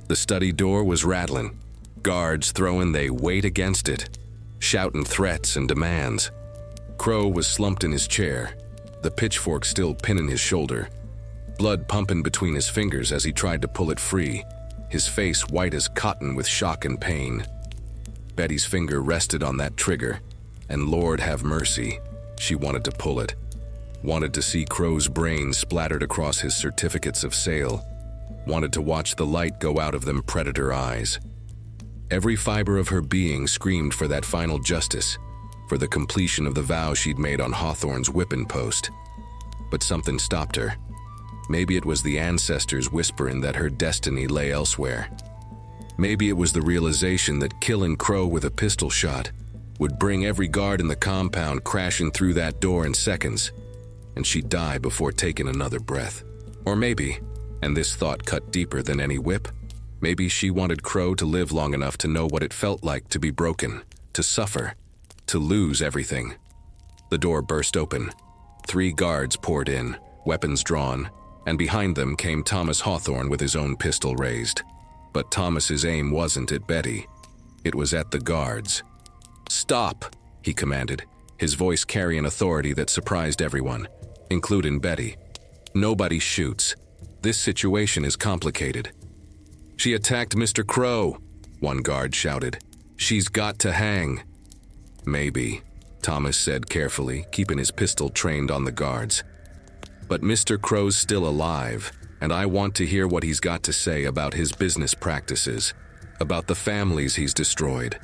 A: The study door was rattling, guards throwing their weight against it, shouting threats and demands. Crowe was slumped in his chair, the pitchfork still pinning his shoulder, blood pumping between his fingers as he tried to pull it free, his face white as cotton with shock and pain. Betty's finger rested on that trigger, and Lord have mercy, she wanted to pull it. Wanted to see Crowe's brain splattered across his certificates of sale. Wanted to watch the light go out of them predator eyes. Every fiber of her being screamed for that final justice, for the completion of the vow she'd made on Hawthorne's whipping post. But something stopped her. Maybe it was the ancestors whispering that her destiny lay elsewhere. Maybe it was the realization that killing Crowe with a pistol shot would bring every guard in the compound crashing through that door in seconds, and she'd die before taking another breath. Or maybe, and this thought cut deeper than any whip, maybe she wanted Crowe to live long enough to know what it felt like to be broken, to suffer, to lose everything. The door burst open. 3 guards poured in, weapons drawn, and behind them came Thomas Hawthorne with his own pistol raised. But Thomas's aim wasn't at Betty. It was at the guards. "Stop," he commanded, his voice carrying authority that surprised everyone, including Betty. "Nobody shoots. This situation is complicated." "She attacked Mr. Crowe," one guard shouted. "She's got to hang." "Maybe," Thomas said carefully, keeping his pistol trained on the guards. "But Mr. Crowe's still alive, and I want to hear what he's got to say about his business practices, about the families he's destroyed,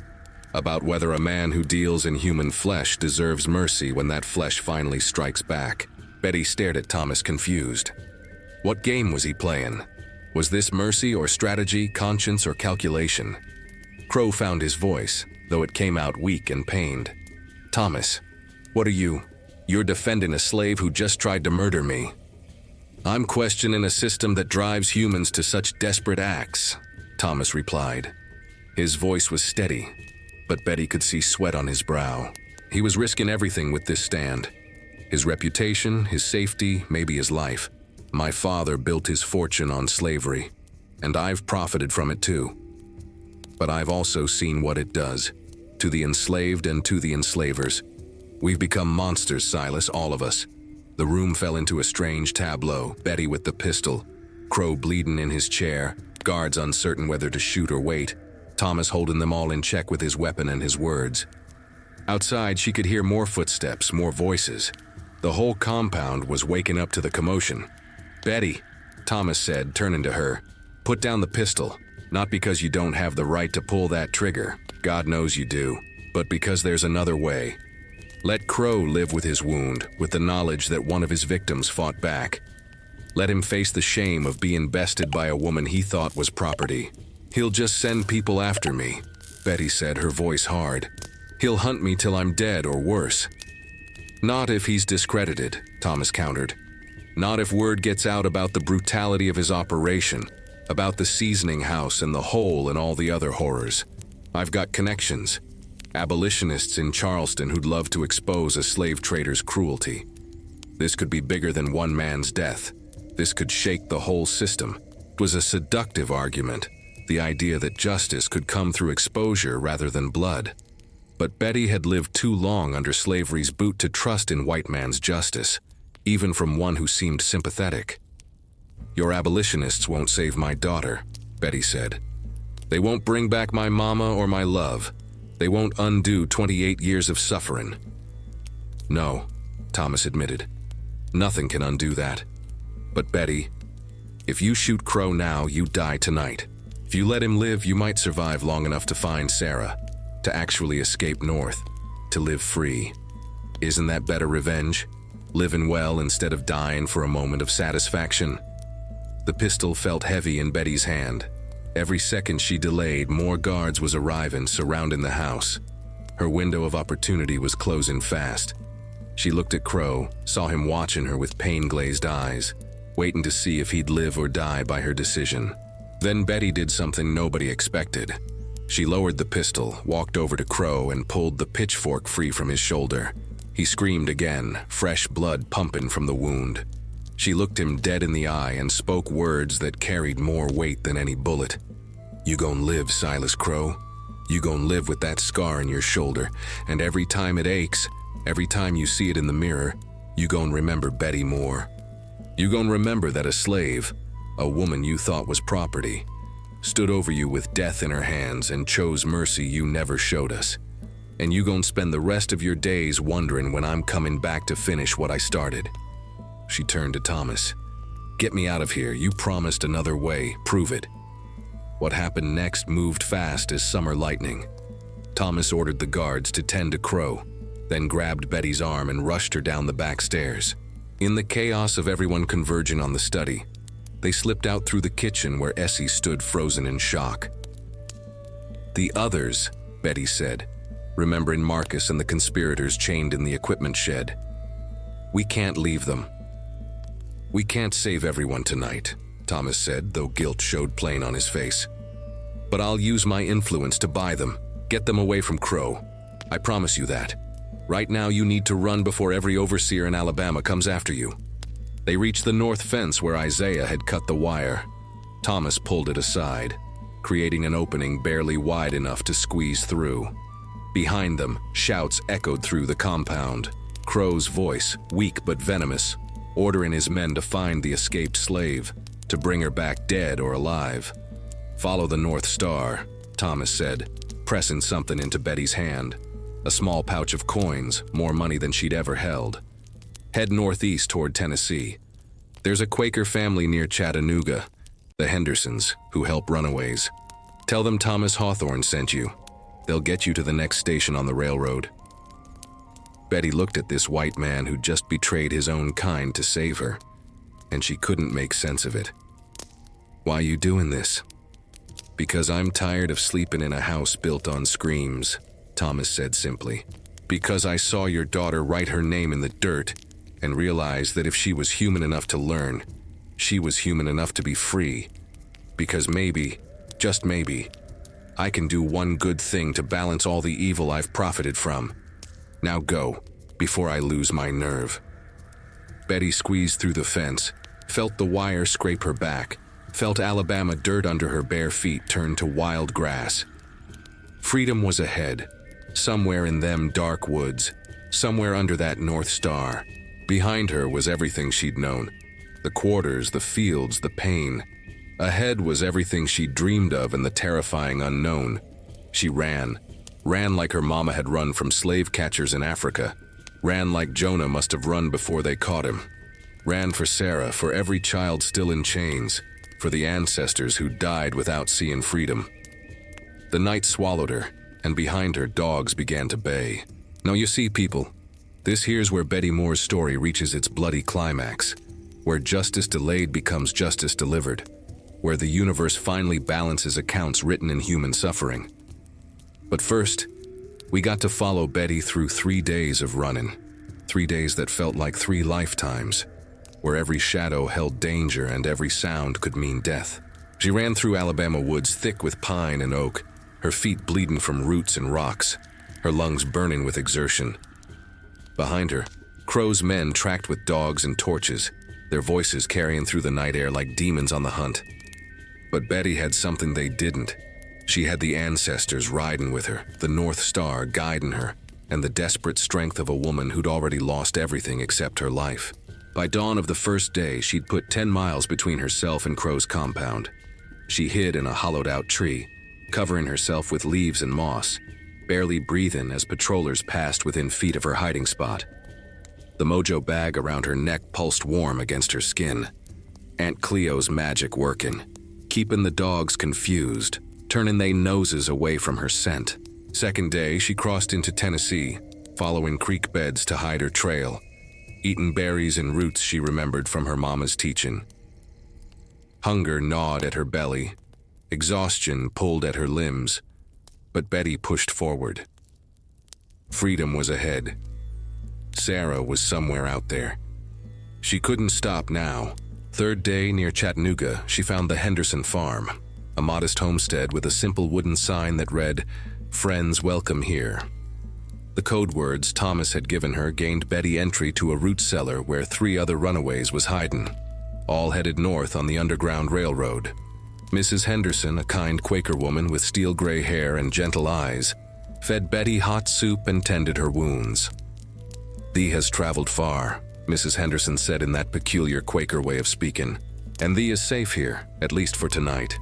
A: about whether a man who deals in human flesh deserves mercy when that flesh finally strikes back." Betty stared at Thomas confused. What game was he playing? Was this mercy or strategy, conscience or calculation? Crowe found his voice, though it came out weak and pained. "Thomas, what are you? You're defending a slave who just tried to murder me." "I'm questioning a system that drives humans to such desperate acts," Thomas replied. His voice was steady, but Betty could see sweat on his brow. He was risking everything with this stand. His reputation, his safety, maybe his life. "My father built his fortune on slavery, and I've profited from it too. But I've also seen what it does, to the enslaved and to the enslavers. We've become monsters, Silas, all of us. The room fell into a strange tableau, Betty with the pistol, Crowe bleeding in his chair, guards uncertain whether to shoot or wait, Thomas holding them all in check with his weapon and his words. Outside, she could hear more footsteps, more voices. The whole compound was waking up to the commotion. "Betty," Thomas said, turning to her, "put down the pistol, not because you don't have the right to pull that trigger, God knows you do, but because there's another way. Let Crowe live with his wound, with the knowledge that one of his victims fought back. Let him face the shame of being bested by a woman he thought was property. He'll just send people after me," Betty said, her voice hard. "He'll hunt me till I'm dead or worse." "Not if he's discredited," Thomas countered. "Not if word gets out about the brutality of his operation, about the seasoning house and the hole and all the other horrors. I've got connections. Abolitionists in Charleston who'd love to expose a slave trader's cruelty. This could be bigger than one man's death. This could shake the whole system." It was a seductive argument, the idea that justice could come through exposure rather than blood. But Betty had lived too long under slavery's boot to trust in white man's justice, even from one who seemed sympathetic. "Your abolitionists won't save my daughter," Betty said. "They won't bring back my mama or my love. They won't undo 28 years of suffering." "No," Thomas admitted. "Nothing can undo that. But Betty, if you shoot Crowe now, you die tonight. If you let him live, you might survive long enough to find Sarah, to actually escape north, to live free. Isn't that better revenge? Living well instead of dying for a moment of satisfaction?" The pistol felt heavy in Betty's hand. Every second she delayed, more guards was arriving, surrounding the house. Her window of opportunity was closing fast. She looked at Crowe, saw him watching her with pain-glazed eyes, waiting to see if he'd live or die by her decision. Then Betty did something nobody expected. She lowered the pistol, walked over to Crowe, and pulled the pitchfork free from his shoulder. He screamed again, fresh blood pumping from the wound. She looked him dead in the eye and spoke words that carried more weight than any bullet. "You gon' live, Silas Crowe. You gon' live with that scar in your shoulder, and every time it aches, every time you see it in the mirror, you gon' remember Betty Moore. You gon' remember that a slave, a woman you thought was property, stood over you with death in her hands and chose mercy you never showed us. And you gon' spend the rest of your days wondering when I'm coming back to finish what I started." She turned to Thomas. "Get me out of here. You promised another way. Prove it." What happened next moved fast as summer lightning. Thomas ordered the guards to tend to Crowe, then grabbed Betty's arm and rushed her down the back stairs. In the chaos of everyone converging on the study, they slipped out through the kitchen where Essie stood frozen in shock. "The others," Betty said, remembering Marcus and the conspirators chained in the equipment shed. "We can't leave them." "We can't save everyone tonight," Thomas said, though guilt showed plain on his face. "But I'll use my influence to buy them, get them away from Crowe. I promise you that. Right now you need to run before every overseer in Alabama comes after you." They reached the north fence where Isaiah had cut the wire. Thomas pulled it aside, creating an opening barely wide enough to squeeze through. Behind them, shouts echoed through the compound. Crowe's voice, weak but venomous, ordering his men to find the escaped slave, to bring her back dead or alive. "Follow the North Star," Thomas said, pressing something into Betty's hand. A small pouch of coins, more money than she'd ever held. "Head northeast toward Tennessee. There's a Quaker family near Chattanooga, the Hendersons, who help runaways. Tell them Thomas Hawthorne sent you. They'll get you to the next station on the railroad." Betty looked at this white man who'd just betrayed his own kind to save her, and she couldn't make sense of it. "Why you doing this?" "Because I'm tired of sleeping in a house built on screams," Thomas said simply. "Because I saw your daughter write her name in the dirt and realized that if she was human enough to learn, she was human enough to be free. Because maybe, just maybe, I can do one good thing to balance all the evil I've profited from. Now go, before I lose my nerve." Betty squeezed through the fence, felt the wire scrape her back, felt Alabama dirt under her bare feet turn to wild grass. Freedom was ahead, somewhere in them dark woods, somewhere under that North Star, Behind her was everything she'd known. The quarters, the fields, the pain. Ahead was everything she'd dreamed of and the terrifying unknown. She ran like her mama had run from slave catchers in Africa. Ran like Jonah must have run before they caught him. Ran for Sarah, for every child still in chains, for the ancestors who died without seeing freedom. The night swallowed her, and behind her dogs began to bay. Now you see, people, this here's where Betty Moore's story reaches its bloody climax, where justice delayed becomes justice delivered, where the universe finally balances accounts written in human suffering. But first, we got to follow Betty through 3 days of running, 3 days that felt like 3 lifetimes, where every shadow held danger and every sound could mean death. She ran through Alabama woods thick with pine and oak, her feet bleeding from roots and rocks, her lungs burning with exertion. Behind her, Crowe's men tracked with dogs and torches, their voices carrying through the night air like demons on the hunt. But Betty had something they didn't. She had the ancestors riding with her, the North Star guiding her, and the desperate strength of a woman who'd already lost everything except her life. By dawn of the first day, she'd put 10 miles between herself and Crowe's compound. She hid in a hollowed-out tree, covering herself with leaves and moss, barely breathing as patrollers passed within feet of her hiding spot. The mojo bag around her neck pulsed warm against her skin. Aunt Cleo's magic working, keeping the dogs confused, turning their noses away from her scent. Second day, she crossed into Tennessee, following creek beds to hide her trail, eating berries and roots she remembered from her mama's teaching. Hunger gnawed at her belly, exhaustion pulled at her limbs, but Betty pushed forward. Freedom was ahead. Sarah was somewhere out there. She couldn't stop now. Third day near Chattanooga, she found the Henderson farm, a modest homestead with a simple wooden sign that read, "Friends welcome here." The code words Thomas had given her gained Betty entry to a root cellar where 3 other runaways was hiding, all headed north on the Underground Railroad. Mrs. Henderson, a kind Quaker woman with steel-gray hair and gentle eyes, fed Betty hot soup and tended her wounds. "Thee has traveled far," Mrs. Henderson said in that peculiar Quaker way of speaking, "and thee is safe here, at least for tonight.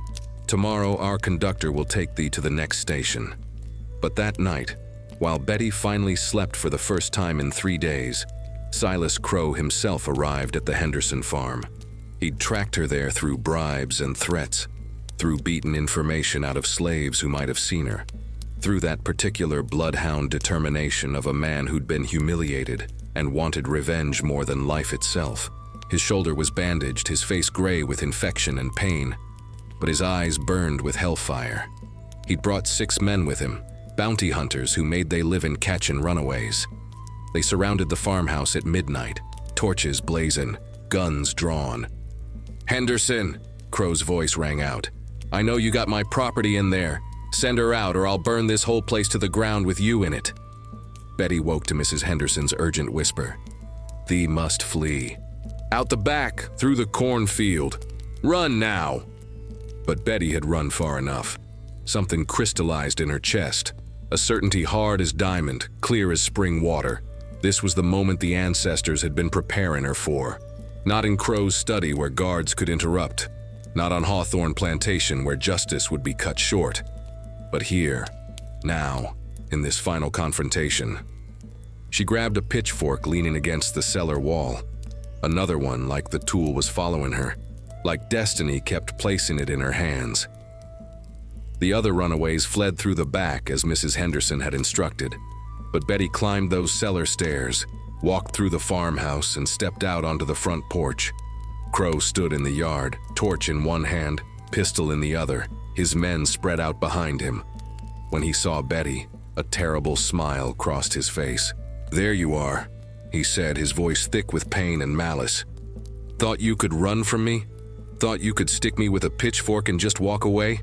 A: Tomorrow our conductor will take thee to the next station." But that night, while Betty finally slept for the first time in 3 days, Silas Crowe himself arrived at the Henderson farm. He'd tracked her there through bribes and threats, through beaten information out of slaves who might have seen her, through that particular bloodhound determination of a man who'd been humiliated and wanted revenge more than life itself. His shoulder was bandaged, his face gray with infection and pain, but his eyes burned with hellfire. He'd brought 6 men with him, bounty hunters who made they livin' catchin' runaways. They surrounded the farmhouse at midnight, torches blazing, guns drawn. "Henderson," Crowe's voice rang out, "I know you got my property in there. Send her out or I'll burn this whole place to the ground with you in it." Betty woke to Mrs. Henderson's urgent whisper. "Thee must flee. Out the back, through the cornfield. Run now." But Betty had run far enough. Something crystallized in her chest, a certainty hard as diamond, clear as spring water. This was the moment the ancestors had been preparing her for. Not in Crowe's study where guards could interrupt, not on Hawthorne Plantation where justice would be cut short, but here, now, in this final confrontation. She grabbed a pitchfork leaning against the cellar wall. Another one, like the tool was following her, like destiny kept placing it in her hands. The other runaways fled through the back as Mrs. Henderson had instructed, but Betty climbed those cellar stairs, walked through the farmhouse, and stepped out onto the front porch. Crowe stood in the yard, torch in one hand, pistol in the other, his men spread out behind him. When he saw Betty, a terrible smile crossed his face. "There you are," he said, his voice thick with pain and malice. "Thought you could run from me? Thought you could stick me with a pitchfork and just walk away?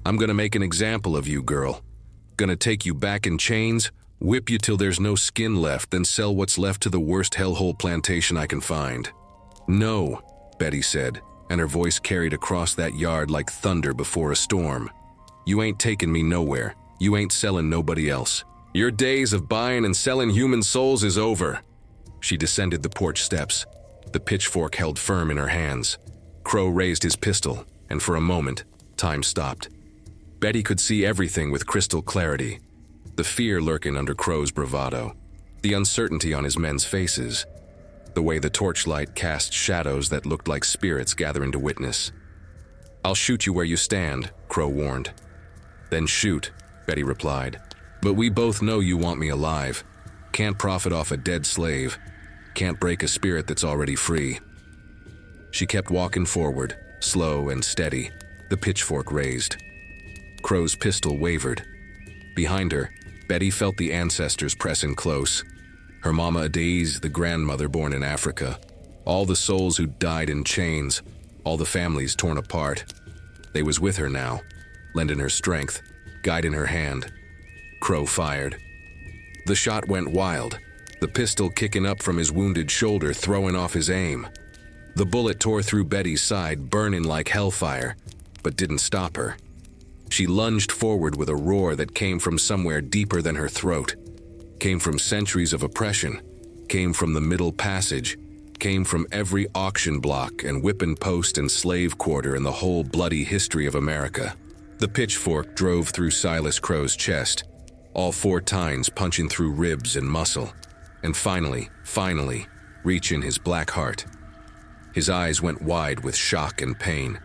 A: I'm gonna make an example of you, girl. Gonna take you back in chains, whip you till there's no skin left, then sell what's left to the worst hellhole plantation I can find." "No," Betty said, and her voice carried across that yard like thunder before a storm. "You ain't taking me nowhere. You ain't selling nobody else. Your days of buying and selling human souls is over." She descended the porch steps, the pitchfork held firm in her hands. Crowe raised his pistol, and for a moment, time stopped. Betty could see everything with crystal clarity. The fear lurking under Crowe's bravado, the uncertainty on his men's faces, the way the torchlight cast shadows that looked like spirits gathering to witness. "I'll shoot you where you stand," Crowe warned. "Then shoot," Betty replied. "But we both know you want me alive. Can't profit off a dead slave. Can't break a spirit that's already free." She kept walking forward, slow and steady, the pitchfork raised. Crowe's pistol wavered. Behind her, Betty felt the ancestors pressing close. Her mama Adaize, the grandmother born in Africa. All the souls who died in chains, all the families torn apart. They was with her now, lending her strength, guiding her hand. Crowe fired. The shot went wild, the pistol kicking up from his wounded shoulder, throwing off his aim. The bullet tore through Betty's side, burning like hellfire, but didn't stop her. She lunged forward with a roar that came from somewhere deeper than her throat, came from centuries of oppression, came from the Middle Passage, came from every auction block and whipping post and slave quarter in the whole bloody history of America. The pitchfork drove through Silas Crowe's chest, all four tines punching through ribs and muscle, and finally, reaching his black heart. His eyes went wide with shock and pain.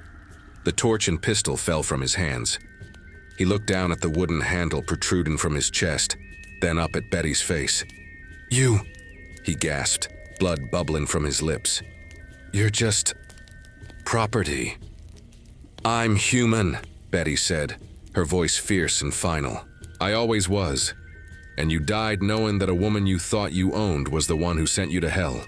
A: The torch and pistol fell from his hands. He looked down at the wooden handle protruding from his chest, then up at Betty's face. "You," he gasped, blood bubbling from his lips. "You're just property." "I'm human," Betty said, her voice fierce and final. "I always was. And you died knowing that a woman you thought you owned was the one who sent you to hell."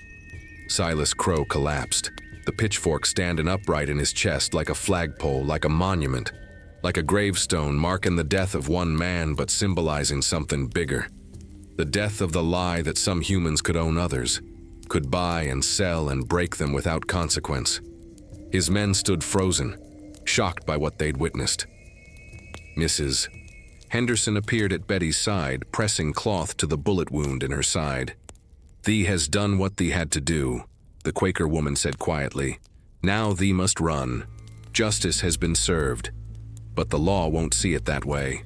A: Silas Crowe collapsed, the pitchfork standing upright in his chest like a flagpole, like a monument, like a gravestone marking the death of one man but symbolizing something bigger. The death of the lie that some humans could own others, could buy and sell and break them without consequence. His men stood frozen, shocked by what they'd witnessed. "Mrs." Henderson appeared at Betty's side, pressing cloth to the bullet wound in her side. "Thee has done what thee had to do," the Quaker woman said quietly. "Now thee must run. Justice has been served. But the law won't see it that way."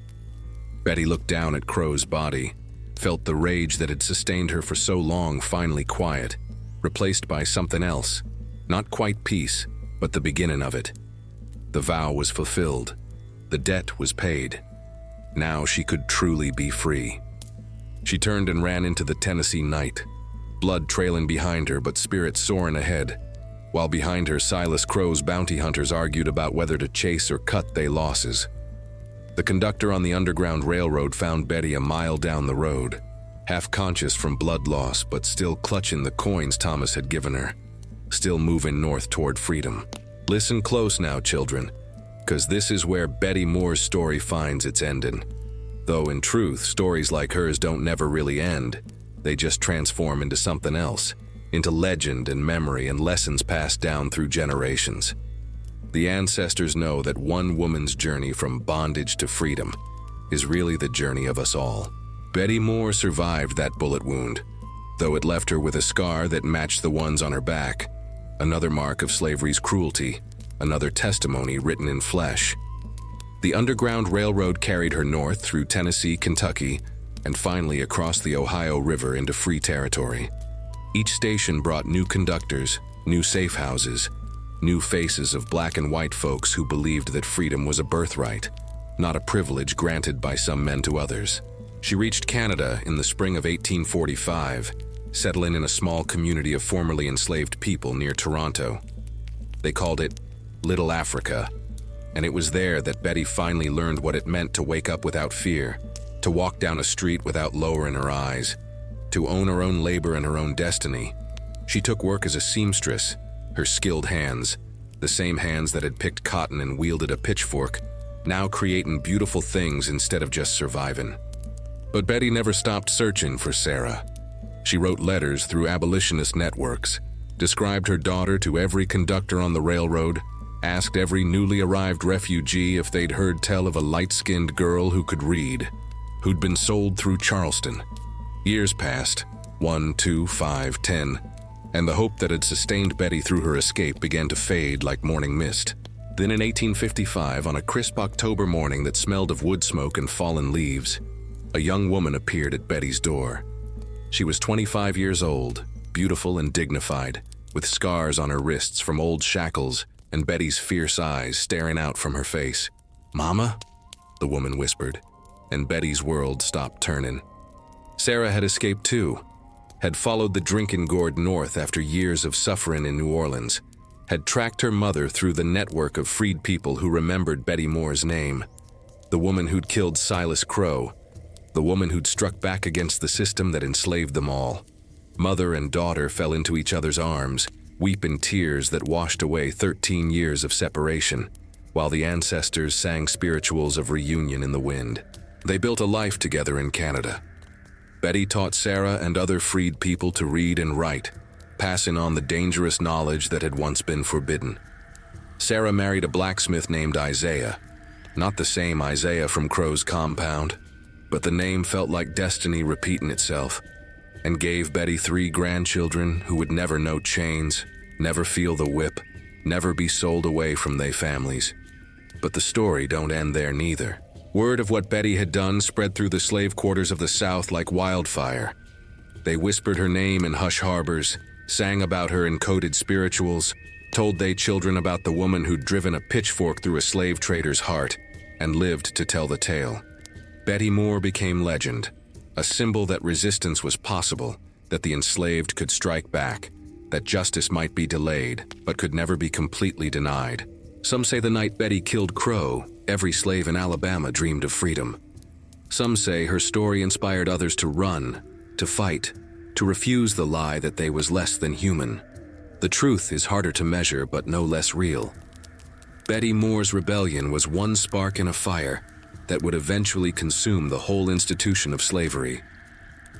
A: Betty looked down at Crowe's body, felt the rage that had sustained her for so long finally quiet, replaced by something else. Not quite peace, but the beginning of it. The vow was fulfilled. The debt was paid. Now she could truly be free. She turned and ran into the Tennessee night, blood trailing behind her but spirit soaring ahead. While behind her, Silas Crowe's bounty hunters argued about whether to chase or cut their losses. The conductor on the Underground Railroad found Betty a mile down the road, half conscious from blood loss but still clutching the coins Thomas had given her, still moving north toward freedom. Listen close now, children, because this is where Betty Moore's story finds its ending. Though in truth, stories like hers don't never really end. They just transform into something else, into legend and memory and lessons passed down through generations. The ancestors know that one woman's journey from bondage to freedom is really the journey of us all. Betty Moore survived that bullet wound, though it left her with a scar that matched the ones on her back, another mark of slavery's cruelty, another testimony written in flesh. The Underground Railroad carried her north through Tennessee, Kentucky, and finally across the Ohio River into free territory. Each station brought new conductors, new safe houses, new faces of black and white folks who believed that freedom was a birthright, not a privilege granted by some men to others. She reached Canada in the spring of 1845, settling in a small community of formerly enslaved people near Toronto. They called it Little Africa, and it was there that Betty finally learned what it meant to wake up without fear, to walk down a street without lowering her eyes, to own her own labor and her own destiny. She took work as a seamstress, her skilled hands, the same hands that had picked cotton and wielded a pitchfork, now creating beautiful things instead of just surviving. But Betty never stopped searching for Sarah. She wrote letters through abolitionist networks, described her daughter to every conductor on the railroad, asked every newly arrived refugee if they'd heard tell of a light-skinned girl who could read, who'd been sold through Charleston. Years passed, 1, 2, 5, 10, and the hope that had sustained Betty through her escape began to fade like morning mist. Then in 1855, on a crisp October morning that smelled of wood smoke and fallen leaves, a young woman appeared at Betty's door. She was 25 years old, beautiful and dignified, with scars on her wrists from old shackles and Betty's fierce eyes staring out from her face. "Mama?" the woman whispered, and Betty's world stopped turning. Sarah had escaped too, had followed the drinking gourd north after years of suffering in New Orleans, had tracked her mother through the network of freed people who remembered Betty Moore's name, the woman who'd killed Silas Crowe, the woman who'd struck back against the system that enslaved them all. Mother and daughter fell into each other's arms, weeping tears that washed away 13 years of separation, while the ancestors sang spirituals of reunion in the wind. They built a life together in Canada. Betty taught Sarah and other freed people to read and write, passing on the dangerous knowledge that had once been forbidden. Sarah married a blacksmith named Isaiah, not the same Isaiah from Crowe's compound, but the name felt like destiny repeating itself, and gave Betty 3 grandchildren who would never know chains, never feel the whip, never be sold away from their families. But the story don't end there neither. Word of what Betty had done spread through the slave quarters of the South like wildfire. They whispered her name in hush harbors, sang about her in coded spirituals, told they children about the woman who'd driven a pitchfork through a slave trader's heart and lived to tell the tale. Betty Moore became legend, a symbol that resistance was possible, that the enslaved could strike back, that justice might be delayed but could never be completely denied. Some say the night Betty killed Crowe, every slave in Alabama dreamed of freedom. Some say her story inspired others to run, to fight, to refuse the lie that they was less than human. The truth is harder to measure but no less real. Betty Moore's rebellion was one spark in a fire that would eventually consume the whole institution of slavery.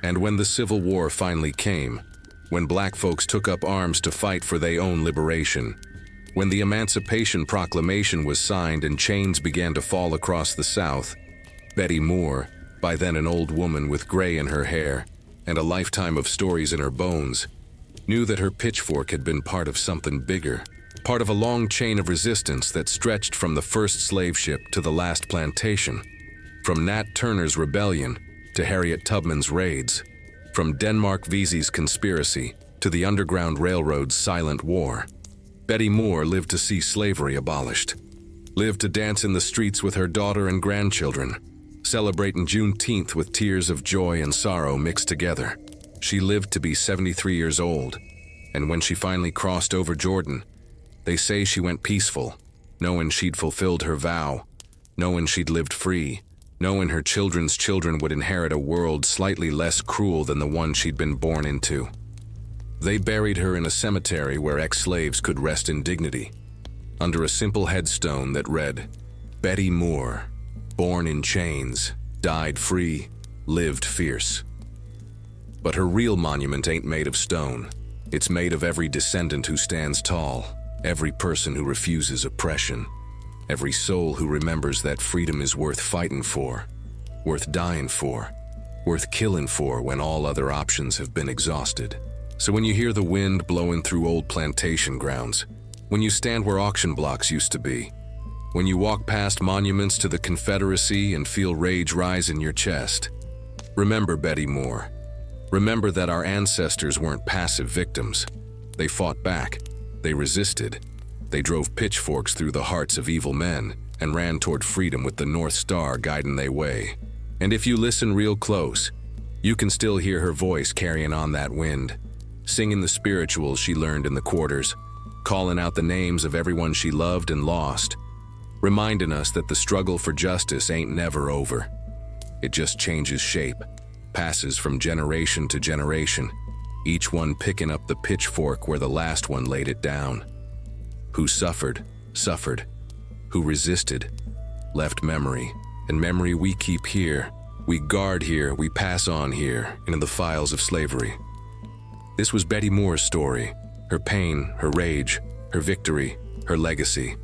A: And when the Civil War finally came, when black folks took up arms to fight for their own liberation, when the Emancipation Proclamation was signed and chains began to fall across the South, Betty Moore, by then an old woman with gray in her hair and a lifetime of stories in her bones, knew that her pitchfork had been part of something bigger, part of a long chain of resistance that stretched from the first slave ship to the last plantation, from Nat Turner's rebellion to Harriet Tubman's raids, from Denmark Vesey's conspiracy to the Underground Railroad's silent war. Betty Moore lived to see slavery abolished, lived to dance in the streets with her daughter and grandchildren, celebrating Juneteenth with tears of joy and sorrow mixed together. She lived to be 73 years old, and when she finally crossed over Jordan, they say she went peaceful, knowing she'd fulfilled her vow, knowing she'd lived free, knowing her children's children would inherit a world slightly less cruel than the one she'd been born into. They buried her in a cemetery where ex-slaves could rest in dignity, under a simple headstone that read, "Betty Moore, born in chains, died free, lived fierce." But her real monument ain't made of stone. It's made of every descendant who stands tall, every person who refuses oppression, every soul who remembers that freedom is worth fighting for, worth dying for, worth killing for when all other options have been exhausted. So when you hear the wind blowing through old plantation grounds, when you stand where auction blocks used to be, when you walk past monuments to the Confederacy and feel rage rise in your chest, remember Betty Moore. Remember that our ancestors weren't passive victims. They fought back, they resisted, they drove pitchforks through the hearts of evil men and ran toward freedom with the North Star guiding their way. And if you listen real close, you can still hear her voice carrying on that wind, singing the spirituals she learned in the quarters, calling out the names of everyone she loved and lost, reminding us that the struggle for justice ain't never over. It just changes shape, passes from generation to generation, each one picking up the pitchfork where the last one laid it down. Who suffered, suffered. Who resisted, left memory. And memory we keep here, we guard here, we pass on here, and in the files of slavery. This was Betty Moore's story, her pain, her rage, her victory, her legacy.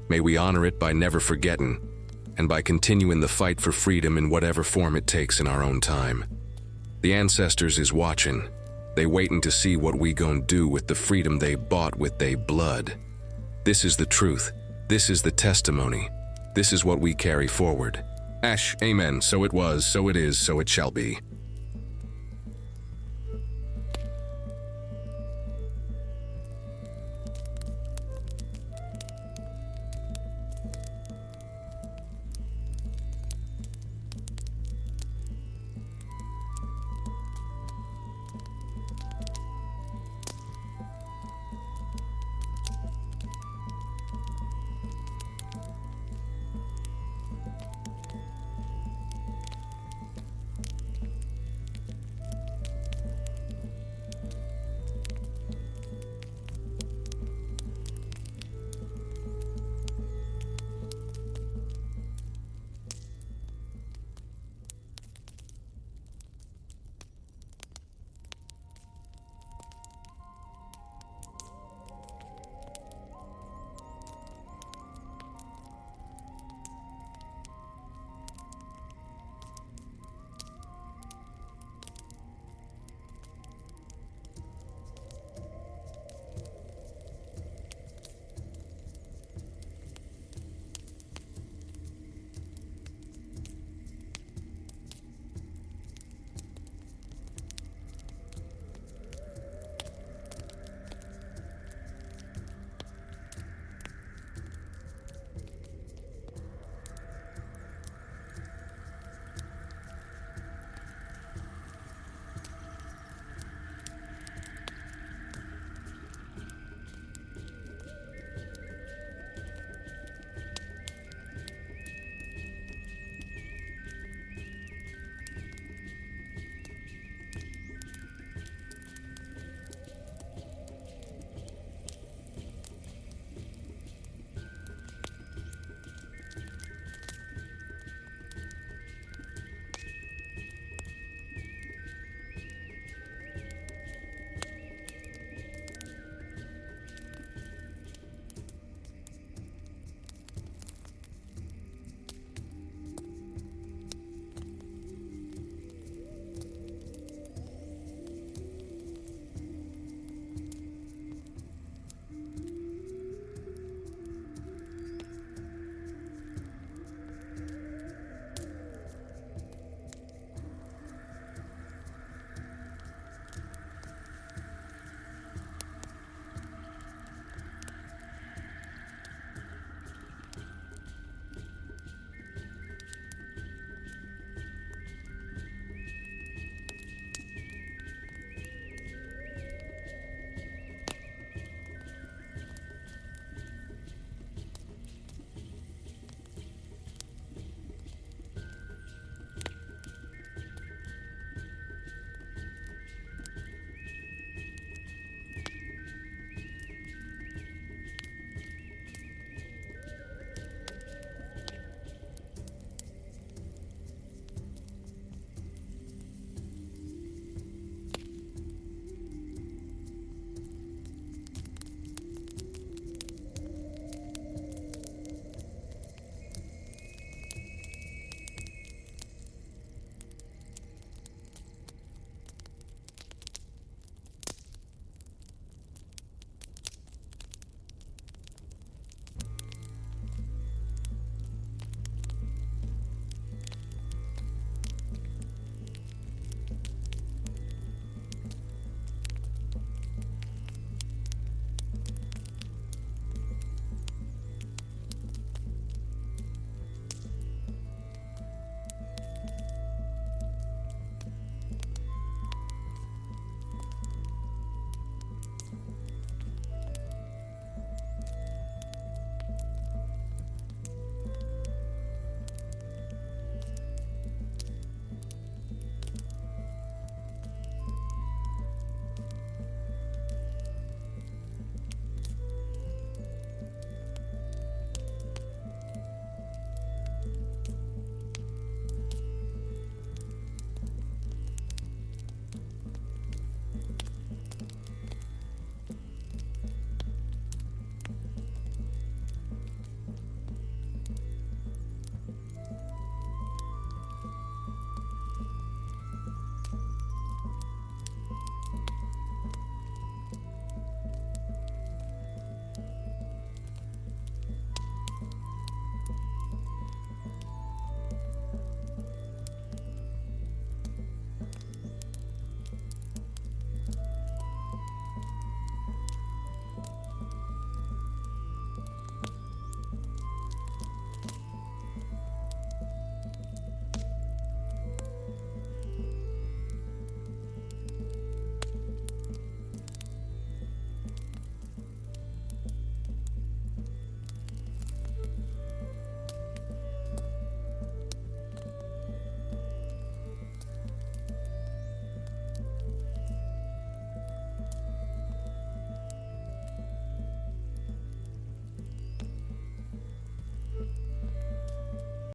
A: May we honor it by never forgetting, and by continuing the fight for freedom in whatever form it takes in our own time. The ancestors is watching. They waiting to see what we gon' do with the freedom they bought with they blood. This is the truth. This is the testimony. This is what we carry forward. Ash, amen. So it was, so it is, so it shall be.